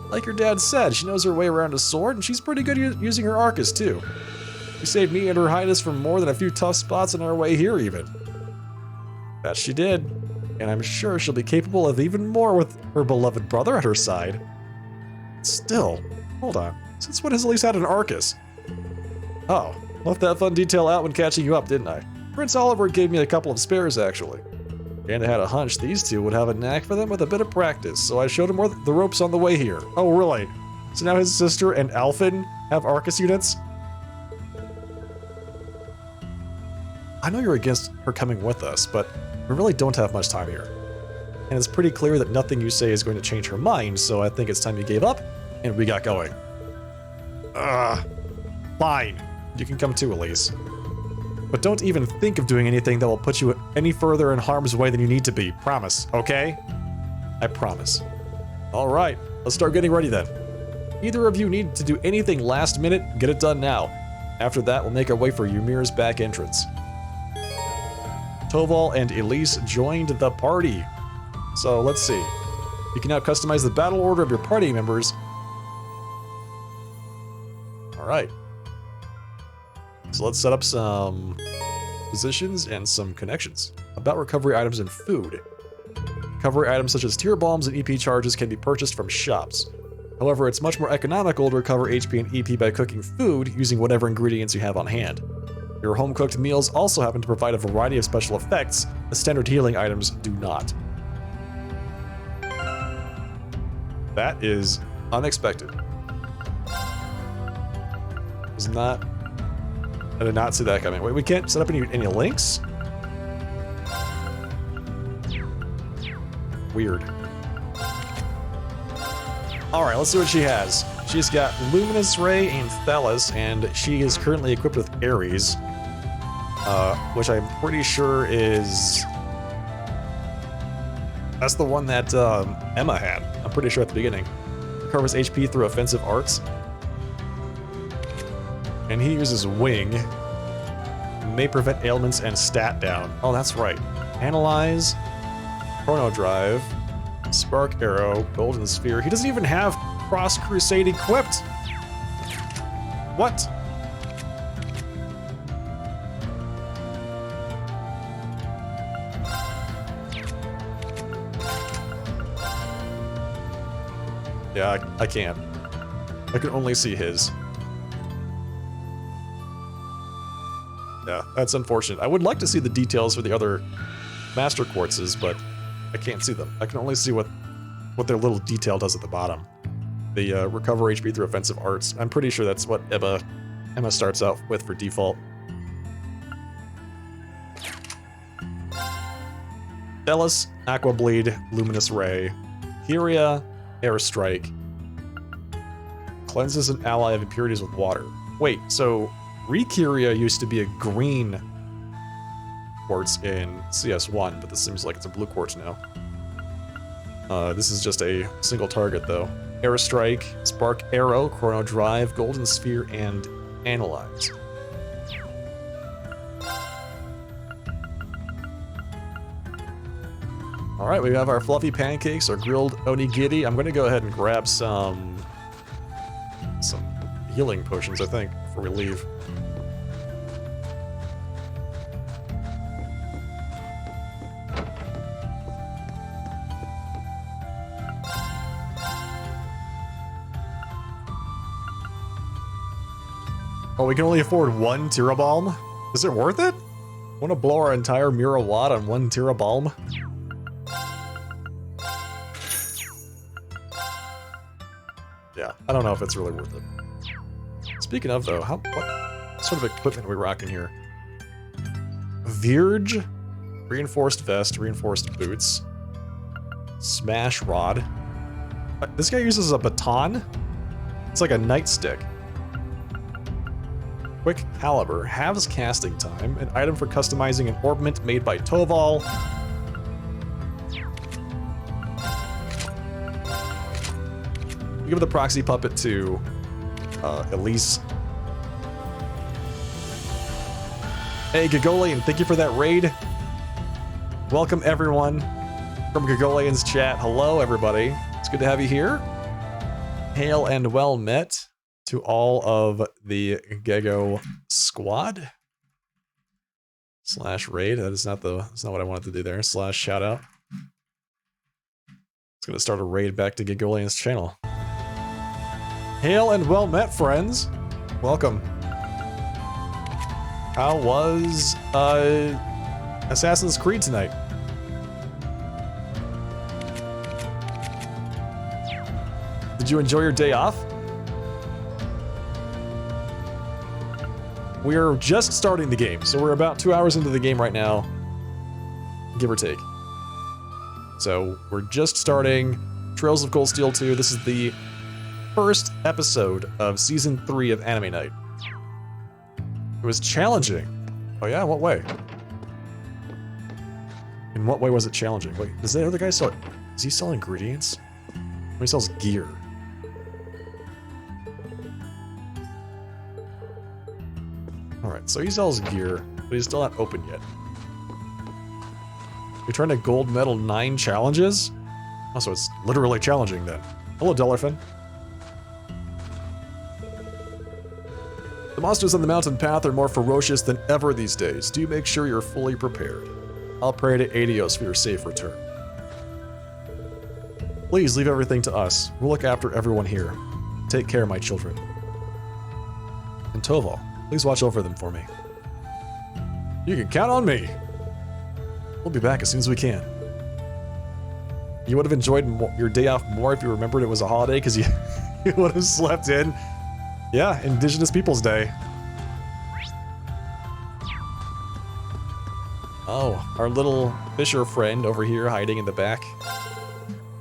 Like your dad said, she knows her way around a sword, and she's pretty good using her Arcus, too. She saved me and her highness from more than a few tough spots on our way here, even. That she did, and I'm sure she'll be capable of even more with her beloved brother at her side. Still, hold on. Since when has Elise had an Arcus? Oh, left that fun detail out when catching you up, didn't I? Prince Oliver gave me a couple of spares, actually. And I had a hunch these two would have a knack for them with a bit of practice, so I showed him the ropes on the way here. Oh, really? So now his sister and Alphen have Arcus units? I know you're against her coming with us, but we really don't have much time here. And it's pretty clear that nothing you say is going to change her mind, so I think it's time you gave up, and we got going. Fine. You can come too, Elise. But don't even think of doing anything that will put you any further in harm's way than you need to be. Promise, okay? I promise. Alright, let's start getting ready then. Either of you need to do anything last minute, get it done now. After that, we'll make our way for Ymir's back entrance. Toval and Elise joined the party. So let's see. You can now customize the battle order of your party members. Alright. So let's set up some positions and some connections. About recovery items and food. Recovery items such as tear bombs and EP charges can be purchased from shops. However, it's much more economical to recover HP and EP by cooking food using whatever ingredients you have on hand. Your home-cooked meals also happen to provide a variety of special effects, as standard healing items do not. That is unexpected. I did not see that coming. Wait, we can't set up any links? Weird. Alright, let's see what she has. She's got Luminous Ray and Thalos, and she is currently equipped with Ares, which I'm pretty sure is... That's the one that Emma had. I'm pretty sure at the beginning. Recovers HP through offensive arts. And he uses Wing. May prevent ailments and stat down. Oh, that's right. Analyze, Chrono Drive, Spark Arrow, Golden Sphere. He doesn't even have Cross Crusade equipped. What? Yeah, I can't. I can only see his. Yeah, that's unfortunate. I would like to see the details for the other master quartzes, but I can't see them. I can only see what their little detail does at the bottom. The recover HP through offensive arts. I'm pretty sure that's what Emma starts out with for default. Delos, Aqua Bleed, Luminous Ray, Kyria, Airstrike. Cleanses an ally of impurities with water. Wait, so Rekyria used to be a green quartz in CS1, but this seems like it's a blue quartz now. This is just a single target though. Airstrike, Spark Arrow, Chrono Drive, Golden Sphere, and Analyze. Alright, we have our fluffy pancakes, our grilled onigiri. I'm gonna go ahead and grab some healing potions, I think, before we leave. Oh, we can only afford one Tirabalm? Is it worth it? Want to blow our entire Murawat on one Tirabalm? Yeah, I don't know if it's really worth it. Speaking of though, what sort of equipment are we rocking here? Virge, reinforced vest, reinforced boots, smash rod. This guy uses a baton? It's like a nightstick. Quick Caliber, halves casting time, an item for customizing an ornament made by Toval. Give the proxy puppet to Elise. Hey Gagoli, and thank you for that raid. Welcome everyone. From Gregolian's chat, hello everybody. It's good to have you here. Hail and well met to all of the Gego squad. / raid. That's not what I wanted to do there. / shout out. It's gonna start a raid back to Gregolian's channel. Hail and well met, friends. Welcome. How was Assassin's Creed tonight? Did you enjoy your day off? We're just starting the game, so we're about 2 hours into the game right now, give or take. So we're just starting Trails of Cold Steel 2. This is the first episode of Season 3 of Anime Night. It was challenging. Oh yeah, what way? In what way was it challenging? Wait, does that other guy sell... Does he sell ingredients? Or he sells gear? Alright, so he sells gear, but he's still not open yet. Return to gold medal 9 challenges? Oh, so it's literally challenging then. Hello, Dollarfin. The monsters on the mountain path are more ferocious than ever these days. Do make sure you're fully prepared. I'll pray to Adios for your safe return. Please leave everything to us. We'll look after everyone here. Take care, my children. And Toval, please watch over them for me. You can count on me. We'll be back as soon as we can. You would have enjoyed your day off more if you remembered it was a holiday, because you would have slept in. Yeah, Indigenous Peoples Day. Oh, our little fisher friend over here hiding in the back.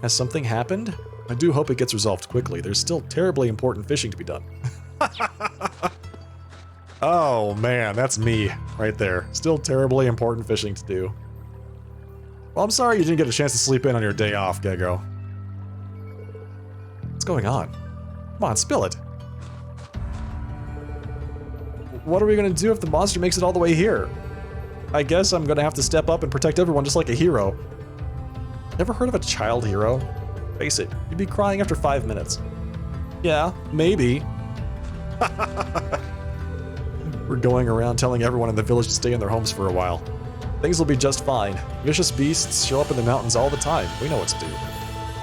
Has something happened? I do hope it gets resolved quickly. There's still terribly important fishing to be done. Oh man, that's me right there. Still terribly important fishing to do. Well, I'm sorry you didn't get a chance to sleep in on your day off, Gego. What's going on? Come on, spill it. What are we gonna do if the monster makes it all the way here? I guess I'm gonna have to step up and protect everyone just like a hero. Ever heard of a child hero? Face it, you'd be crying after 5 minutes. Yeah, maybe. We're going around telling everyone in the village to stay in their homes for a while. Things will be just fine. Vicious beasts show up in the mountains all the time. We know what to do.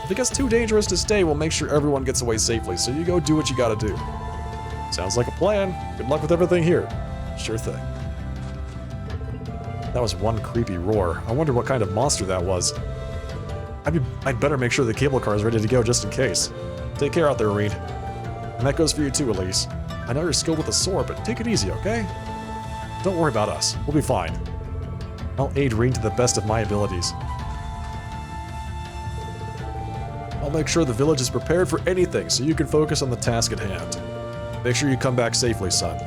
If it gets too dangerous to stay, we'll make sure everyone gets away safely, so you go do what you gotta do. Sounds like a plan. Good luck with everything here. Sure thing. That was one creepy roar. I wonder what kind of monster that was. I'd better make sure the cable car is ready to go just in case. Take care out there, Reed. And that goes for you too, Elise. I know you're skilled with a sword, but take it easy, okay? Don't worry about us. We'll be fine. I'll aid Reed to the best of my abilities. I'll make sure the village is prepared for anything so you can focus on the task at hand. Make sure you come back safely, son.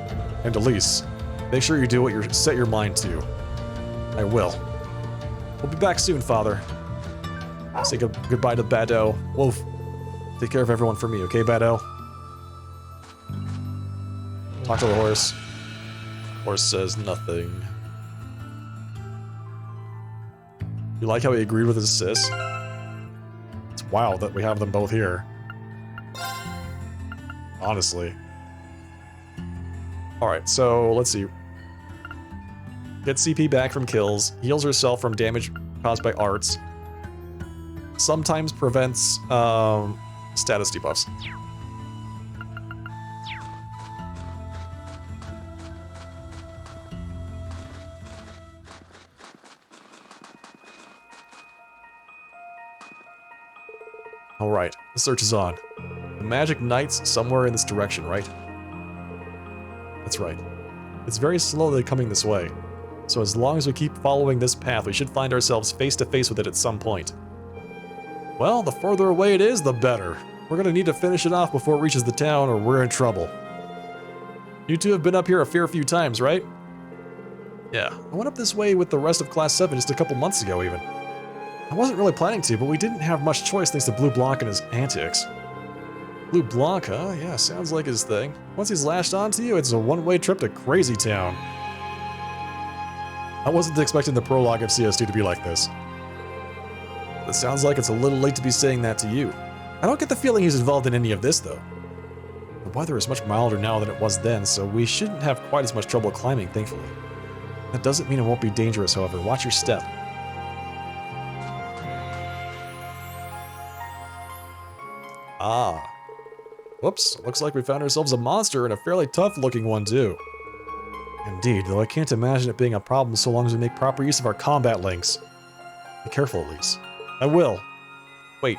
And Elise, make sure you do what you set your mind to. I will. We'll be back soon, Father. Say goodbye to Bado. Wolf, take care of everyone for me, okay, Bado? Talk to the horse. Horse says nothing. You like how he agreed with his sis? It's wild that we have them both here. Honestly. Alright, so let's see. Gets CP back from kills, heals herself from damage caused by arts. Sometimes prevents status debuffs. Alright, the search is on. The magic knight's somewhere in this direction, right? That's right. It's very slowly coming this way. So as long as we keep following this path, we should find ourselves face to face with it at some point. Well, the further away it is, the better. We're gonna need to finish it off before it reaches the town, or we're in trouble. You two have been up here a fair few times, right? Yeah, I went up this way with the rest of Class 7 just a couple months ago, even. I wasn't really planning to, but we didn't have much choice thanks to Blue Blanc and his antics. Blue Blanc, huh? Yeah, sounds like his thing. Once he's lashed onto you, it's a one-way trip to Crazy Town. I wasn't expecting the prologue of CS2 to be like this. It sounds like it's a little late to be saying that to you. I don't get the feeling he's involved in any of this, though. The weather is much milder now than it was then, so we shouldn't have quite as much trouble climbing, thankfully. That doesn't mean it won't be dangerous, however. Watch your step. Ah. Whoops, looks like we found ourselves a monster, and a fairly tough-looking one, too. Indeed, though I can't imagine it being a problem so long as we make proper use of our combat links. Be careful, at least. I will. Wait,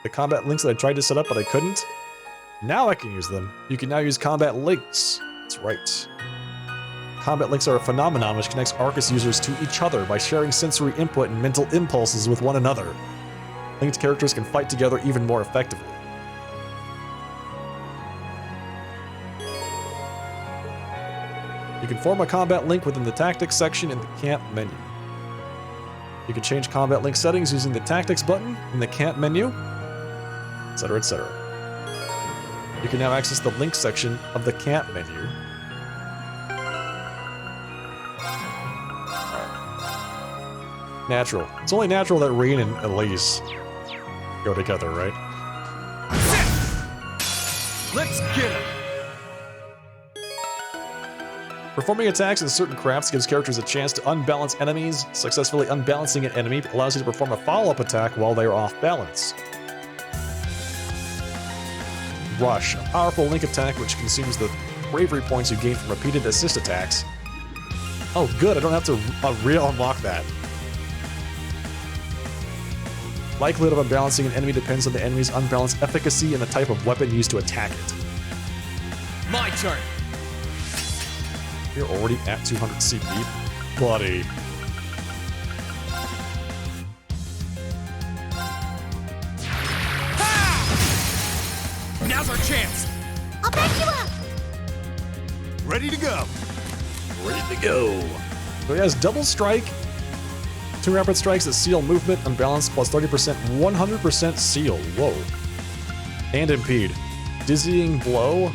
the combat links that I tried to set up but I couldn't? Now I can use them. You can now use combat links. That's right. Combat links are a phenomenon which connects Arcus users to each other by sharing sensory input and mental impulses with one another. Linked characters can fight together even more effectively. You can form a combat link within the tactics section in the camp menu. You can change combat link settings using the tactics button in the camp menu, etc., etc. You can now access the link section of the camp menu. Right. Natural. It's only natural that Reen and Elise go together, right? Let's get him! Performing attacks in certain crafts gives characters a chance to unbalance enemies. Successfully unbalancing an enemy allows you to perform a follow-up attack while they are off balance. Rush, a powerful link attack which consumes the bravery points you gain from repeated assist attacks. Oh good, I don't have to re-unlock that. Likelihood of unbalancing an enemy depends on the enemy's unbalanced efficacy and the type of weapon used to attack it. My turn! You're already at 200 CP, buddy. Ha! Now's our chance! I'll back you up! Ready to go! Ready to go. So he has double strike, 2 rapid strikes that seal movement, unbalanced plus 30%, 100% seal. Whoa. And impede. Dizzying blow.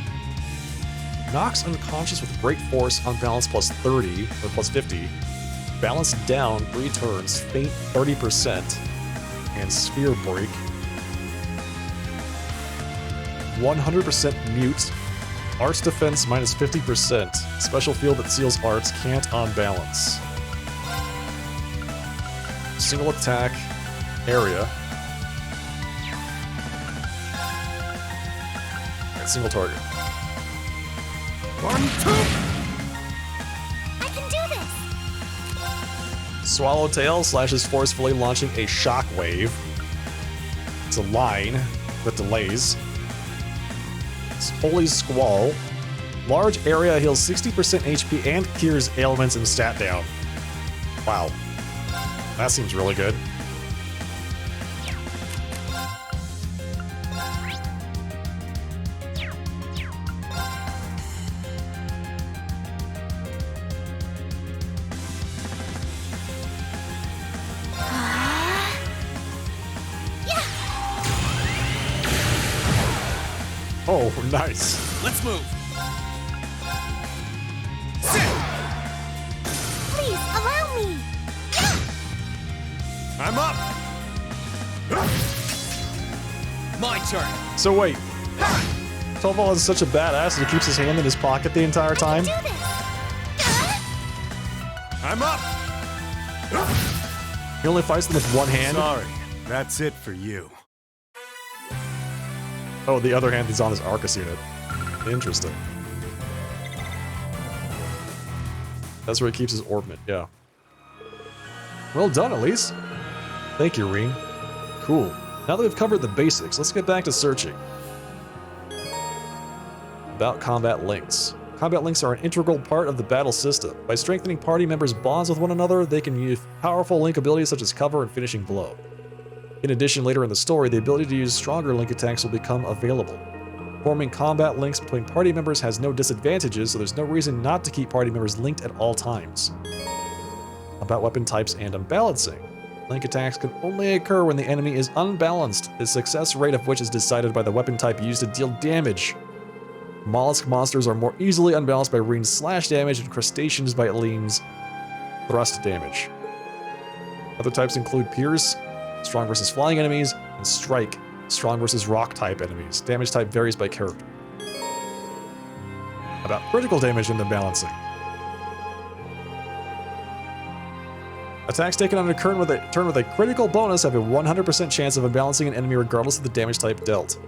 Knocks unconscious with great force, unbalanced plus 30, or plus 50. Balanced down 3 turns, faint 30%. And sphere break. 100% mute. Arts defense minus 50%. Special field that seals arts can't unbalance. Single attack area. And single target. 1, 2! I can do this! Swallowtail slashes forcefully, launching a shockwave. It's a line that delays. It's Holy Squall. Large area heals 60% HP and cures ailments and stat down. Wow. That seems really good. Oh, nice. Let's move. Please, allow me! I'm up! My turn. So wait. Toval is such a badass that he keeps his hand in his pocket the entire time? Do this! I'm up! He only fights them with one hand? Sorry, that's it for you. Oh, the other hand is on his Arcus unit. Interesting. That's where he keeps his orbment, yeah. Well done, Elise. Thank you, Reen. Cool. Now that we've covered the basics, let's get back to searching. About combat links. Combat links are an integral part of the battle system. By strengthening party members' bonds with one another, they can use powerful link abilities such as cover and finishing blow. In addition, later in the story, the ability to use stronger link attacks will become available. Forming combat links between party members has no disadvantages, so there's no reason not to keep party members linked at all times. About weapon types and unbalancing. Link attacks can only occur when the enemy is unbalanced, the success rate of which is decided by the weapon type used to deal damage. Mollusk monsters are more easily unbalanced by Reen's slash damage and crustaceans by Lean's thrust damage. Other types include Pierce, strong versus flying enemies, and strike, strong versus rock type enemies. Damage type varies by character. About critical damage and the balancing. Attacks taken on a turn with a critical bonus have a 100% chance of unbalancing an enemy regardless of the damage type dealt.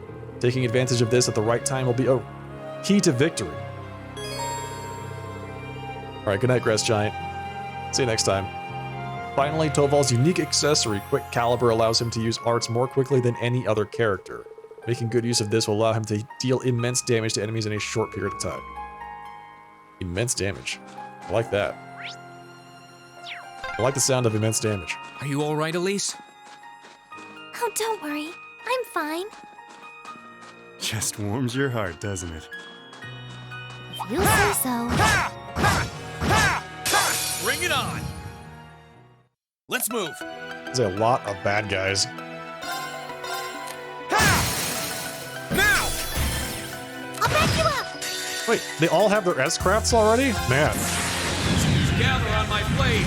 Taking advantage of this at the right time will be a key to victory. Alright, good night, Grass Giant. See you next time. Finally, Toval's unique accessory, Quick Caliber, allows him to use arts more quickly than any other character. Making good use of this will allow him to deal immense damage to enemies in a short period of time. Immense damage. I like that. I like the sound of immense damage. Are you all right, Elise? Oh, don't worry. I'm fine. Just warms your heart, doesn't it? If you say so. Bring it on! Let's move. There's a lot of bad guys. Now! I'll back you up! Wait, they all have their S-crafts already? Man. Gather on my blade!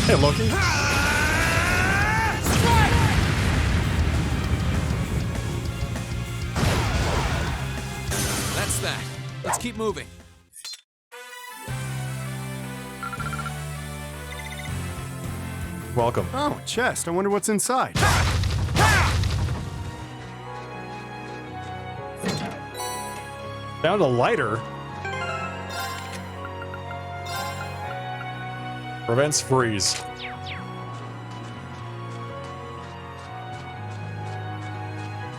Hey, Loki. That's that. Let's keep moving. Welcome. Oh, chest. I wonder what's inside. Found a lighter. Prevents freeze.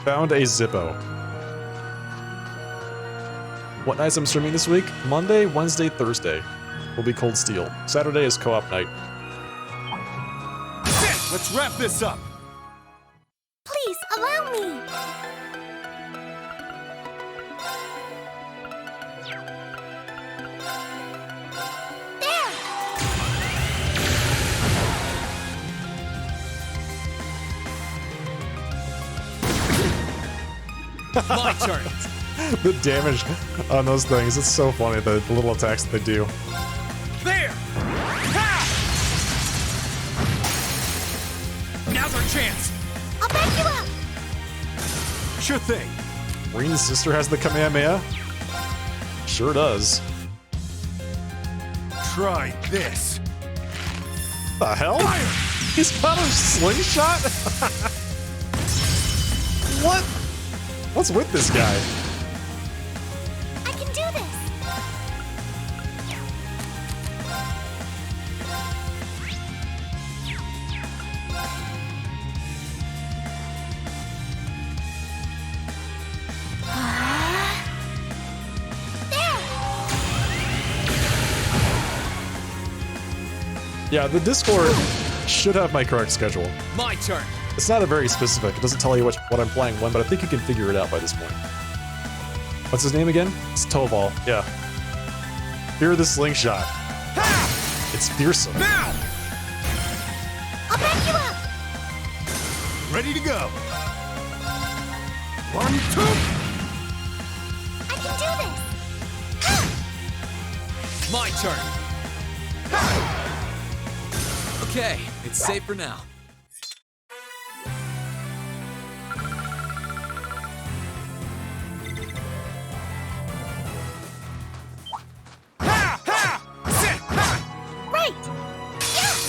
Found a Zippo. What nights I'm streaming this week? Monday, Wednesday, Thursday will be Cold Steel. Saturday is co-op night. Let's wrap this up. Please, allow me! My turn. The damage on those things, it's so funny, the little attacks that they do. There! Ha! Now's our chance. I'll back you up! Sure thing. Reen's sister has the Kamehameha? Sure does. Try this. The hell? Fire! He's got a slingshot? What? What's with this guy? I can do this! Yeah, the Discord should have my correct schedule. My turn. It's not a very specific. It doesn't tell you what I'm playing when, but I think you can figure it out by this point. What's his name again? It's Toval. Yeah. Fear the slingshot. Ha! It's fearsome. Now! I'll back you up! Ready to go. 1, 2. I can do this! My turn. Ha! Okay, it's safe for now.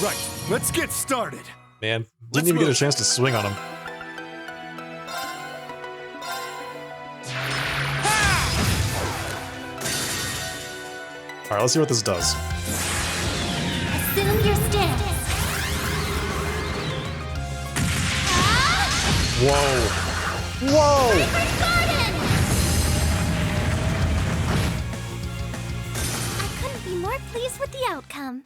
Right, let's get started. Man, didn't even get a chance to swing on him. Alright, let's see what this does. Assume your stance. Whoa. Whoa! I couldn't be more pleased with the outcome.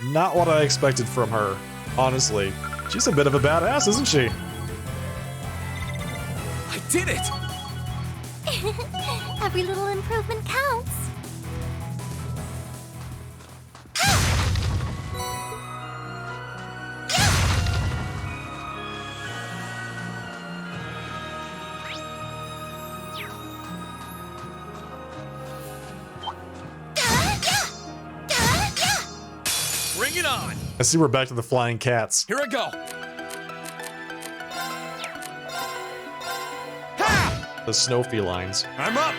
Not what I expected from her, honestly. She's a bit of a badass, isn't she? I did it! Every little improvement counts. Bring it on! I see we're back to the flying cats. Here I go. The snow felines. I'm up.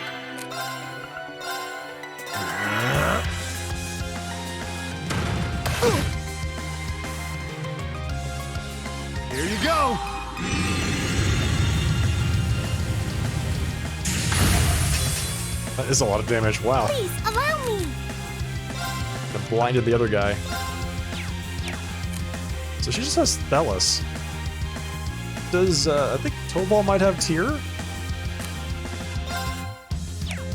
Here you go. That is a lot of damage. Wow. Please, allow me! I blinded the other guy. So she just has Thelis. Does, I think Tobal might have Tyr?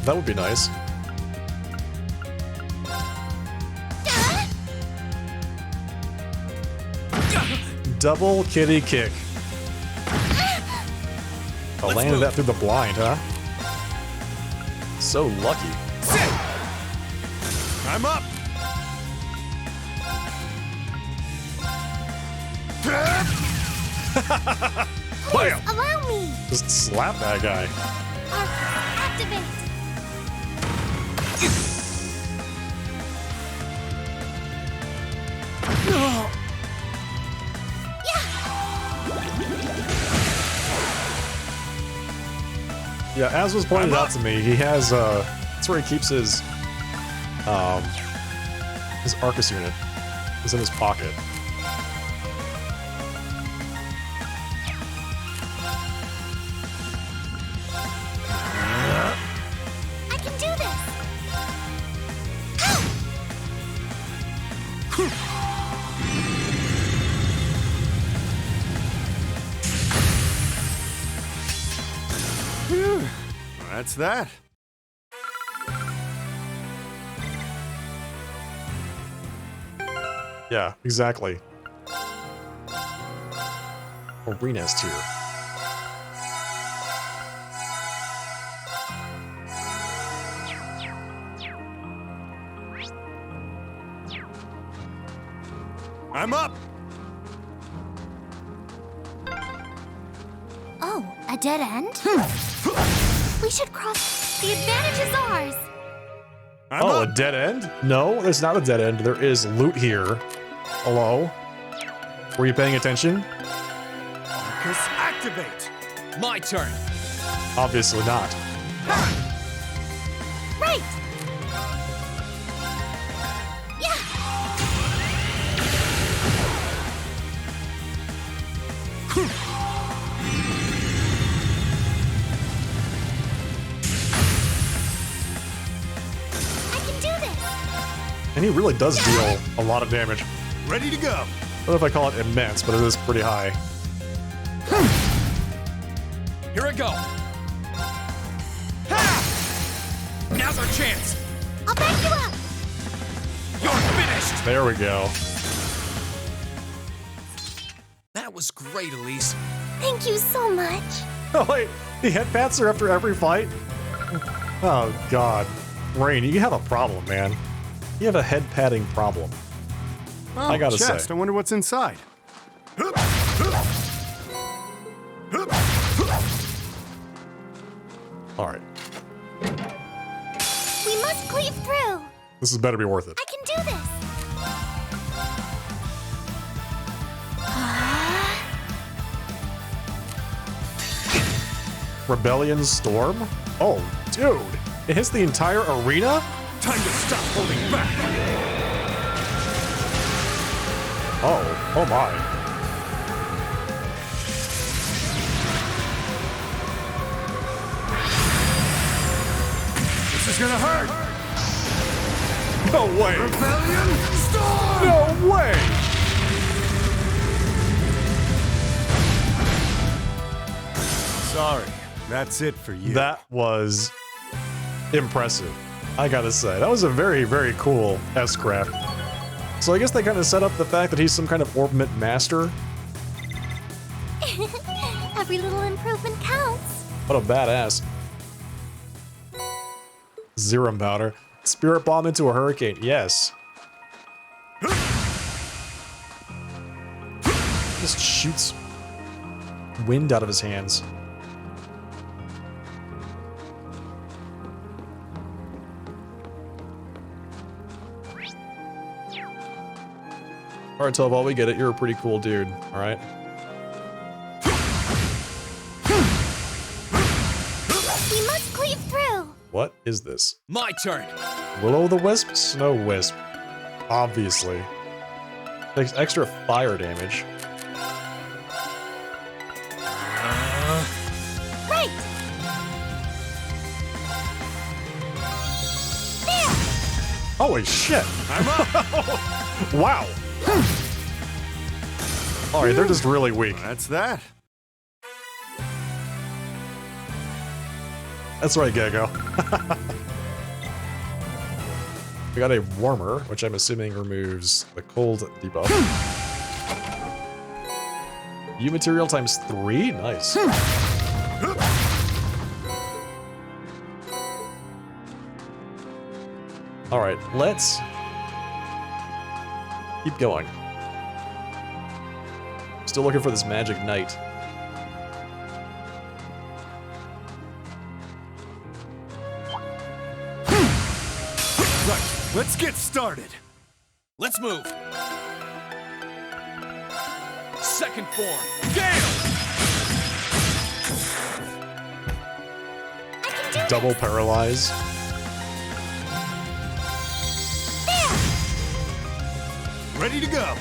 That would be nice. Double kitty kick. I landed that through the blind, huh? So lucky. I'm up. Bam! Allow me! Just slap that guy. Activate! Yeah, as was pointed out to me, he has, that's where he keeps his Arcus unit. It's in his pocket. I can do this! Phew. That's that. Yeah, exactly. Arena's Tier. I'm up. Oh, a dead end? We should cross. The advantage is ours. Oh, a dead end? No, there's not a dead end. There is loot here. Hello? Were you paying attention? Arcus activate. My turn. Obviously not. Right! And he really does deal a lot of damage. Ready to go. I don't know if I call it immense, but it is pretty high. Here I go. Ha! Now's our chance. I'll back you up. You're finished. There we go. That was great, Elise. Thank you so much. Oh wait, he head pats her after every fight? Oh god. Rain, you have a problem, man. You have a head patting problem. Oh, I gotta chest. say. I wonder what's inside. Alright. We must cleave through. This better be worth it. I can do this. Rebellion Storm? Oh, dude. It hits the entire arena? Time to stop holding back. Oh my. This is gonna hurt. No way. Rebellion Storm. No way. Sorry, that's it for you. That was impressive. I gotta say, that was a very, very cool S-Craft. So I guess they kind of set up the fact that he's some kind of orbment master. Every little improvement counts. What a badass. Zerum powder. Spirit bomb into a hurricane. Yes. Just shoots wind out of his hands. Alright, Tobal, we get it. You're a pretty cool dude, alright? We must cleave through. What is this? My turn. Will-o'-the-wisp? Snow wisp. Obviously. Takes extra fire damage. Right. There. Holy shit! I'm up! Wow! Alright, they're just really weak. That's that. That's right, Gecko. We got a warmer, which I'm assuming removes the cold debuff. U material times 3? Nice. Alright, let's keep going. Still looking for this magic knight. Right, let's get started. Let's move. Second form. Gale! Double paralyze. Ready to go.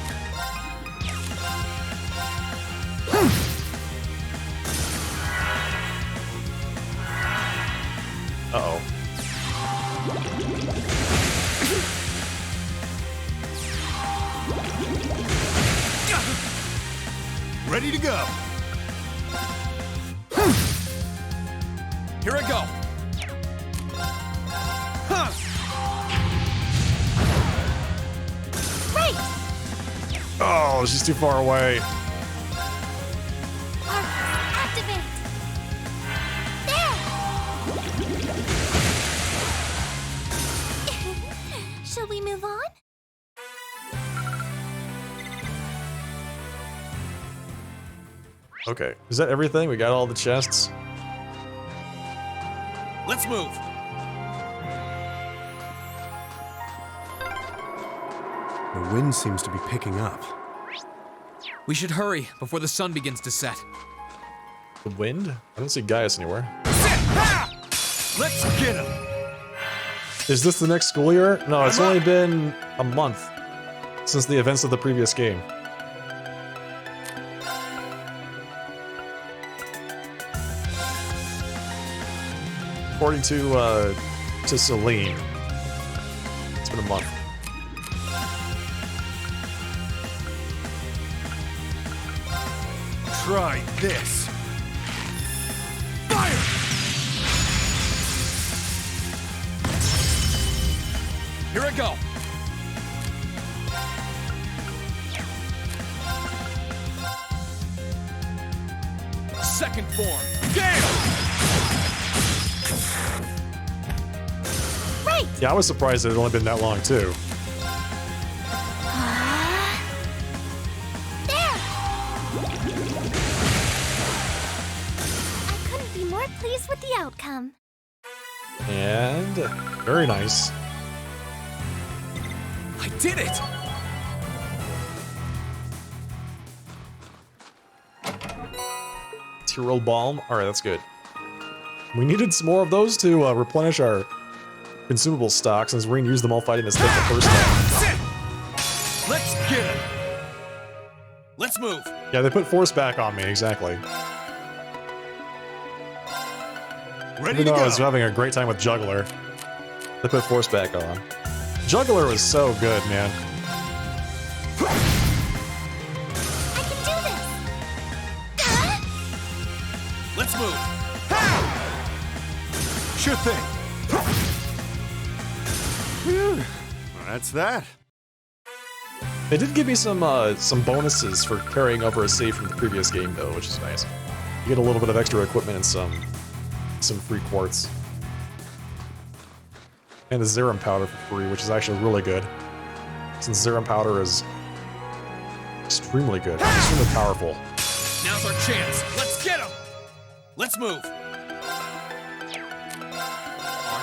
Uh-oh. Ready to go. Here I go. Huh. Right. Oh, she's too far away. Activate. There. Shall we move on? Okay, is that everything? We got all the chests? Let's move. The wind seems to be picking up. We should hurry before the sun begins to set. The wind? I don't see Gaius anywhere. Let's get him. Is this the next school year? No, it's only been a month since the events of the previous game. According to Celine, it's been a month. Try this. Fire! Here I go. Second form. Gale! Right. Yeah, I was surprised it had only been that long, too. There. I couldn't be more pleased with the outcome. And very nice. I did it! Tyrol Balm. Alright, that's good. We needed some more of those to replenish our consumable stock since Reen used them all fighting this thing the first time. Let's get him! Let's move. Yeah, they put force back on me, exactly. Ready Even to though go. I was having a great time with Juggler, they put force back on. Juggler was so good, man. I can do this. Let's move. Sure thing. Phew. That's that. They did give me some bonuses for carrying over a save from the previous game, though, which is nice. You get a little bit of extra equipment and some free quartz. And the Zerum powder for free, which is actually really good. Since Zerum powder is extremely good, extremely powerful. Now's our chance. Let's get him! Let's move.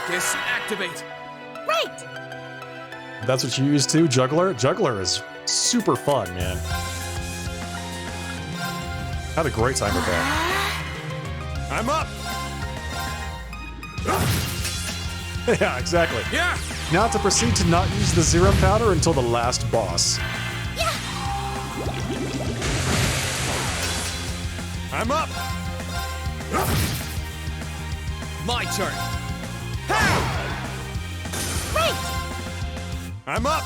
Marcus, activate. Right. That's what you use too, Juggler? Juggler is super fun, man. Had a great time with that. I'm up! Yeah, exactly. Yeah! Now to proceed to not use the Zero powder until the last boss. I'm up! My turn. Right! I'm up!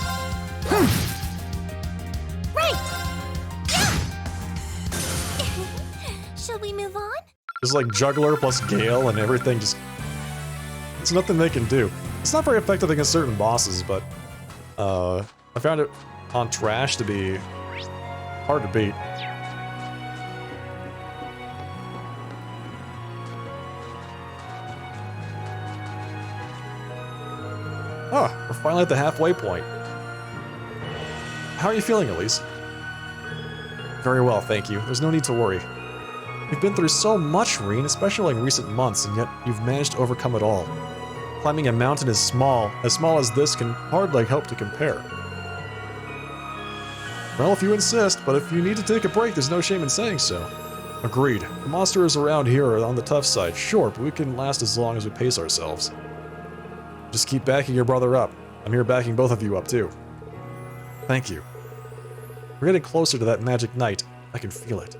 Right! Shall we move on? It's like Juggler plus Gale and everything just... It's nothing they can do. It's not very effective against certain bosses, but... I found it on Trash to be hard to beat. Oh, we're finally at the halfway point. How are you feeling, Elise? Very well, thank you. There's no need to worry. You've been through so much, Reen, especially in recent months, and yet you've managed to overcome it all. Climbing a mountain is small as this can hardly help to compare. Well, if you insist, but if you need to take a break, there's no shame in saying so. Agreed. The monsters around here are on the tough side, sure, but we can last as long as we pace ourselves. Just keep backing your brother up. I'm here backing both of you up, too. Thank you. We're getting closer to that magic night. I can feel it.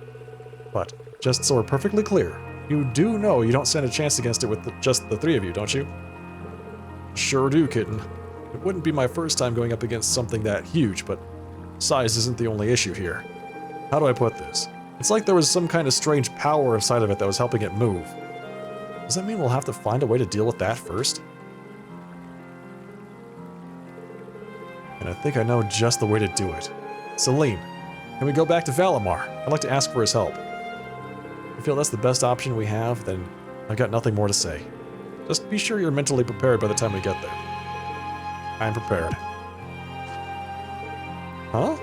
But, just so we're perfectly clear, you do know you don't stand a chance against it with just the three of you, don't you? Sure do, kitten. It wouldn't be my first time going up against something that huge, but size isn't the only issue here. How do I put this? It's like there was some kind of strange power inside of it that was helping it move. Does that mean we'll have to find a way to deal with that first? And I think I know just the way to do it. Celine, can we go back to Valimar? I'd like to ask for his help. If you feel that's the best option we have, then I've got nothing more to say. Just be sure you're mentally prepared by the time we get there. I'm prepared. Huh?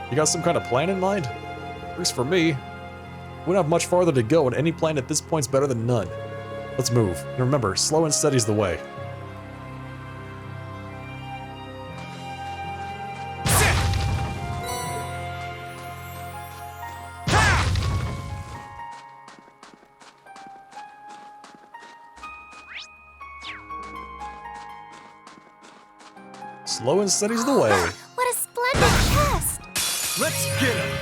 You got some kind of plan in mind? At least for me. We don't have much farther to go, and any plan at this point's better than none. Let's move. And remember, slow and steady's the way. Slow and steady's the way. What a splendid chest! Let's get him!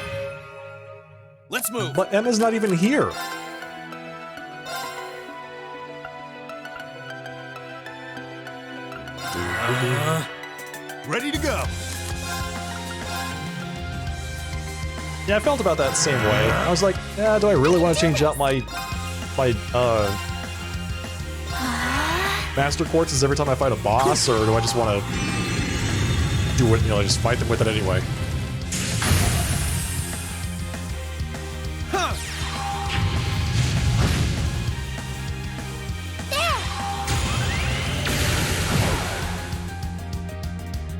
Let's move! But Emma's not even here. Ready to go! Yeah, I felt about that same way. I was like, yeah, do I really want to change out my Master Quartzes every time I fight a boss, or do I just want to do it, just fight them with it anyway? Huh.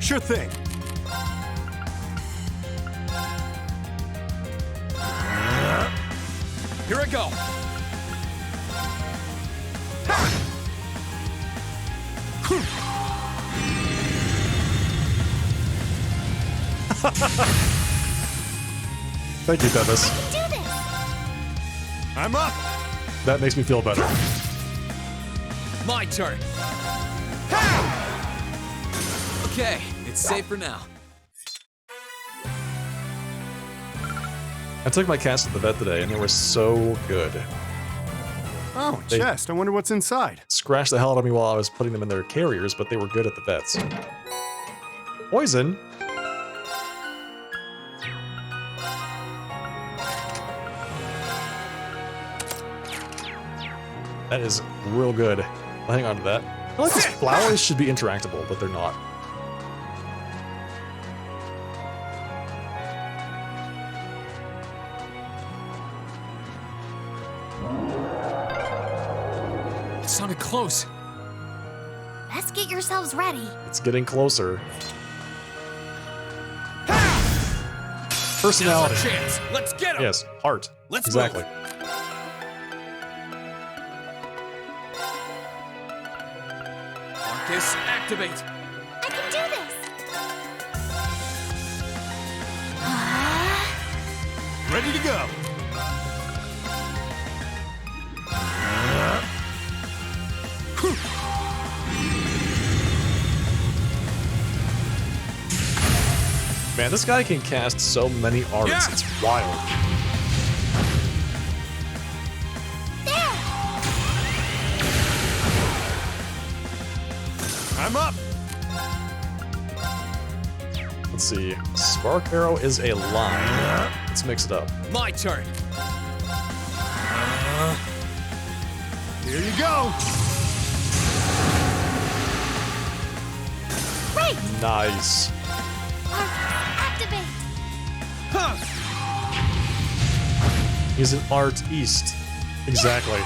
Sure thing. Here I go. Thank you, Bevis. Do this! I'm up! That makes me feel better. My turn. Okay, it's safe for now. I took my cats to the vet today, and they were so good. Oh, They chest. I wonder what's inside. scratched the hell out of me while I was putting them in their carriers, but they were good at the vets. Poison? That is real good. I'll hang on to that. I feel like these flowers should be interactable, but they're not. It sounded close. Let's get yourselves ready. It's getting closer. Personality. Now's our chance. Let's get him! Yes, heart. Let's exactly. move. Marcus, activate. I can do this! Ready to go. Man, this guy can cast so many arts. Yeah. It's wild. I'm up. Let's see. Spark Arrow is a line. Let's mix it up. My turn. Here you go. Right! Nice. Activate! Huh. He's an art east. Exactly.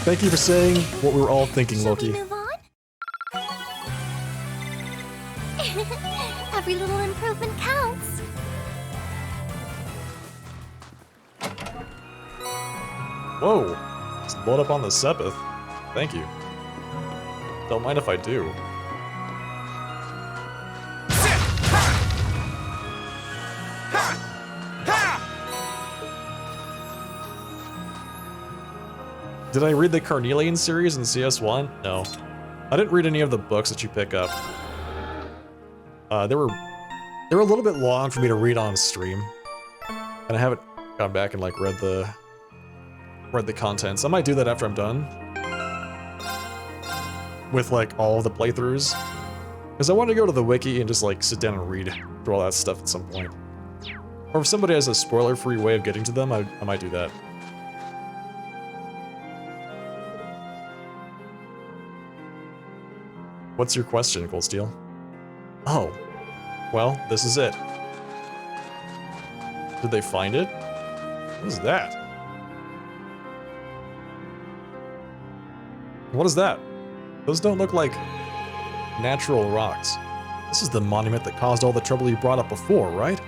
Thank you for saying what we were all thinking, Loki. Move on? Every little improvement counts. Whoa. Just load up on the Sepith. Thank you. Don't mind if I do. Did I read the Carnelian series in CS1? No. I didn't read any of the books that you pick up. They were a little bit long for me to read on stream. And I haven't gone back and like read the contents. I might do that after I'm done with like all of the playthroughs. Because I want to go to the wiki and just like sit down and read through all that stuff at some point. Or if somebody has a spoiler-free way of getting to them, I might do that. What's your question, Goldsteel? Oh, well, this is it. Did they find it? What is that? What is that? Those don't look like natural rocks. This is the monument that caused all the trouble you brought up before, right?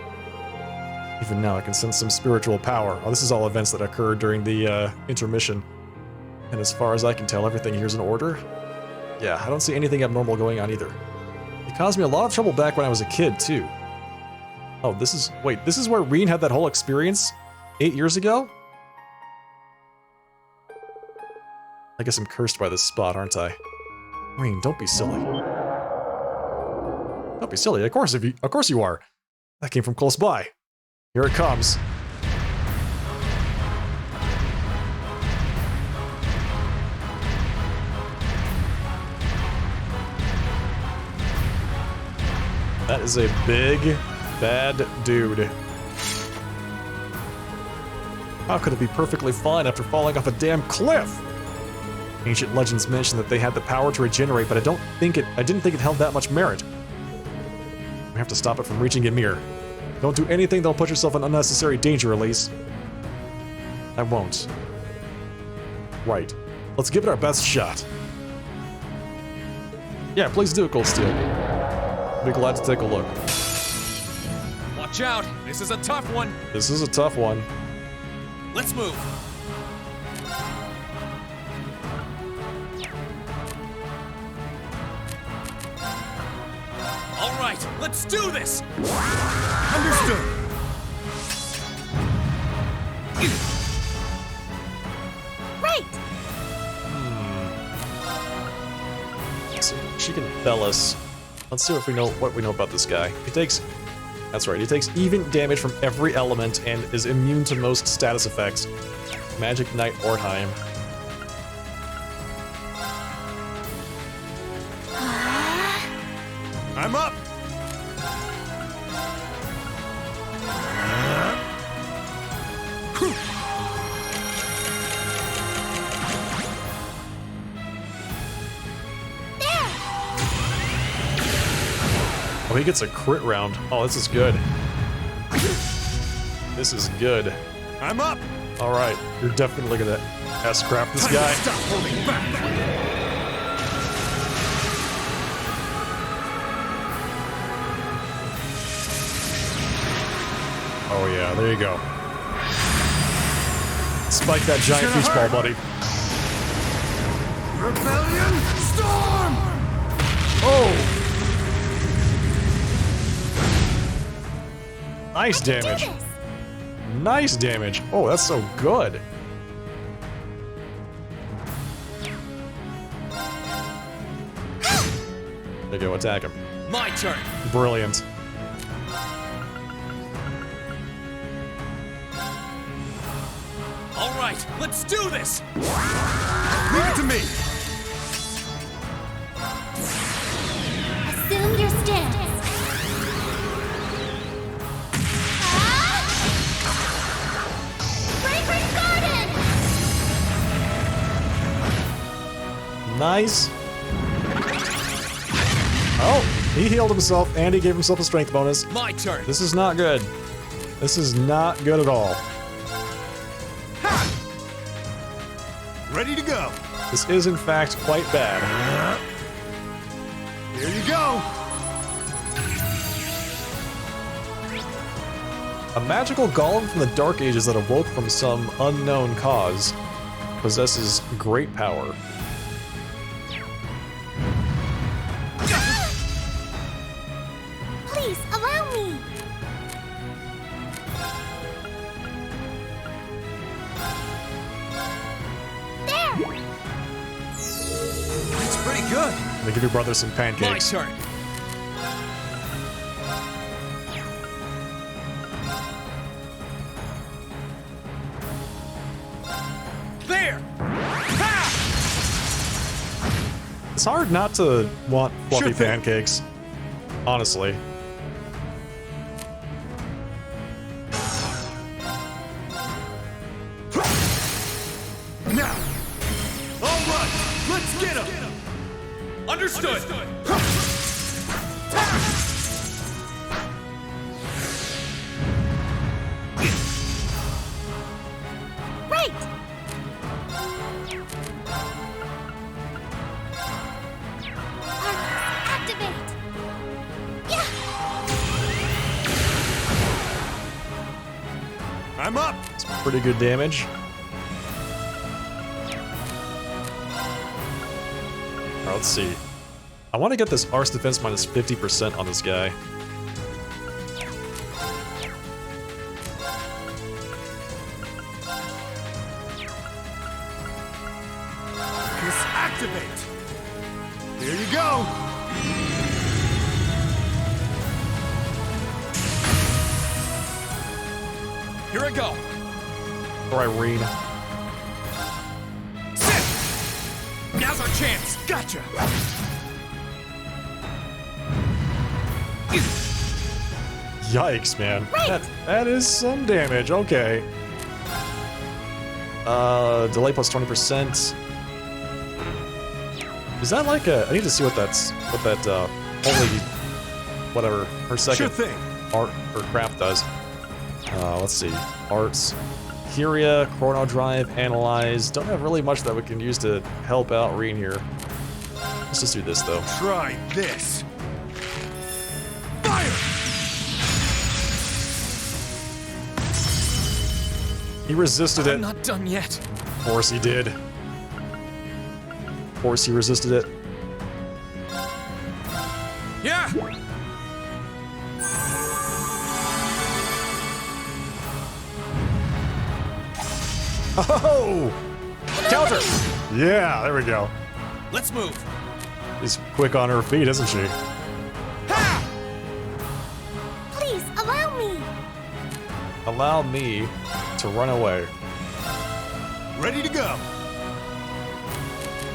Even now, I can sense some spiritual power. Oh, this is all events that occurred during the intermission. And as far as I can tell, everything here is in order. Yeah, I don't see anything abnormal going on either. It caused me a lot of trouble back when I was a kid, too. Oh, this is... Wait, this is where Reen had that whole experience 8 years ago? I guess I'm cursed by this spot, aren't I? Reen, don't be silly. Don't be silly. Of course you are. That came from close by. Here it comes. That is a big, bad dude. How could it be perfectly fine after falling off a damn cliff? Ancient legends mention that they had the power to regenerate, but I didn't think it held that much merit. We have to stop it from reaching Ymir. Don't do anything that'll put yourself in unnecessary danger, Elise. I won't. Right. Let's give it our best shot. Yeah, please do it, Goldsteel. I'll be glad to take a look. Watch out! This is a tough one! This is a tough one. Let's move! Alright, let's do this! Understood. Right! So she can fell us. Let's see what we know about this guy. He takes... That's right, he takes even damage from every element and is immune to most status effects. Magic Knight Ortheim. I'm up. Oh, he gets a crit round. Oh, this is good. This is good. I'm up. All right, you're definitely gonna S-craft this guy. Stop holding back. Oh yeah, there you go. Spike that giant beach ball, buddy. Rebellion storm. Oh! Nice damage. Nice damage. Oh, that's so good. There you go, attack him. My turn. Brilliant. All right, let's do this. Leave it to me. Assume your stance. Fragrant Garden! Nice. Oh, he healed himself and he gave himself a strength bonus. My turn. This is not good. This is not good at all. Ready to go. This is in fact quite bad. Here you go. A magical golem from the Dark Ages that awoke from some unknown cause possesses great power. Please, allow me! There! It's pretty good. They give your brother some pancakes. My turn. There! It's hard not to want fluffy Sure thing. pancakes, honestly. Now. All right. Let's get him. Understood. Right! Arcus, activate! Yeah! I'm up. It's pretty good damage. Alright, let's see. I want to get this Arts Defense minus 50% on this guy. Just activate. Here you go. Here I go. Or Irene. Sit! Now's our chance. Gotcha. Yikes, man. That is some damage. Okay. Delay plus 20%. Is that like a... I need to see what that's... What that, holy... Whatever. Her second... Sure thing. Art or craft does. Let's see. Arts. Curia, Chrono Drive, Analyze. Don't have really much that we can use to help out Reen here. Let's just do this, though. Try this. Fire! He resisted it. I'm not done yet. Of course he did. Of course he resisted it. Yeah! Oh! Counter! Yeah, there we go. Let's move. She's quick on her feet, isn't she? Please, allow me! Allow me to run away. Ready to go.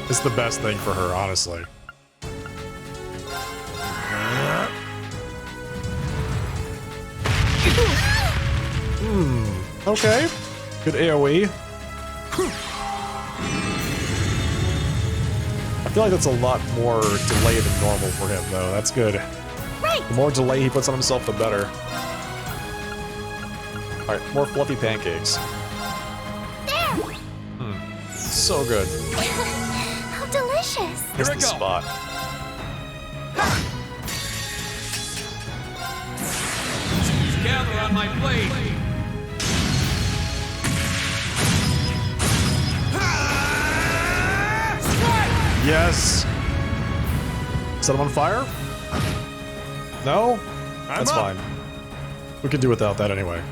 It's the best thing for her, honestly. Okay. Good AoE. I feel like that's a lot more delay than normal for him, though. That's good. Right! The more delay he puts on himself, the better. Alright, more fluffy pancakes. There! So good. How delicious! Here's I the go. spot. Gather on my blade. Yes! Set him on fire? No? I'm That's up. fine. We could do without that anyway.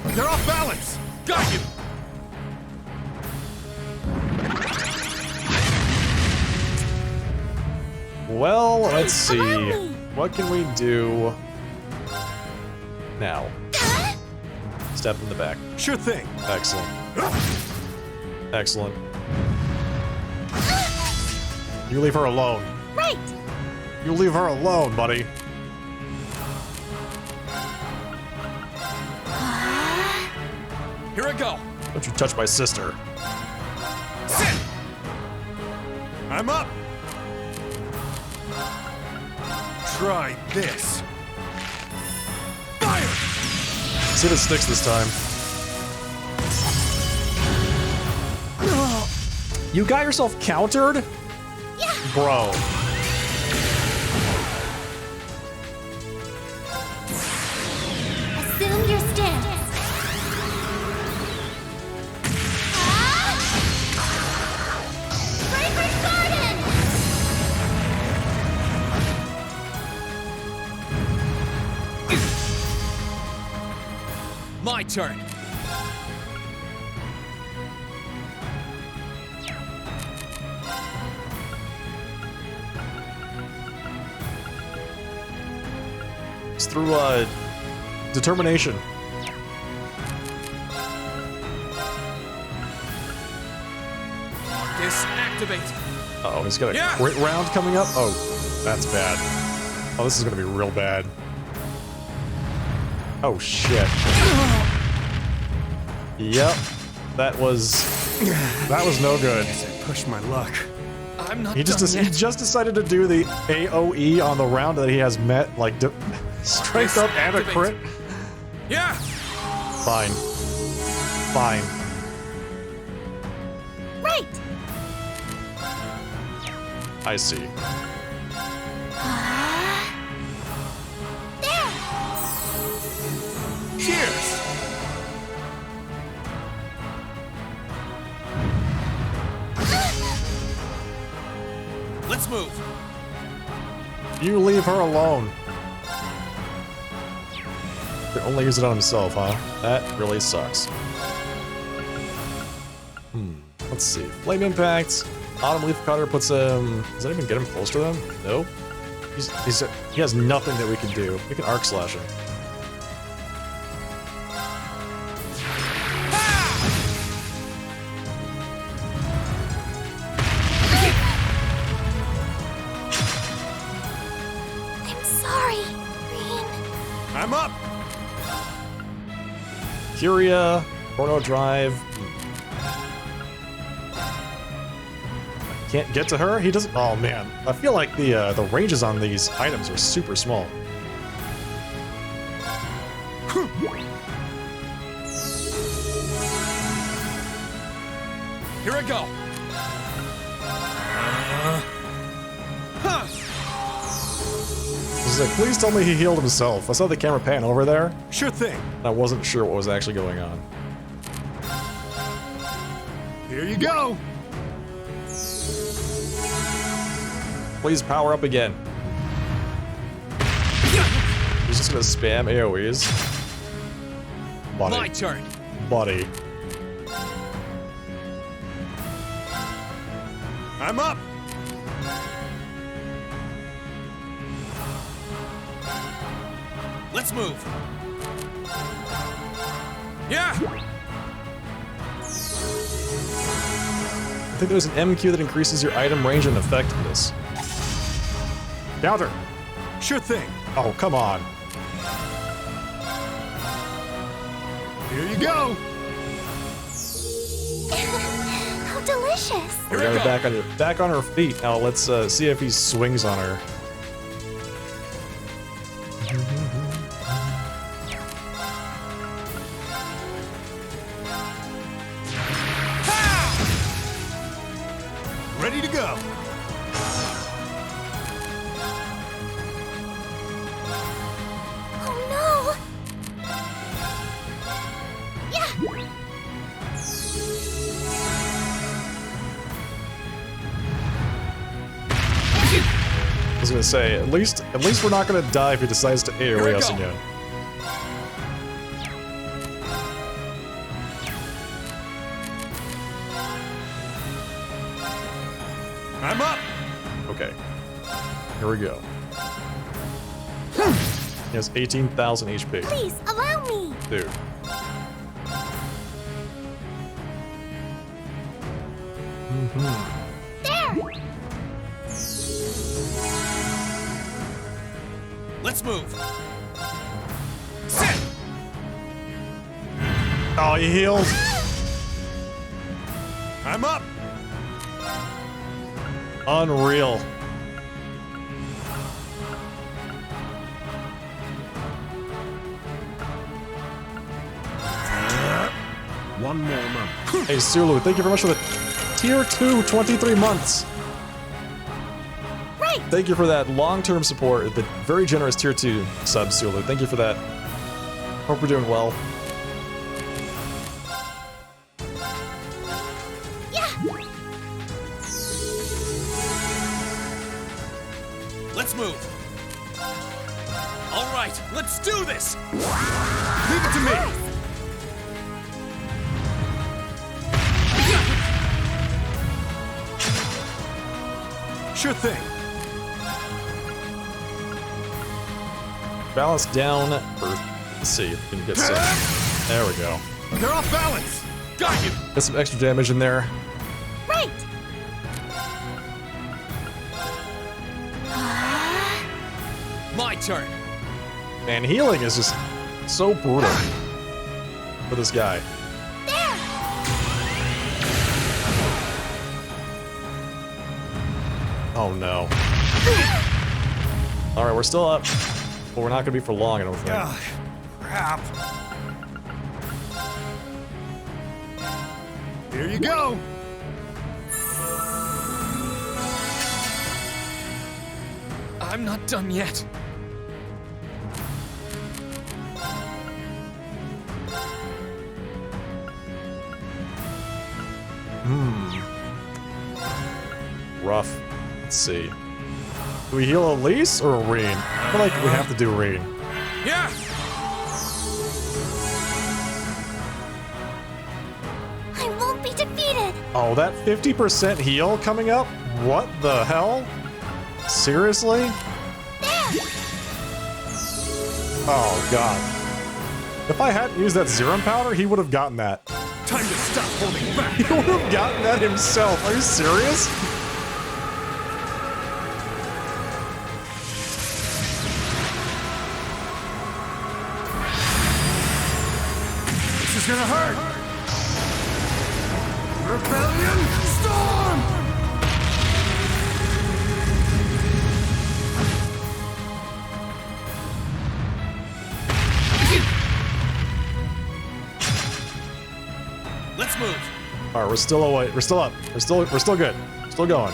They're off balance! Got you! Well, let's see. What can we do now? Step in the back. Sure thing. Excellent. Excellent. You leave her alone. Right. You leave her alone, buddy. Here I go. Don't you touch my sister. Sit! I'm up. Try this. Fire! See if it sticks this time. You got yourself countered? Yeah. Bro. Assume your stance. Fragrant Garden! My turn. It's through determination. Disactivate. Uh-oh, he's got a crit round coming up. Oh, that's bad. Oh, this is gonna be real bad. Oh shit. Yep. That was no good. I pushed my luck. I'm not He just decided to do the AOE on the round that he has met, like strength up and a crit. Yeah. Fine. Fine. Right. I see. There. Cheers! Let's move. You leave her alone. He only use it on himself, huh? That really sucks. Let's see. Flame Impact. Autumn Leaf Cutter puts him... Does that even get him close to them? Nope. He has nothing that we can do. We can Arc Slash him. I'm sorry, Green. I'm up! Curia, Chrono Drive. Can't get to her? He doesn't... Oh, man. I feel like the ranges on these items are super small. Here I go. He's like, please tell me he healed himself. I saw the camera pan over there. Sure thing. And I wasn't sure what was actually going on. Here you go. Please power up again. He's just gonna spam AoEs. Buddy. My turn. Buddy. I'm up. Let's move. Yeah. I think there's an MQ that increases your item range and effectiveness. Counter. Sure thing. Oh, come on. Here you go. How delicious. We got her back on her feet. Now let's see if he swings on her. Ready to go. Oh no. Yeah. was gonna say, at least we're not gonna die if he decides to AoE us again. I'm up! Okay. Here we go. He has 18,000 HP. Please, allow me! Dude. There! Let's move. Oh, he healed. I'm up. Unreal. One more month. Hey, Sulu, thank you very much for the Tier 2 23 months. Right. Thank you for that long-term support, the very generous Tier 2 sub, Sulu. Thank you for that. Hope we're doing well. Let's move. All right, let's do this. Leave it to me. Sure thing. Balance down. Let's see if we can get some. There we go. They're off balance. Got you. Get some extra damage in there. Right! My turn. Man, healing is just so brutal for this guy. There! Oh no. Alright, we're still up. But we're not gonna be for long, I don't think. Ugh, crap. Here you go. I'm not done yet. Rough. Let's see. Do we heal Elise or Reen? I feel like we have to do Reen. Yeah. I won't be defeated! Oh, that 50% heal coming up? What the hell? Seriously? There! Oh, God. If I hadn't used that serum powder, he would have gotten that. Time to stop holding back. He would have gotten that himself. Are you serious? This is gonna hurt. Rebellion storm. Let's move. All right, we're still away. We're still up. We're still good. Still going.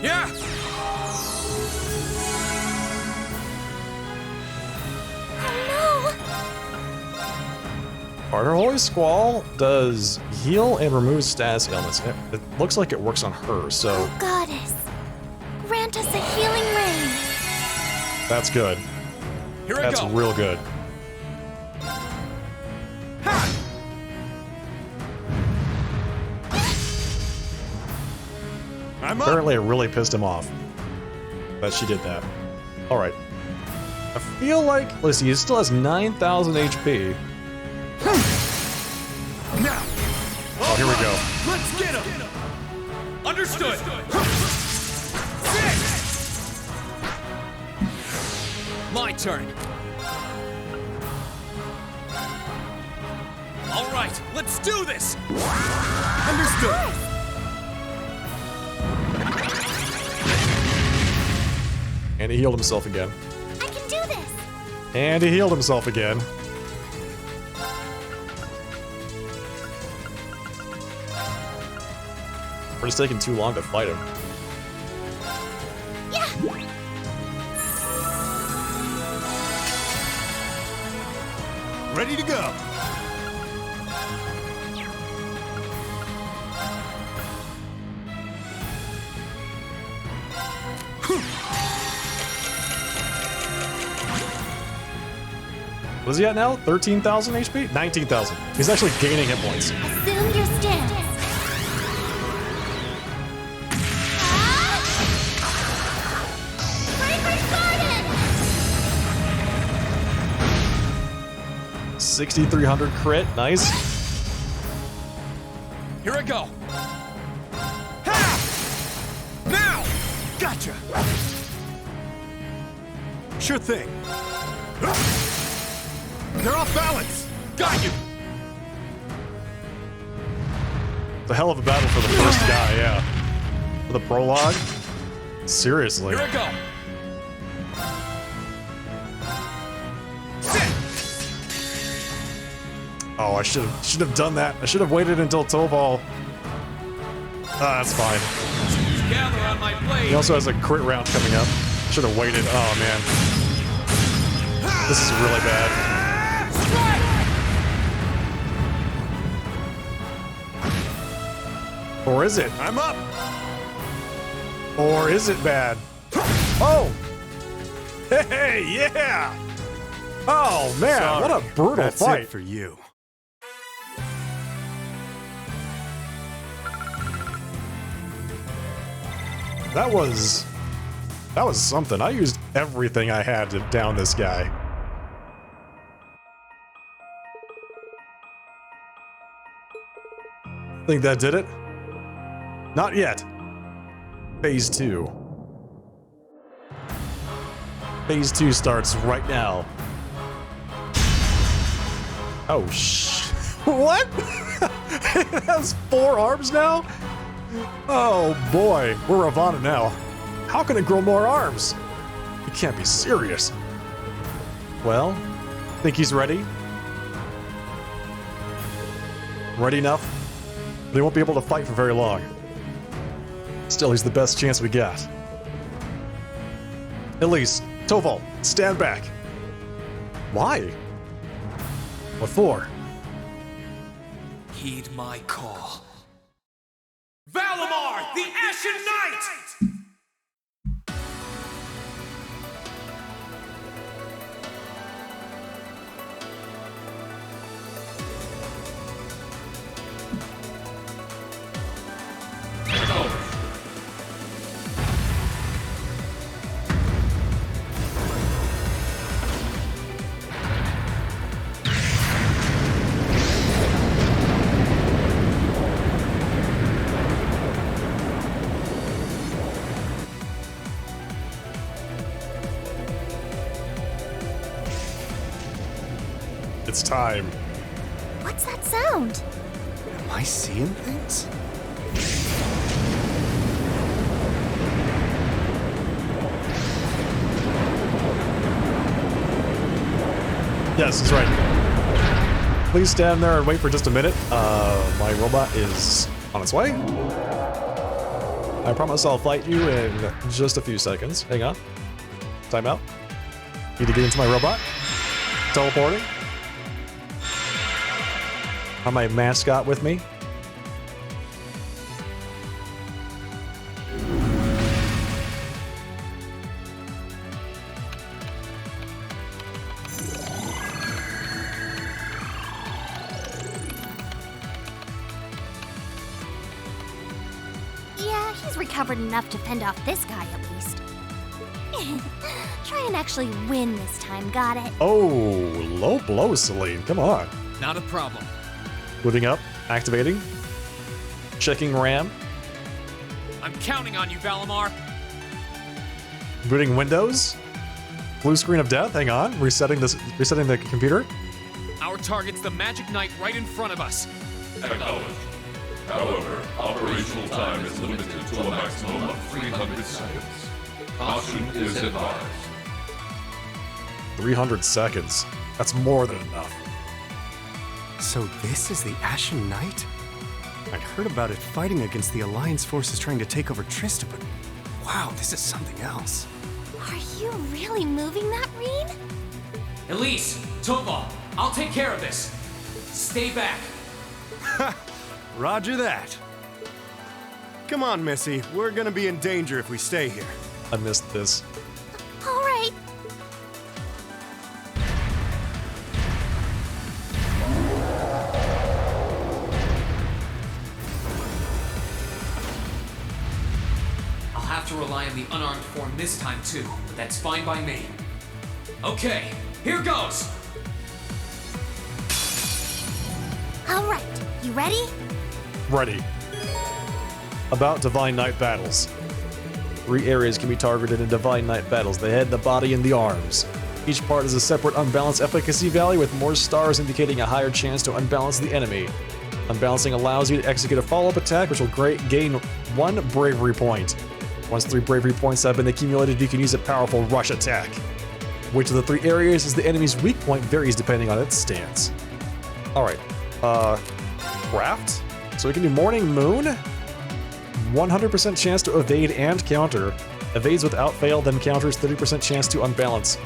Yeah. Her Holy Squall does heal and remove status ailments. It looks like it works on her, so Oh, Goddess, grant us a healing rain. that's good. Here I That's go. real good. I'm up. Apparently, it really pissed him off that she did that. All right. I feel like, let's see, he still has 9,000 HP. Now. Oh, here we go. Let's get him. Understood. My turn. All right, let's do this. Understood. And he healed himself again. I can do this. And he healed himself again. We're just taking too long to fight him. Yeah. Ready to go. What is he at now? 13,000 HP? 19,000. He's actually gaining hit points. Assume your stance. 6,300 crit. Nice. Here I go. Ha! Now! Gotcha! Sure thing. They're off balance. Got you. It's a hell of a battle for the first guy, yeah. For the prologue? Seriously. Here I go. Oh, I should have done that. I should have waited until Toval. Ah, that's fine. Gather on my blade. He also has a crit round coming up. Should have waited. Oh man. This is really bad. Or is it? I'm up. Or is it bad? Oh! Hey, yeah! Oh man, Sorry, what a brutal that's fight. it for you. That was something. I used everything I had to down this guy. Think that did it? Not yet. Phase 2. Phase 2 starts right now. Oh, what? It has 4 arms now? Oh boy, we're Ravana now. How can it grow more arms? You can't be serious. Well, think he's ready? Ready enough? They won't be able to fight for very long. Still, he's the best chance we got. Elise, Toval, stand back. Why? What for? Heed my call. Valimar, the Ashen Knight! It's time. What's that sound? Am I seeing things? Yes, he's right. Please stand there and wait for just a minute. My robot is on its way. I promise I'll fight you in just a few seconds. Hang on. Time out. Need to get into my robot. Teleporting. Have my mascot with me. Yeah, he's recovered enough to fend off this guy at least. Try and actually win this time, got it? Oh, low blow, Celine. Come on. Not a problem. Booting up, activating, checking RAM, I'm counting on you, Valimar. booting Windows, blue screen of death. Hang on, resetting the computer. Our target's the Magic Knight right in front of us. Acknowledged. However, operational time is limited to a maximum of 300 seconds. Caution is advised. 300 seconds. That's more than enough. So this is the Ashen Knight? I'd heard about it fighting against the Alliance forces trying to take over Trista, but wow, this is something else. Are you really moving that, Reen? Elise, Toval, I'll take care of this. Stay back. Roger that. Come on, Missy. We're gonna be in danger if we stay here. I missed this. All right. I'll have to rely on the unarmed form this time too, but that's fine by me. Okay, here goes! All right. You ready? Ready. About Divine Knight battles. 3 areas can be targeted in Divine Knight battles: the head, the body, and the arms. Each part is a separate unbalanced efficacy value with more stars indicating a higher chance to unbalance the enemy. Unbalancing allows you to execute a follow-up attack which will gain 1 bravery point. Once 3 bravery points have been accumulated, you can use a powerful rush attack. Which of the 3 areas is the enemy's weak point varies depending on its stance. Alright, craft? So we can do Morning Moon. 100% chance to evade and counter. Evades without fail, then counters 30% chance to unbalance.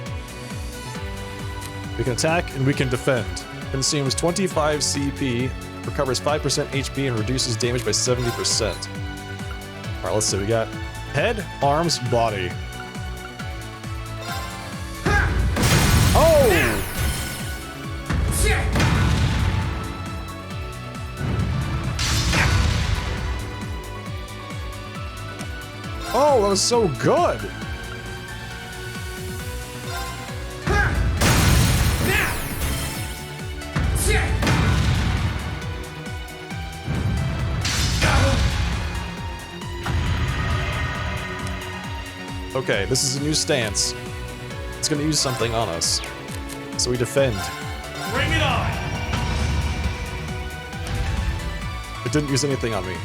We can attack and we can defend. Consumes 25 CP, recovers 5% HP, and reduces damage by 70%. Alright, let's see. We got head, arms, body. Oh! Oh, that was so good! Okay, this is a new stance. It's gonna use something on us. So we defend. Bring it on! It didn't use anything on me.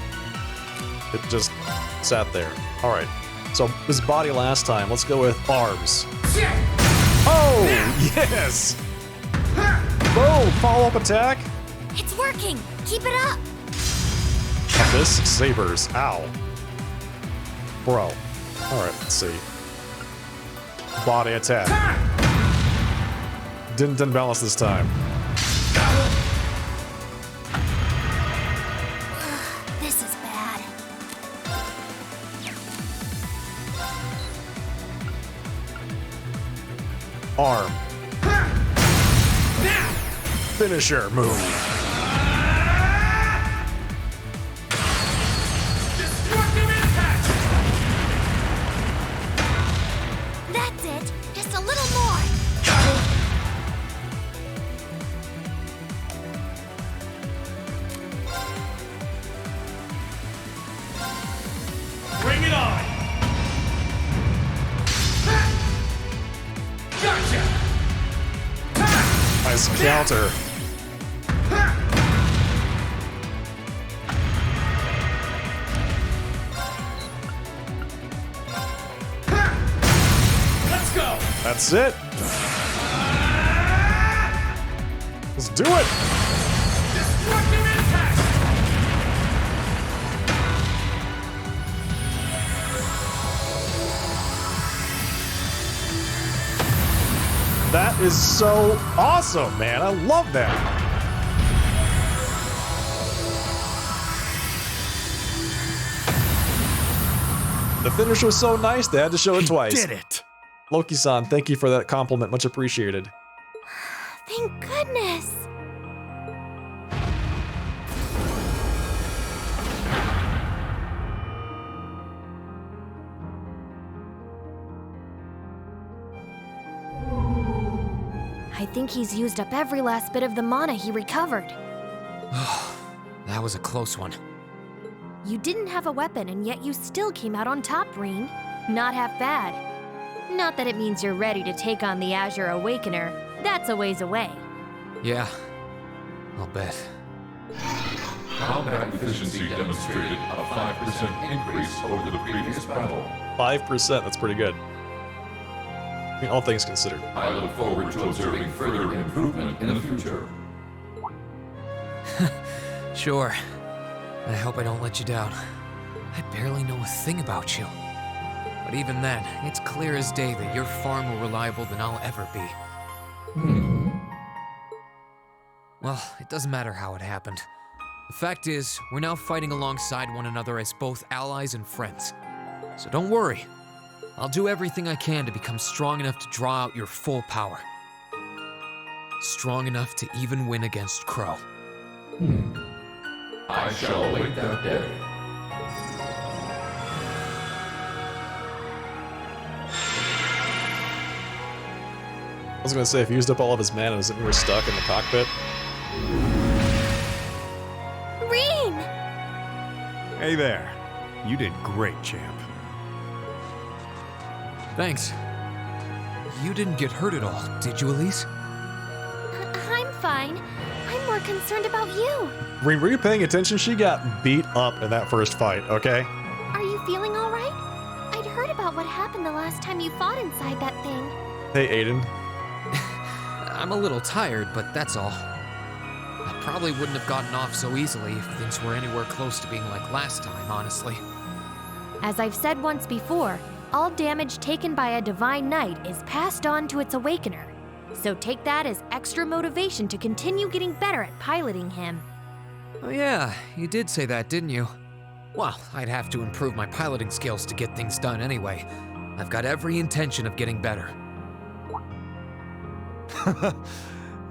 It just sat there. Alright, so this body last time. Let's go with arms. Oh, yes! Boom! Follow-up attack. It's working. Keep it up. This sabers. Ow. Bro. Alright, let's see. Body attack. Didn't unbalance this time. This is bad. Arm. Finisher move. That's it. Just a little more. Bring it on! Gotcha! Nice counter. Let's go! That's it. Let's do it. Destructive impact! That is so awesome, man. I love that. The finish was so nice, they had to show it twice. Did it! Loki-san, thank you for that compliment. Much appreciated. Thank goodness. I think he's used up every last bit of the mana he recovered. That was a close one. You didn't have a weapon, and yet you still came out on top, Reen. Not half bad. Not that it means you're ready to take on the Azure Awakener. That's a ways away. Yeah, I'll bet. Combat efficiency demonstrated a 5% increase over the previous battle. 5%, that's pretty good. I mean, all things considered. I look forward to observing further improvement in the future. Sure. I hope I don't let you down. I barely know a thing about you. But even then, it's clear as day that you're far more reliable than I'll ever be. Well, it doesn't matter how it happened. The fact is, we're now fighting alongside one another as both allies and friends. So don't worry. I'll do everything I can to become strong enough to draw out your full power. Strong enough to even win against Crow. I shall await that day. I was gonna say, if he used up all of his mana, doesn't mean we're stuck in the cockpit? Reen! Hey there. You did great, champ. Thanks. You didn't get hurt at all, did you, Elise? I'm fine. I'm more concerned about you. Reen, were you paying attention? She got beat up in that first fight, okay? Are you feeling all right? I'd heard about what happened the last time you fought inside that thing. Hey, Aiden. I'm a little tired, but that's all. I probably wouldn't have gotten off so easily if things were anywhere close to being like last time, honestly. As I've said once before, all damage taken by a Divine Knight is passed on to its Awakener. So take that as extra motivation to continue getting better at piloting him. Oh yeah, you did say that, didn't you? Well, I'd have to improve my piloting skills to get things done anyway. I've got every intention of getting better.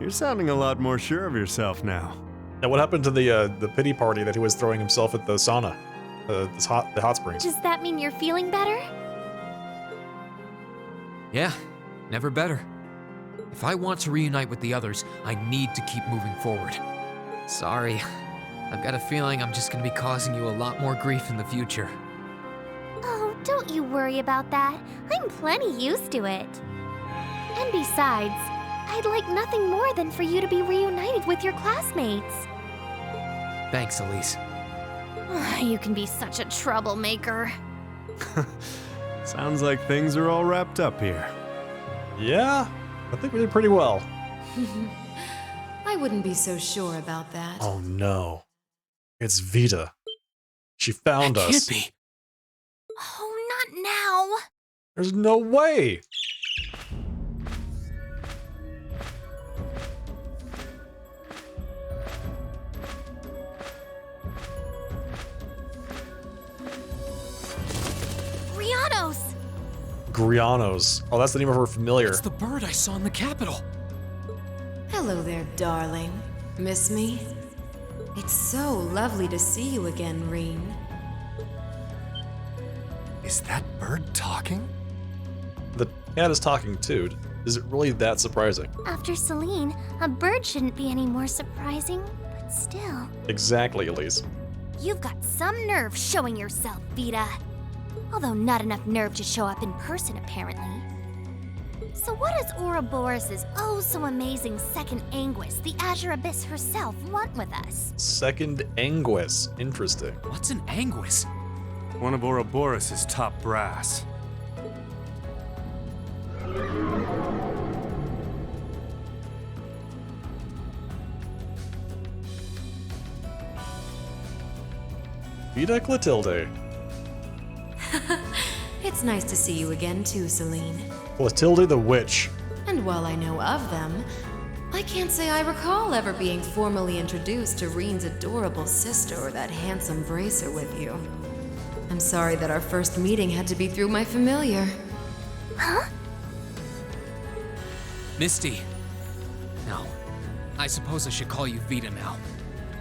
You're sounding a lot more sure of yourself now. Now, what happened to the pity party that he was throwing himself at the sauna? The hot springs? Does that mean you're feeling better? Yeah, never better. If I want to reunite with the others, I need to keep moving forward. Sorry, I've got a feeling I'm just gonna be causing you a lot more grief in the future. Oh, don't you worry about that. I'm plenty used to it. And besides, I'd like nothing more than for you to be reunited with your classmates. Thanks, Elise. You can be such a troublemaker. Sounds like things are all wrapped up here. Yeah, I think we did pretty well. I wouldn't be so sure about that. Oh no. It's Vita. She found us. Can't be. Oh, not now. There's no way. Grianos. Oh, that's the name of her familiar. It's the bird I saw in the Capitol. Hello there, darling. Miss me? It's so lovely to see you again, Reen. Is that bird talking? The cat is talking too. Is it really that surprising? After Celine, a bird shouldn't be any more surprising, but still. Exactly, Elise. You've got some nerve showing yourself, Vita. Although not enough nerve to show up in person, apparently. So what does Ouroboros' oh-so-amazing second Anguis, the Azure Abyss herself, want with us? Second Anguis. Interesting. What's an Anguis? One of Ouroboros' top brass. Vita Clotilde. It's nice to see you again too, Celine. Clotilde the Witch. And while I know of them, I can't say I recall ever being formally introduced to Reen's adorable sister or that handsome bracer with you. I'm sorry that our first meeting had to be through my familiar. Huh? Misty. No, I suppose I should call you Vita now.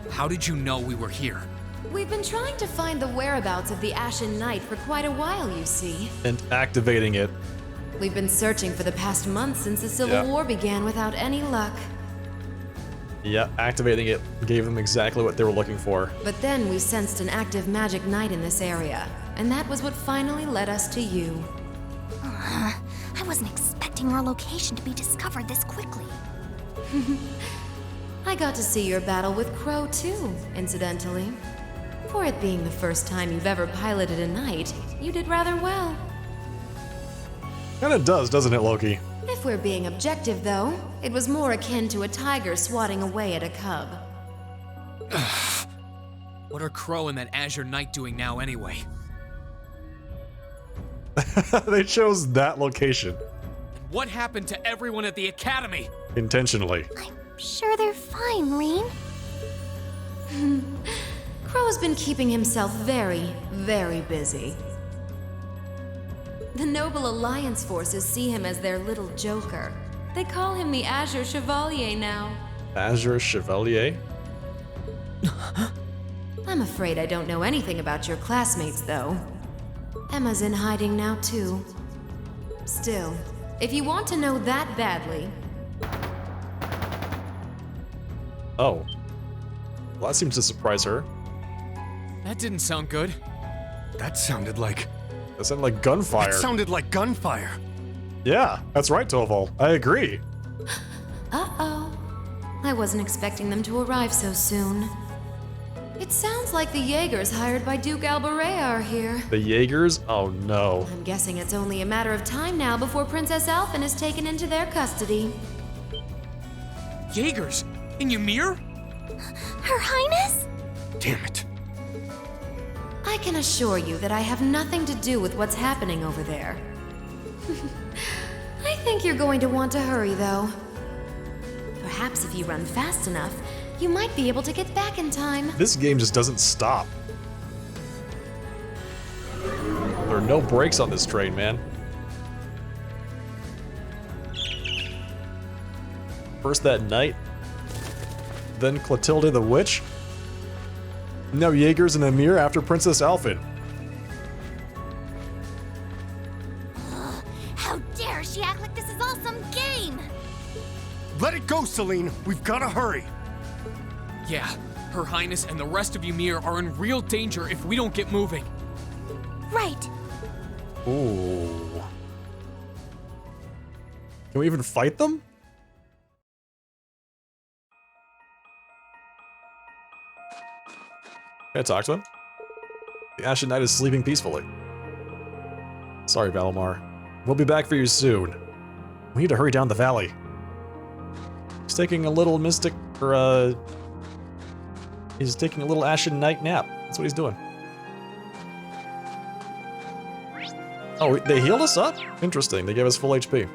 How did you know we were here? We've been trying to find the whereabouts of the Ashen Knight for quite a while, you see. And activating it. We've been searching for the past month since the Civil War began without any luck. Yeah, activating it gave them exactly what they were looking for. But then we sensed an active magic knight in this area, and that was what finally led us to you. I wasn't expecting our location to be discovered this quickly. I got to see your battle with Crow too, incidentally. For it being the first time you've ever piloted a knight, you did rather well. Kinda does, doesn't it, Loki? If we're being objective, though, it was more akin to a tiger swatting away at a cub. What are Crow and that Azure Knight doing now anyway? They chose that location. What happened to everyone at the Academy? Intentionally. I'm sure they're fine, Reen. Crow's been keeping himself very, very busy. The Noble Alliance forces see him as their little joker. They call him the Azure Chevalier now. Azure Chevalier? I'm afraid I don't know anything about your classmates, though. Emma's in hiding now, too. Still, if you want to know that badly... Oh. Well, that seems to surprise her. That didn't sound good. That sounded like... That sounded like gunfire. That sounded like gunfire. Yeah, that's right, Toval. I agree. Uh-oh. I wasn't expecting them to arrive so soon. It sounds like the Jaegers hired by Duke Alberea are here. The Jaegers? Oh no. I'm guessing it's only a matter of time now before Princess Alphen is taken into their custody. Jaegers? In Ymir? Her Highness? Damn it. I can assure you that I have nothing to do with what's happening over there. I think you're going to want to hurry, though. Perhaps if you run fast enough, you might be able to get back in time. This game just doesn't stop. There are no brakes on this train, man. First that knight, then Clotilde the Witch. Now Jaegers and Ymir after Princess Alphen. How dare she act like this is all some game! Let it go, Celine. We've got to hurry. Yeah, Her Highness and the rest of Ymir are in real danger if we don't get moving. Right. Ooh. Can we even fight them? Can I talk to him? The Ashen Knight is sleeping peacefully. Sorry, Valimar. We'll be back for you soon. We need to hurry down the valley. He's taking a little mystic, or he's taking a little Ashen Knight nap. That's what he's doing. Oh, they healed us up? Interesting, they gave us full HP.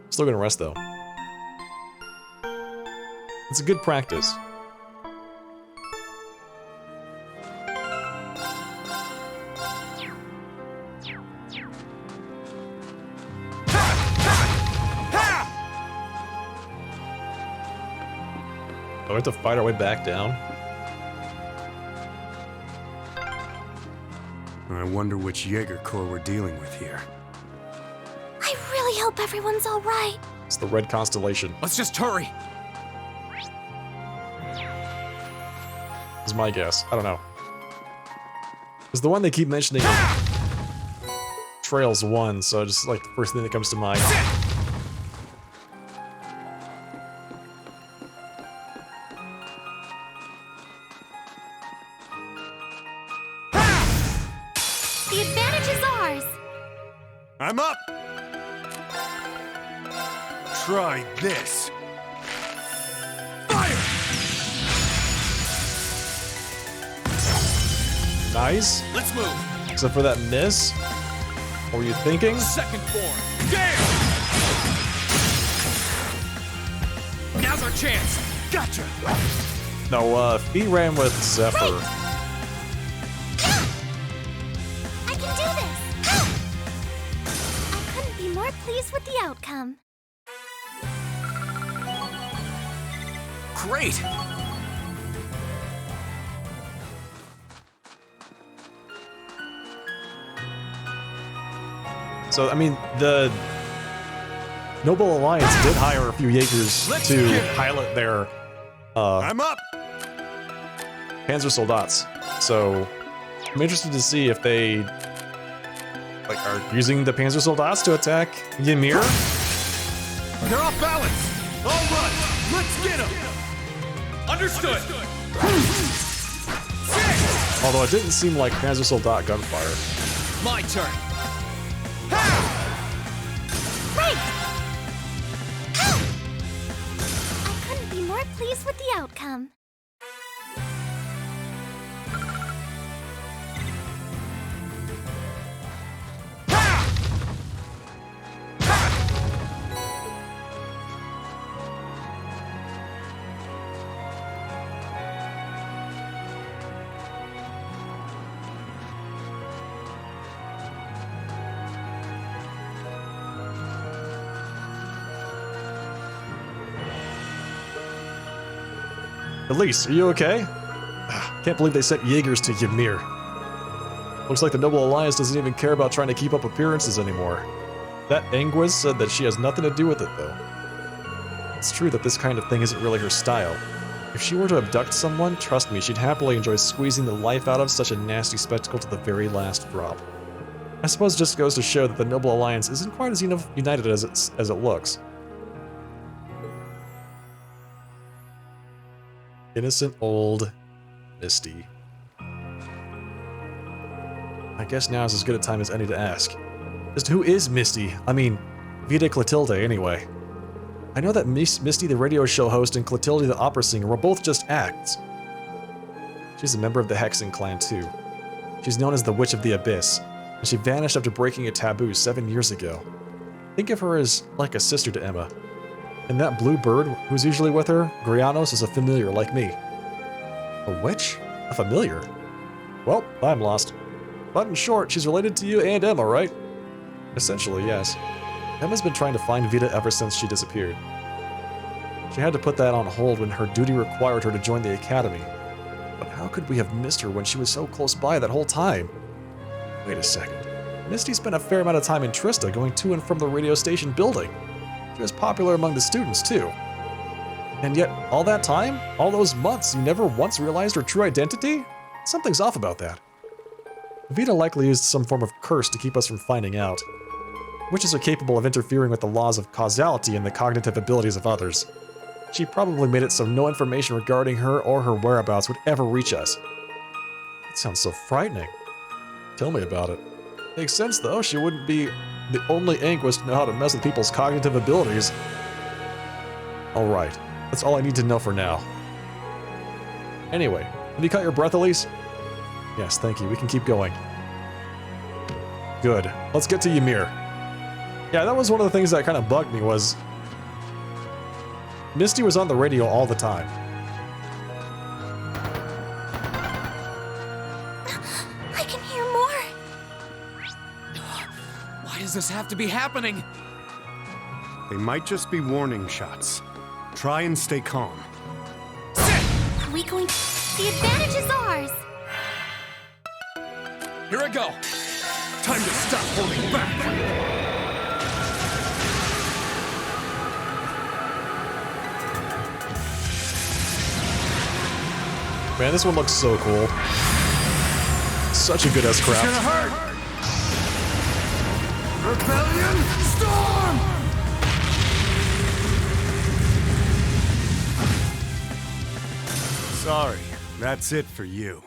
Still gonna rest, though. It's a good practice. Do we have to fight our way back down? I wonder which Jaeger Corps we're dealing with here. I really hope everyone's all right. It's the Red Constellation. Let's just hurry. Is my guess. I don't know. It's the one they keep mentioning in Trails 1, so just like the first thing that comes to mind. The advantage is ours. I'm up! Try this. Fire! Nice. Let's move. Except for that miss. What were you thinking? Second form. Damn! Now's our chance. Gotcha! No, Fee ran with Zephyr. Right. I can do this. I couldn't be more pleased with the outcome. Great. So, I mean, the Noble Alliance did hire a few Jaegers to pilot their, I'm up! Panzer Soldats. So, I'm interested to see if they, like, are using the Panzer Soldats to attack Ymir? They're off balance! All right, let's get them! Understood. Although it didn't seem like Panzer Soldat gunfire. My turn. Right. I couldn't be more pleased with the outcome. Elise, are you okay? Can't believe they sent Jaegers to Ymir. Looks like the Noble Alliance doesn't even care about trying to keep up appearances anymore. That Anguis said that she has nothing to do with it, though. It's true that this kind of thing isn't really her style. If she were to abduct someone, trust me, she'd happily enjoy squeezing the life out of such a nasty spectacle to the very last drop. I suppose it just goes to show that the Noble Alliance isn't quite as united as it looks. Innocent old Misty. I guess now is as good a time as any to ask. Just who is Misty? I mean, Vita Clotilde, anyway. I know that Misty, the radio show host, and Clotilde, the opera singer, were both just acts. She's a member of the Hexen clan, too. She's known as the Witch of the Abyss, and she vanished after breaking a taboo 7 years ago. Think of her as like a sister to Emma. And that blue bird, who's usually with her, Grianos, is a familiar like me. A witch? A familiar? Well, I'm lost. But in short, she's related to you and Emma, right? Essentially, yes. Emma's been trying to find Vita ever since she disappeared. She had to put that on hold when her duty required her to join the academy. But how could we have missed her when she was so close by that whole time? Wait a second. Misty spent a fair amount of time in Trista going to and from the radio station building. She was popular among the students, too. And yet, all that time, all those months, you never once realized her true identity? Something's off about that. Vita likely used some form of curse to keep us from finding out. Witches are capable of interfering with the laws of causality and the cognitive abilities of others. She probably made it so no information regarding her or her whereabouts would ever reach us. It sounds so frightening. Tell me about it. Makes sense, though. She wouldn't be the only Anguist to know how to mess with people's cognitive abilities. Alright, that's all I need to know for now. Anyway, have you caught your breath, Elise? Yes, thank you. We can keep going. Good. Let's get to Ymir. Yeah, that was one of the things that kind of bugged me was Misty was on the radio all the time. I can hear more. Why does this have to be happening? They might just be warning shots. Try and stay calm. Are we going to... The advantage is ours. Here I go. Time to stop holding back. Man, this one looks so cool. Such a good S-craft. It's gonna hurt. Rebellion storm. Sorry, that's it for you.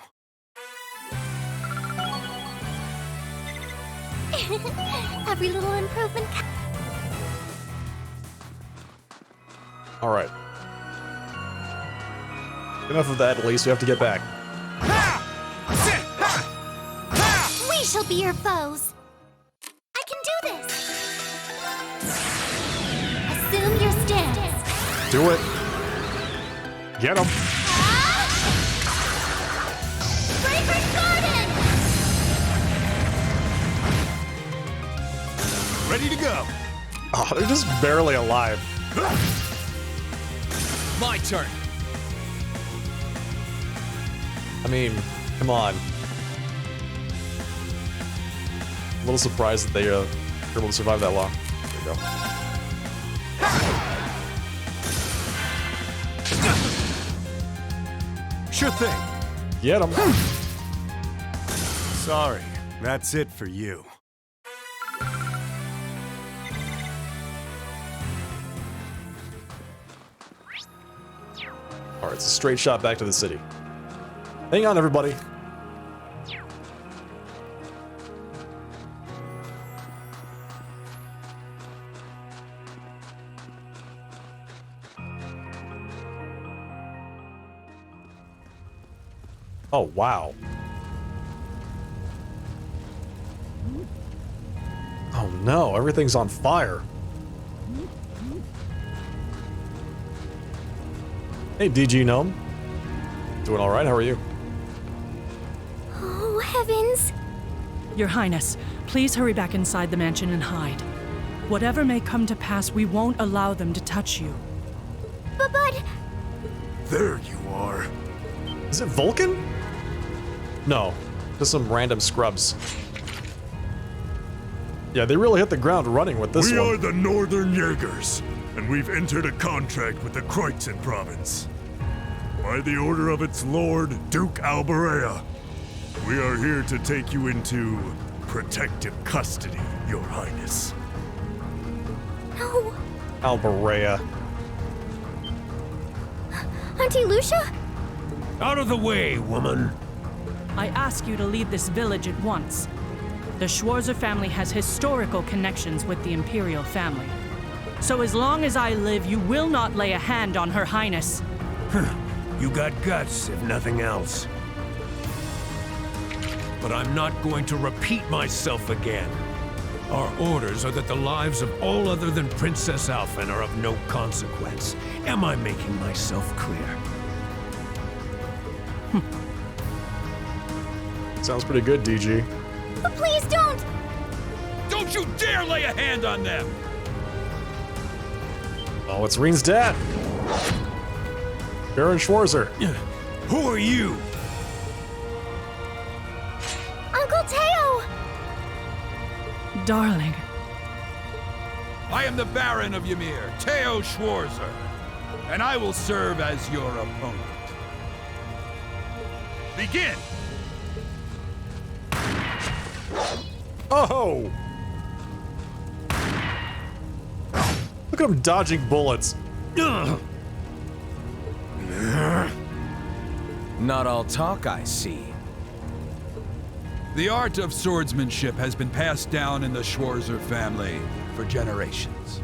Every little improvement. All right. Enough of that, at least. We have to get back. We shall be your foes. I can do this. Assume your stance. Do it. Get him. Fragrant Garden! Ready to go. Oh, they're just barely alive. My turn. I mean, come on. A little surprised that they were able to survive that long. There you go. Sure thing. Get him. Sorry, that's it for you. All right, it's a straight shot back to the city. Hang on, everybody. Oh, wow. Oh no, everything's on fire. Hey, DG Gnome. Doing all right, how are you? Oh, heavens. Your Highness, please hurry back inside the mansion and hide. Whatever may come to pass, we won't allow them to touch you. But... There you are. Is it Vulcan? No, just some random scrubs. Yeah, they really hit the ground running with this We one. are the Northern Jaegers, and we've entered a contract with the Kreutzen province. By the order of its lord, Duke Alberea, we are here to take you into protective custody, Your Highness. No. Alberea. Auntie Lucia? Out of the way, woman. I ask you to leave this village at once. The Schwarzer family has historical connections with the Imperial family. So as long as I live, you will not lay a hand on Her Highness. You got guts, if nothing else. But I'm not going to repeat myself again. Our orders are that the lives of all other than Princess Alphen are of no consequence. Am I making myself clear? Sounds pretty good, DG. But please don't! Don't you dare lay a hand on them! Oh, it's Reen's dad. Baron Schwarzer. Who are you? Uncle Teo! Darling. I am the Baron of Ymir, Teo Schwarzer, and I will serve as your opponent. Begin! Oh! Look at him dodging bullets. Not all talk, I see. The art of swordsmanship has been passed down in the Schwarzer family for generations.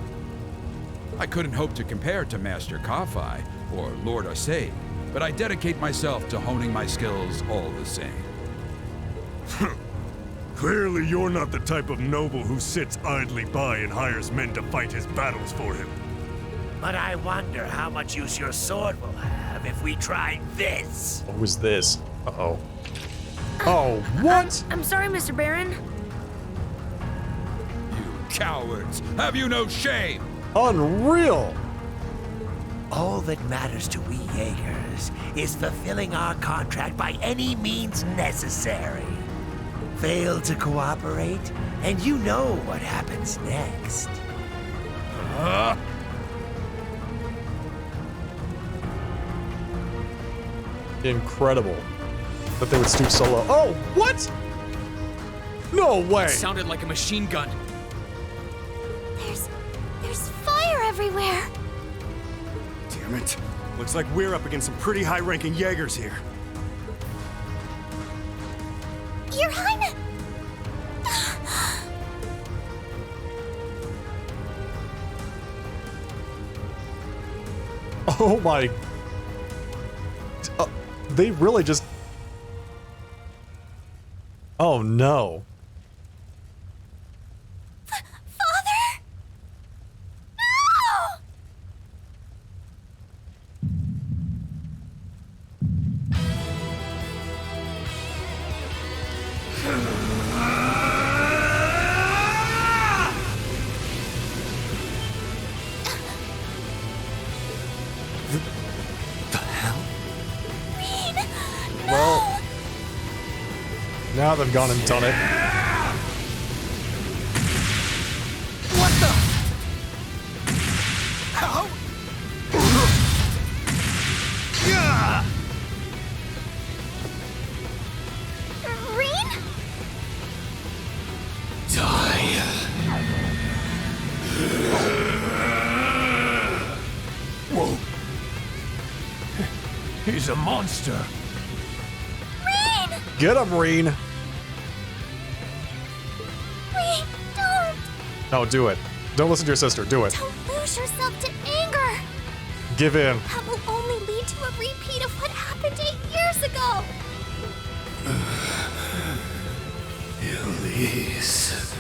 I couldn't hope to compare to Master Kafai or Lord Osei, but I dedicate myself to honing my skills all the same. Clearly you're not the type of noble who sits idly by and hires men to fight his battles for him. But I wonder how much use your sword will have if we try this. What was this? Uh-oh. Oh, what? I'm sorry, Mr. Baron. You cowards! Have you no shame? Unreal! All that matters to we Jaegers is fulfilling our contract by any means necessary. Fail to cooperate, and you know what happens next. Incredible that they would stoop so low. Oh, what? No way! It sounded like a machine gun. There's fire everywhere. Damn it. Looks like we're up against some pretty high-ranking Jaegers here. Your Highness! Oh my... they really just... Oh no. Father? No! Well, now they've gone and done it. What the? How? Yeah! Reen? Die. Whoa. He's a monster. Get him, Reen. Reen, don't. No, do it. Don't listen to your sister. Do it. Don't lose yourself to anger. Give in. That will only lead to a repeat of what happened 8 years ago. Elise.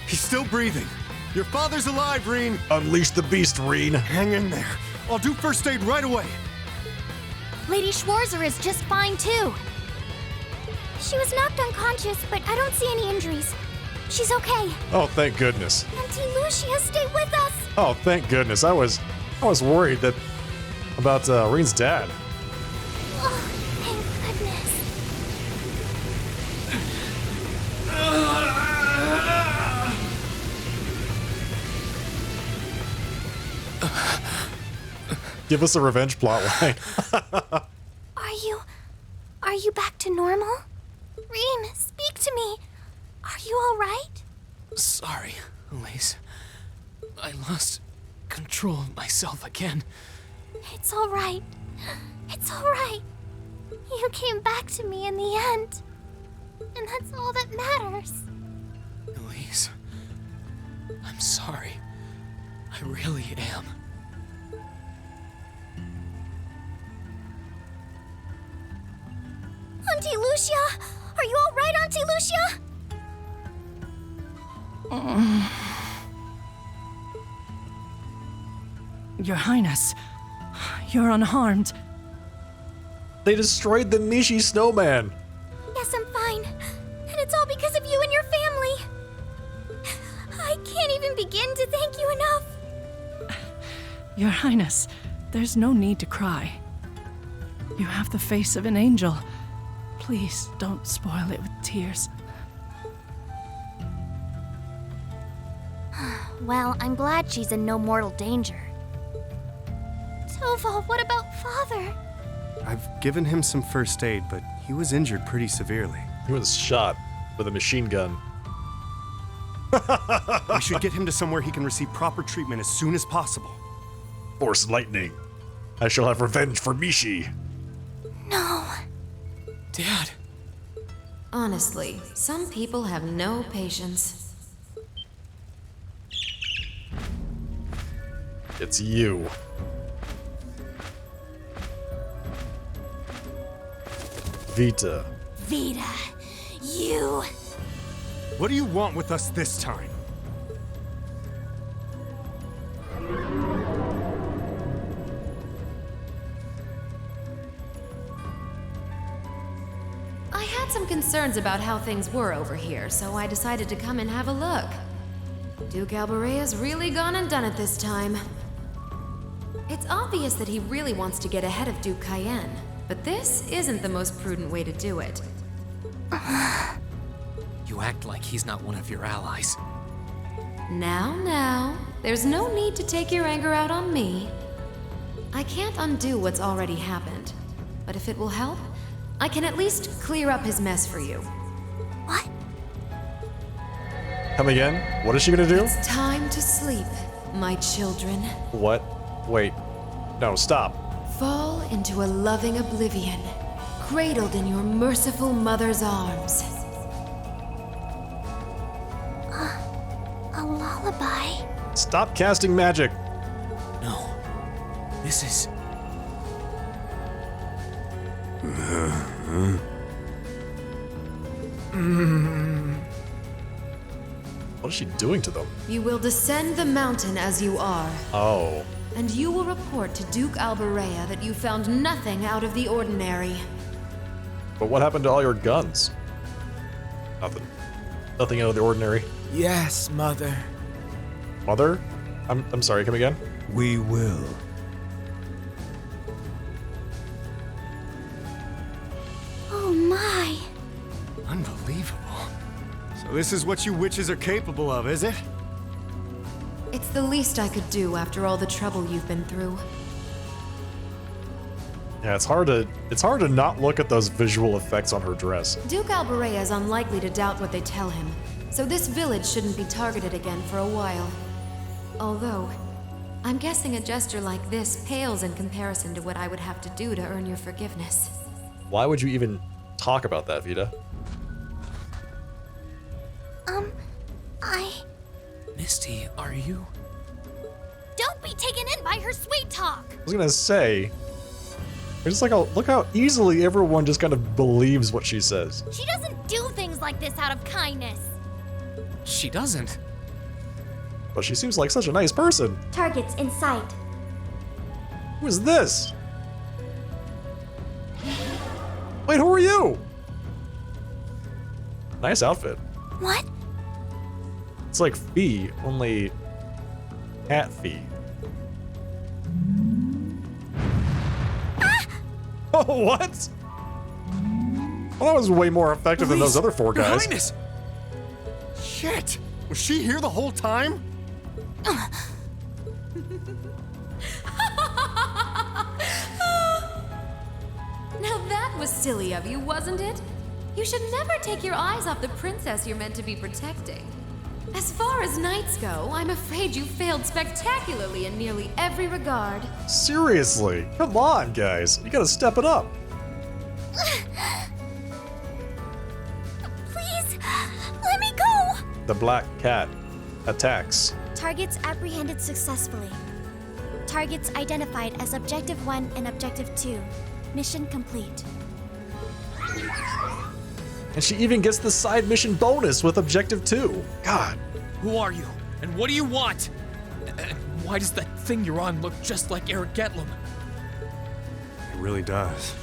He's still breathing. Your father's alive, Reen. Unleash the beast, Reen. Hang in there. I'll do first aid right away. Lady Schwarzer is just fine, too. She was knocked unconscious, but I don't see any injuries. She's okay. Oh, thank goodness. Auntie Lucia, stay with us. Oh, thank goodness. I was worried that about Reen's dad. Oh, thank goodness. Give us a revenge plotline. Are you back to normal? Reen, speak to me. Are you all right? Sorry, Elise. I lost control of myself again. It's all right. It's all right. You came back to me in the end. And that's all that matters. Elise, I'm sorry. I really am. Auntie Lucia! Are you all right, Auntie Lucia? Your Highness, you're unharmed. They destroyed the Mishi snowman. Yes, I'm fine. And it's all because of you and your family. I can't even begin to thank you enough. Your Highness, there's no need to cry. You have the face of an angel. Please don't spoil it with tears. Well, I'm glad she's in no mortal danger. Tova, what about Father? I've given him some first aid, but he was injured pretty severely. He was shot with a machine gun. We should get him to somewhere he can receive proper treatment as soon as possible. Force lightning. I shall have revenge for Mishi. No. Dad. Honestly, some people have no patience. It's you. Vita. Vita, you. What do you want with us this time? I had some concerns about how things were over here, so I decided to come and have a look. Duke Alberea's really gone and done it this time. It's obvious that he really wants to get ahead of Duke Cayenne, but this isn't the most prudent way to do it. You act like he's not one of your allies. Now, there's no need to take your anger out on me. I can't undo what's already happened, but if it will help, I can at least clear up his mess for you. What? Come again? What is she gonna do? It's time to sleep, my children. What? Wait. No, stop. Fall into a loving oblivion, cradled in your merciful mother's arms. A lullaby? Stop casting magic. No. This is... What is she doing to them? You will descend the mountain as you are. Oh. And you will report to Duke Alberea that you found nothing out of the ordinary. But what happened to all your guns? Nothing. Nothing out of the ordinary. Yes, Mother. Mother? I'm sorry, come again? We will. Oh my. Unbelievable. So this is what you witches are capable of, is it? It's the least I could do after all the trouble you've been through. Yeah, it's hard to not look at those visual effects on her dress. Duke Alberea is unlikely to doubt what they tell him, so this village shouldn't be targeted again for a while. Although, I'm guessing a gesture like this pales in comparison to what I would have to do to earn your forgiveness. Why would you even talk about that, Vita? Misty, are you? Don't be taken in by her sweet talk. I was gonna say, it's like, look how easily everyone just kind of believes what she says. She doesn't do things like this out of kindness. She doesn't. But she seems like such a nice person. Targets in sight. Who is this? Wait, who are you? Nice outfit. What? It's like Fee, only Cat Fee. Oh, what? Well, that was way more effective than those other 4 guys. Your Highness! Shit! Was she here the whole time? Now that was silly of you, wasn't it? You should never take your eyes off the princess you're meant to be protecting. As far as knights go, I'm afraid you failed spectacularly in nearly every regard. Seriously, come on, guys. You gotta step it up. Please, let me go! The black cat attacks. Targets apprehended successfully. Targets identified as Objective 1 and Objective 2. Mission complete. And she even gets the side mission bonus with Objective 2. God. Who are you? And what do you want? And why does that thing you're on look just like Eric Getlum? It really does.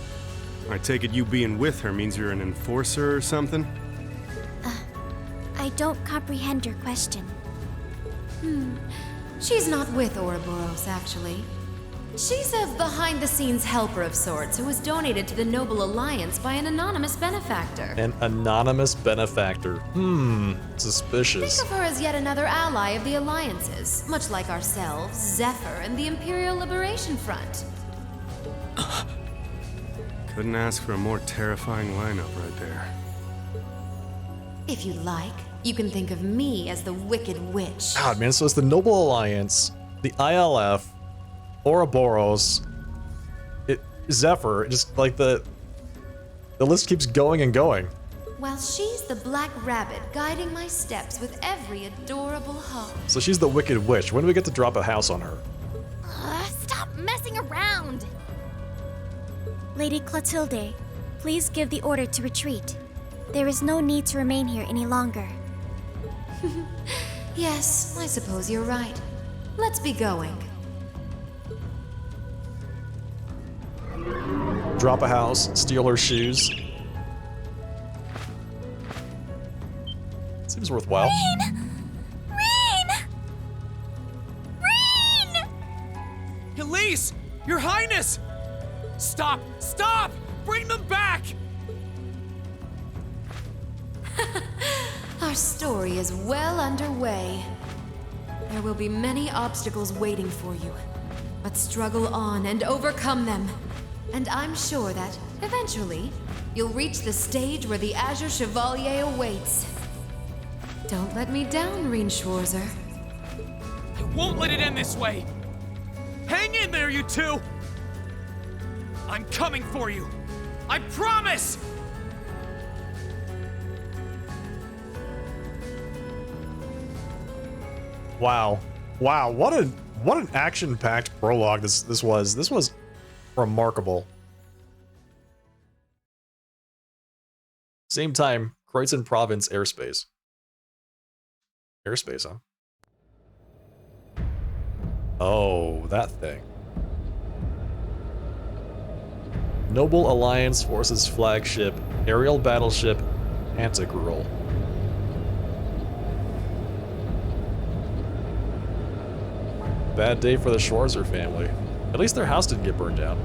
I take it you being with her means you're an enforcer or something? I don't comprehend your question. She's not with Ouroboros, actually. She's a behind-the-scenes helper of sorts who was donated to the Noble Alliance by an anonymous benefactor. An anonymous benefactor. Suspicious. Think of her as yet another ally of the Alliances, much like ourselves, Zephyr, and the Imperial Liberation Front. Couldn't ask for a more terrifying lineup right there. If you like, you can think of me as the Wicked Witch. God, man, so it's the Noble Alliance, the ILF, Ouroboros, Zephyr, just like the list keeps going and going. While she's the Black Rabbit guiding my steps with every adorable hug. So she's the Wicked Witch. When do we get to drop a house on her? Stop messing around! Lady Clotilde, please give the order to retreat. There is no need to remain here any longer. Yes, I suppose you're right. Let's be going. Drop a house, steal her shoes. Seems worthwhile. Rain! Elise! Your Highness! Stop! Stop! Bring them back! Our story is well underway. There will be many obstacles waiting for you, but struggle on and overcome them. And I'm sure that, eventually, you'll reach the stage where the Azure Chevalier awaits. Don't let me down, Reen Schwarzer. I won't let it end this way! Hang in there, you two! I'm coming for you! I promise! Wow. Wow, what an action-packed prologue this was. This was remarkable. Same time, Croydon Province airspace. Airspace, huh? Oh, that thing. Noble Alliance Forces flagship, aerial battleship, Antigruel. Bad day for the Schwarzer family. At least their house didn't get burned down.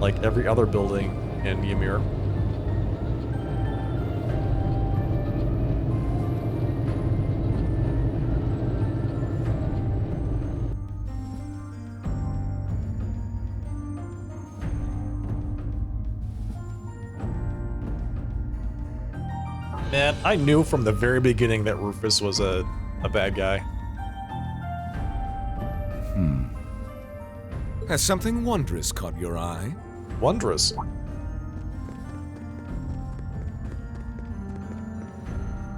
Like every other building in Ymir. Man, I knew from the very beginning that Rufus was a bad guy. Has something wondrous caught your eye? Wondrous?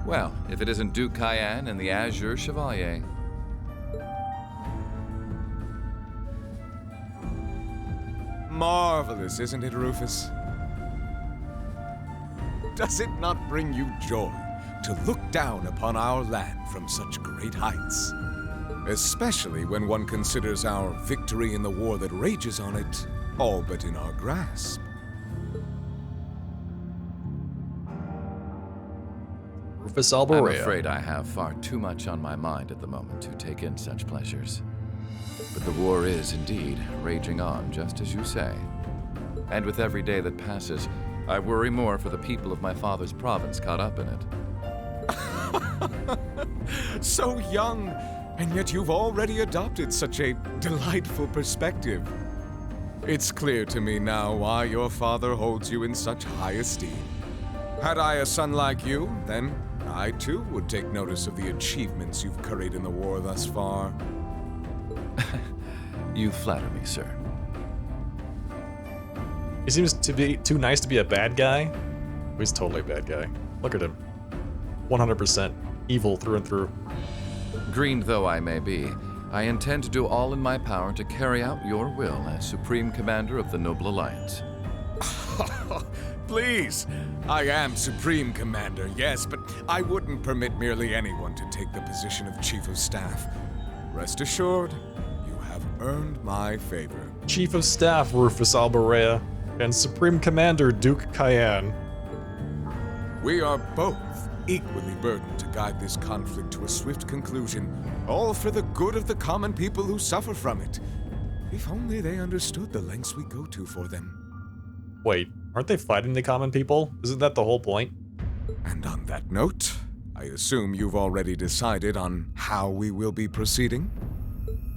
Well, if it isn't Duke Cayenne and the Azure Chevalier. Marvelous, isn't it, Rufus? Does it not bring you joy to look down upon our land from such great heights? Especially when one considers our victory in the war that rages on it all but in our grasp. Rufus I'm Alborea. afraid I have far too much on my mind at the moment to take in such pleasures. But the war is indeed raging on, just as you say. And with every day that passes, I worry more for the people of my father's province caught up in it. So young, and yet you've already adopted such a delightful perspective. It's clear to me now why your father holds you in such high esteem. Had I a son like you, then I too would take notice of the achievements you've curried in the war thus far. You flatter me, sir. He seems to be too nice to be a bad guy. He's totally a bad guy. Look at him. 100% evil through and through. Green though I may be, I intend to do all in my power to carry out your will as Supreme Commander of the Noble Alliance. Please, I am Supreme Commander, yes, but I wouldn't permit merely anyone to take the position of Chief of Staff. Rest assured, you have earned my favor. Chief of Staff Rufus Alborea and Supreme Commander Duke Cayenne. We are both equally burdened to guide this conflict to a swift conclusion, all for the good of the common people who suffer from it. If only they understood the lengths we go to for them. Wait, aren't they fighting the common people? Isn't that the whole point? And on that note, I assume you've already decided on how we will be proceeding?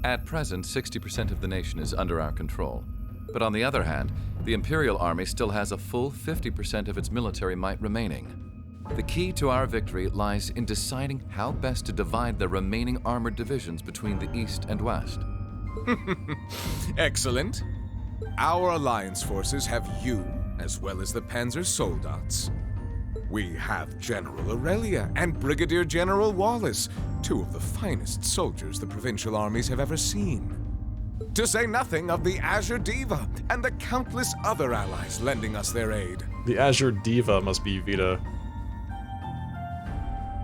At present, 60% of the nation is under our control. But on the other hand, the Imperial Army still has a full 50% of its military might remaining. The key to our victory lies in deciding how best to divide the remaining armored divisions between the East and West. Excellent. Our Alliance forces have you, as well as the Panzer Soldats. We have General Aurelia and Brigadier General Wallace, two of the finest soldiers the provincial armies have ever seen. To say nothing of the Azure Diva and the countless other allies lending us their aid. The Azure Diva must be Vita.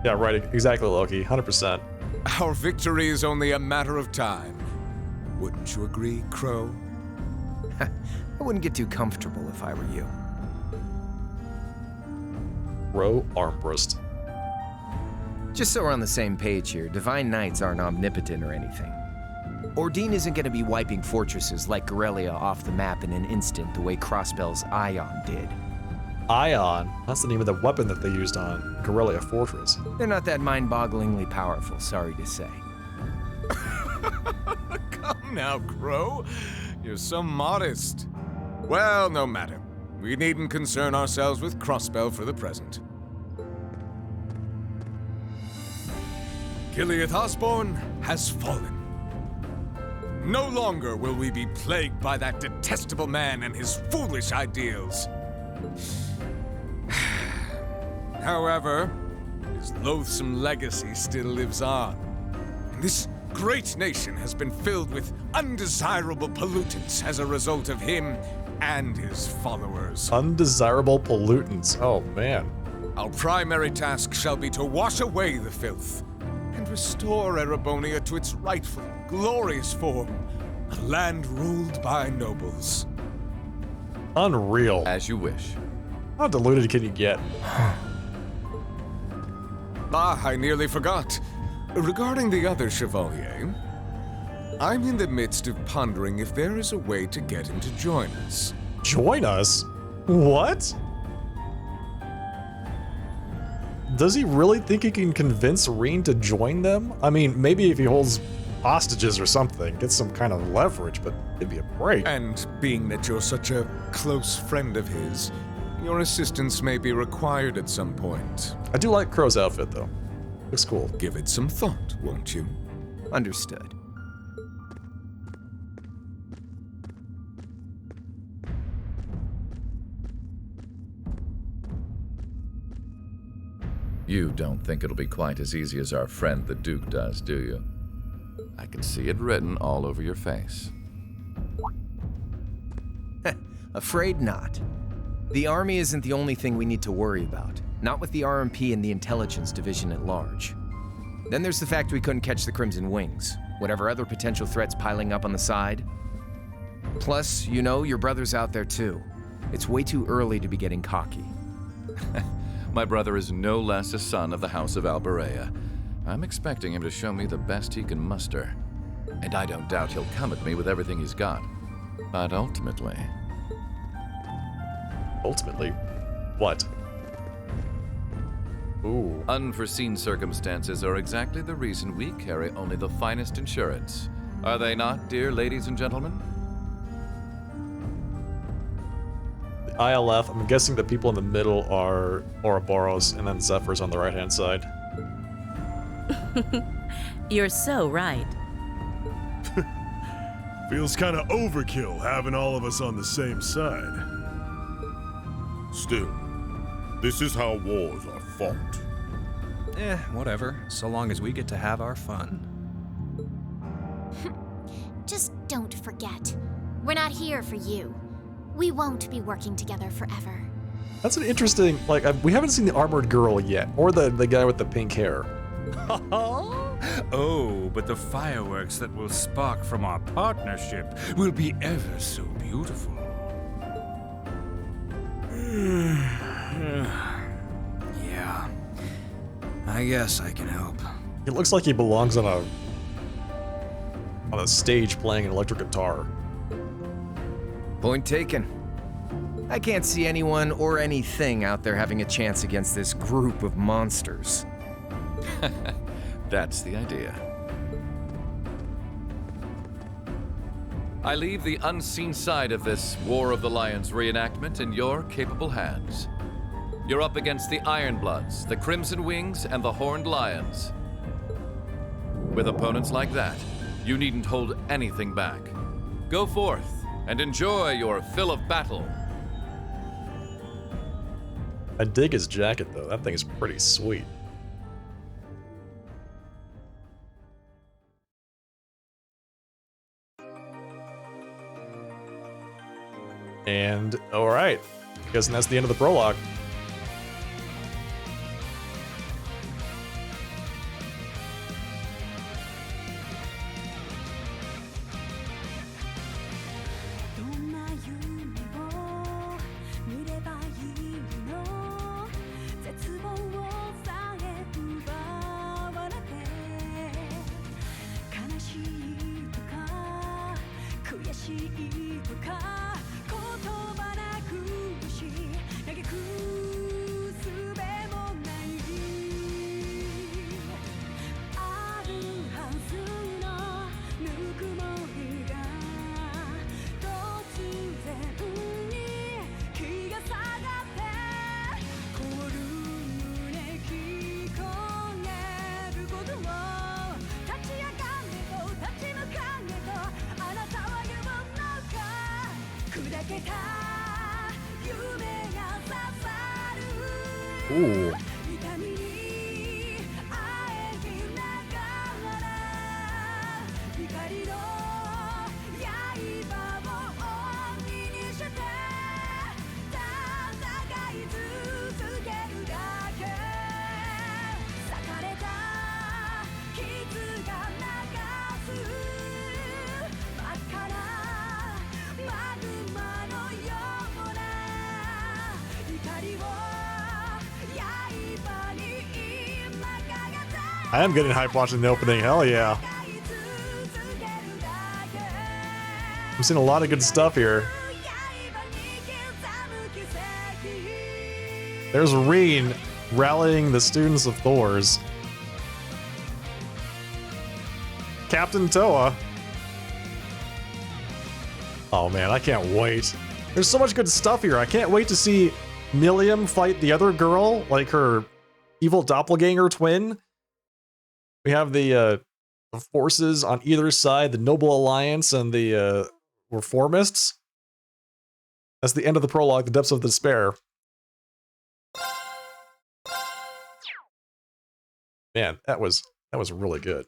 Yeah, right, exactly, Loki, 100%. Our victory is only a matter of time. Wouldn't you agree, Crow? I wouldn't get too comfortable if I were you. Crow Armbrust. Just so we're on the same page here, Divine Knights aren't omnipotent or anything. Ordine isn't going to be wiping fortresses like Corellia off the map in an instant the way Crossbell's Ion did. Ion? That's the name of the weapon that they used on Corellia Fortress. They're not that mind-bogglingly powerful, sorry to say. Come now, Crow. You're so modest. Well, no matter. We needn't concern ourselves with Crossbell for the present. Gileath Osborne has fallen. No longer will we be plagued by that detestable man and his foolish ideals. However, his loathsome legacy still lives on. And this great nation has been filled with undesirable pollutants as a result of him and his followers. Undesirable pollutants, oh man. Our primary task shall be to wash away the filth and restore Erebonia to its rightful, glorious form, a land ruled by nobles. Unreal. As you wish. How deluded can you get? I nearly forgot. Regarding the other Chevalier, I'm in the midst of pondering if there is a way to get him to join us. Join us? What? Does he really think he can convince Reen to join them? I mean, maybe if he holds hostages or something, get some kind of leverage, but it'd be a break. And being that you're such a close friend of his, your assistance may be required at some point. I do like Crow's outfit, though. Looks cool. Give it some thought, won't you? Understood. You don't think it'll be quite as easy as our friend the Duke does, do you? I can see it written all over your face. Afraid not. The army isn't the only thing we need to worry about. Not with the RMP and the intelligence division at large. Then there's the fact we couldn't catch the Crimson Wings. Whatever other potential threats piling up on the side. Plus, you know, your brother's out there too. It's way too early to be getting cocky. My brother is no less a son of the House of Alberea. I'm expecting him to show me the best he can muster. And I don't doubt he'll come at me with everything he's got. But ultimately... Ultimately? What? Ooh. Unforeseen circumstances are exactly the reason we carry only the finest insurance. Are they not, dear ladies and gentlemen? The ILF, I'm guessing the people in the middle are Ouroboros, and then Zephyr's on the right-hand side. You're so right. Feels kind of overkill having all of us on the same side. Still, this is how wars are fought. Whatever, so long as we get to have our fun. Just don't forget, we're not here for you. We won't be working together forever. That's an interesting, like, we haven't seen the armored girl yet, or the guy with the pink hair. Oh, but the fireworks that will spark from our partnership will be ever so beautiful. Yeah. I guess I can help. He looks like he belongs on a stage playing an electric guitar. Point taken. I can't see anyone or anything out there having a chance against this group of monsters. That's the idea. I leave the unseen side of this War of the Lions reenactment in your capable hands. You're up against the Ironbloods, the Crimson Wings, and the Horned Lions. With opponents like that, you needn't hold anything back. Go forth and enjoy your fill of battle. I dig his jacket, though. That thing is pretty sweet. And, alright. Guessing that's the end of the prologue. Ooh. I am getting hype watching the opening, hell yeah. I'm seeing a lot of good stuff here. There's Reen rallying the students of Thors. Captain Toa. Oh man, I can't wait. There's so much good stuff here. I can't wait to see Milliam fight the other girl, like her evil doppelganger twin. We have the forces on either side, the Noble Alliance and the Reformists. That's the end of the prologue, The Depths of Despair. Man, that was really good.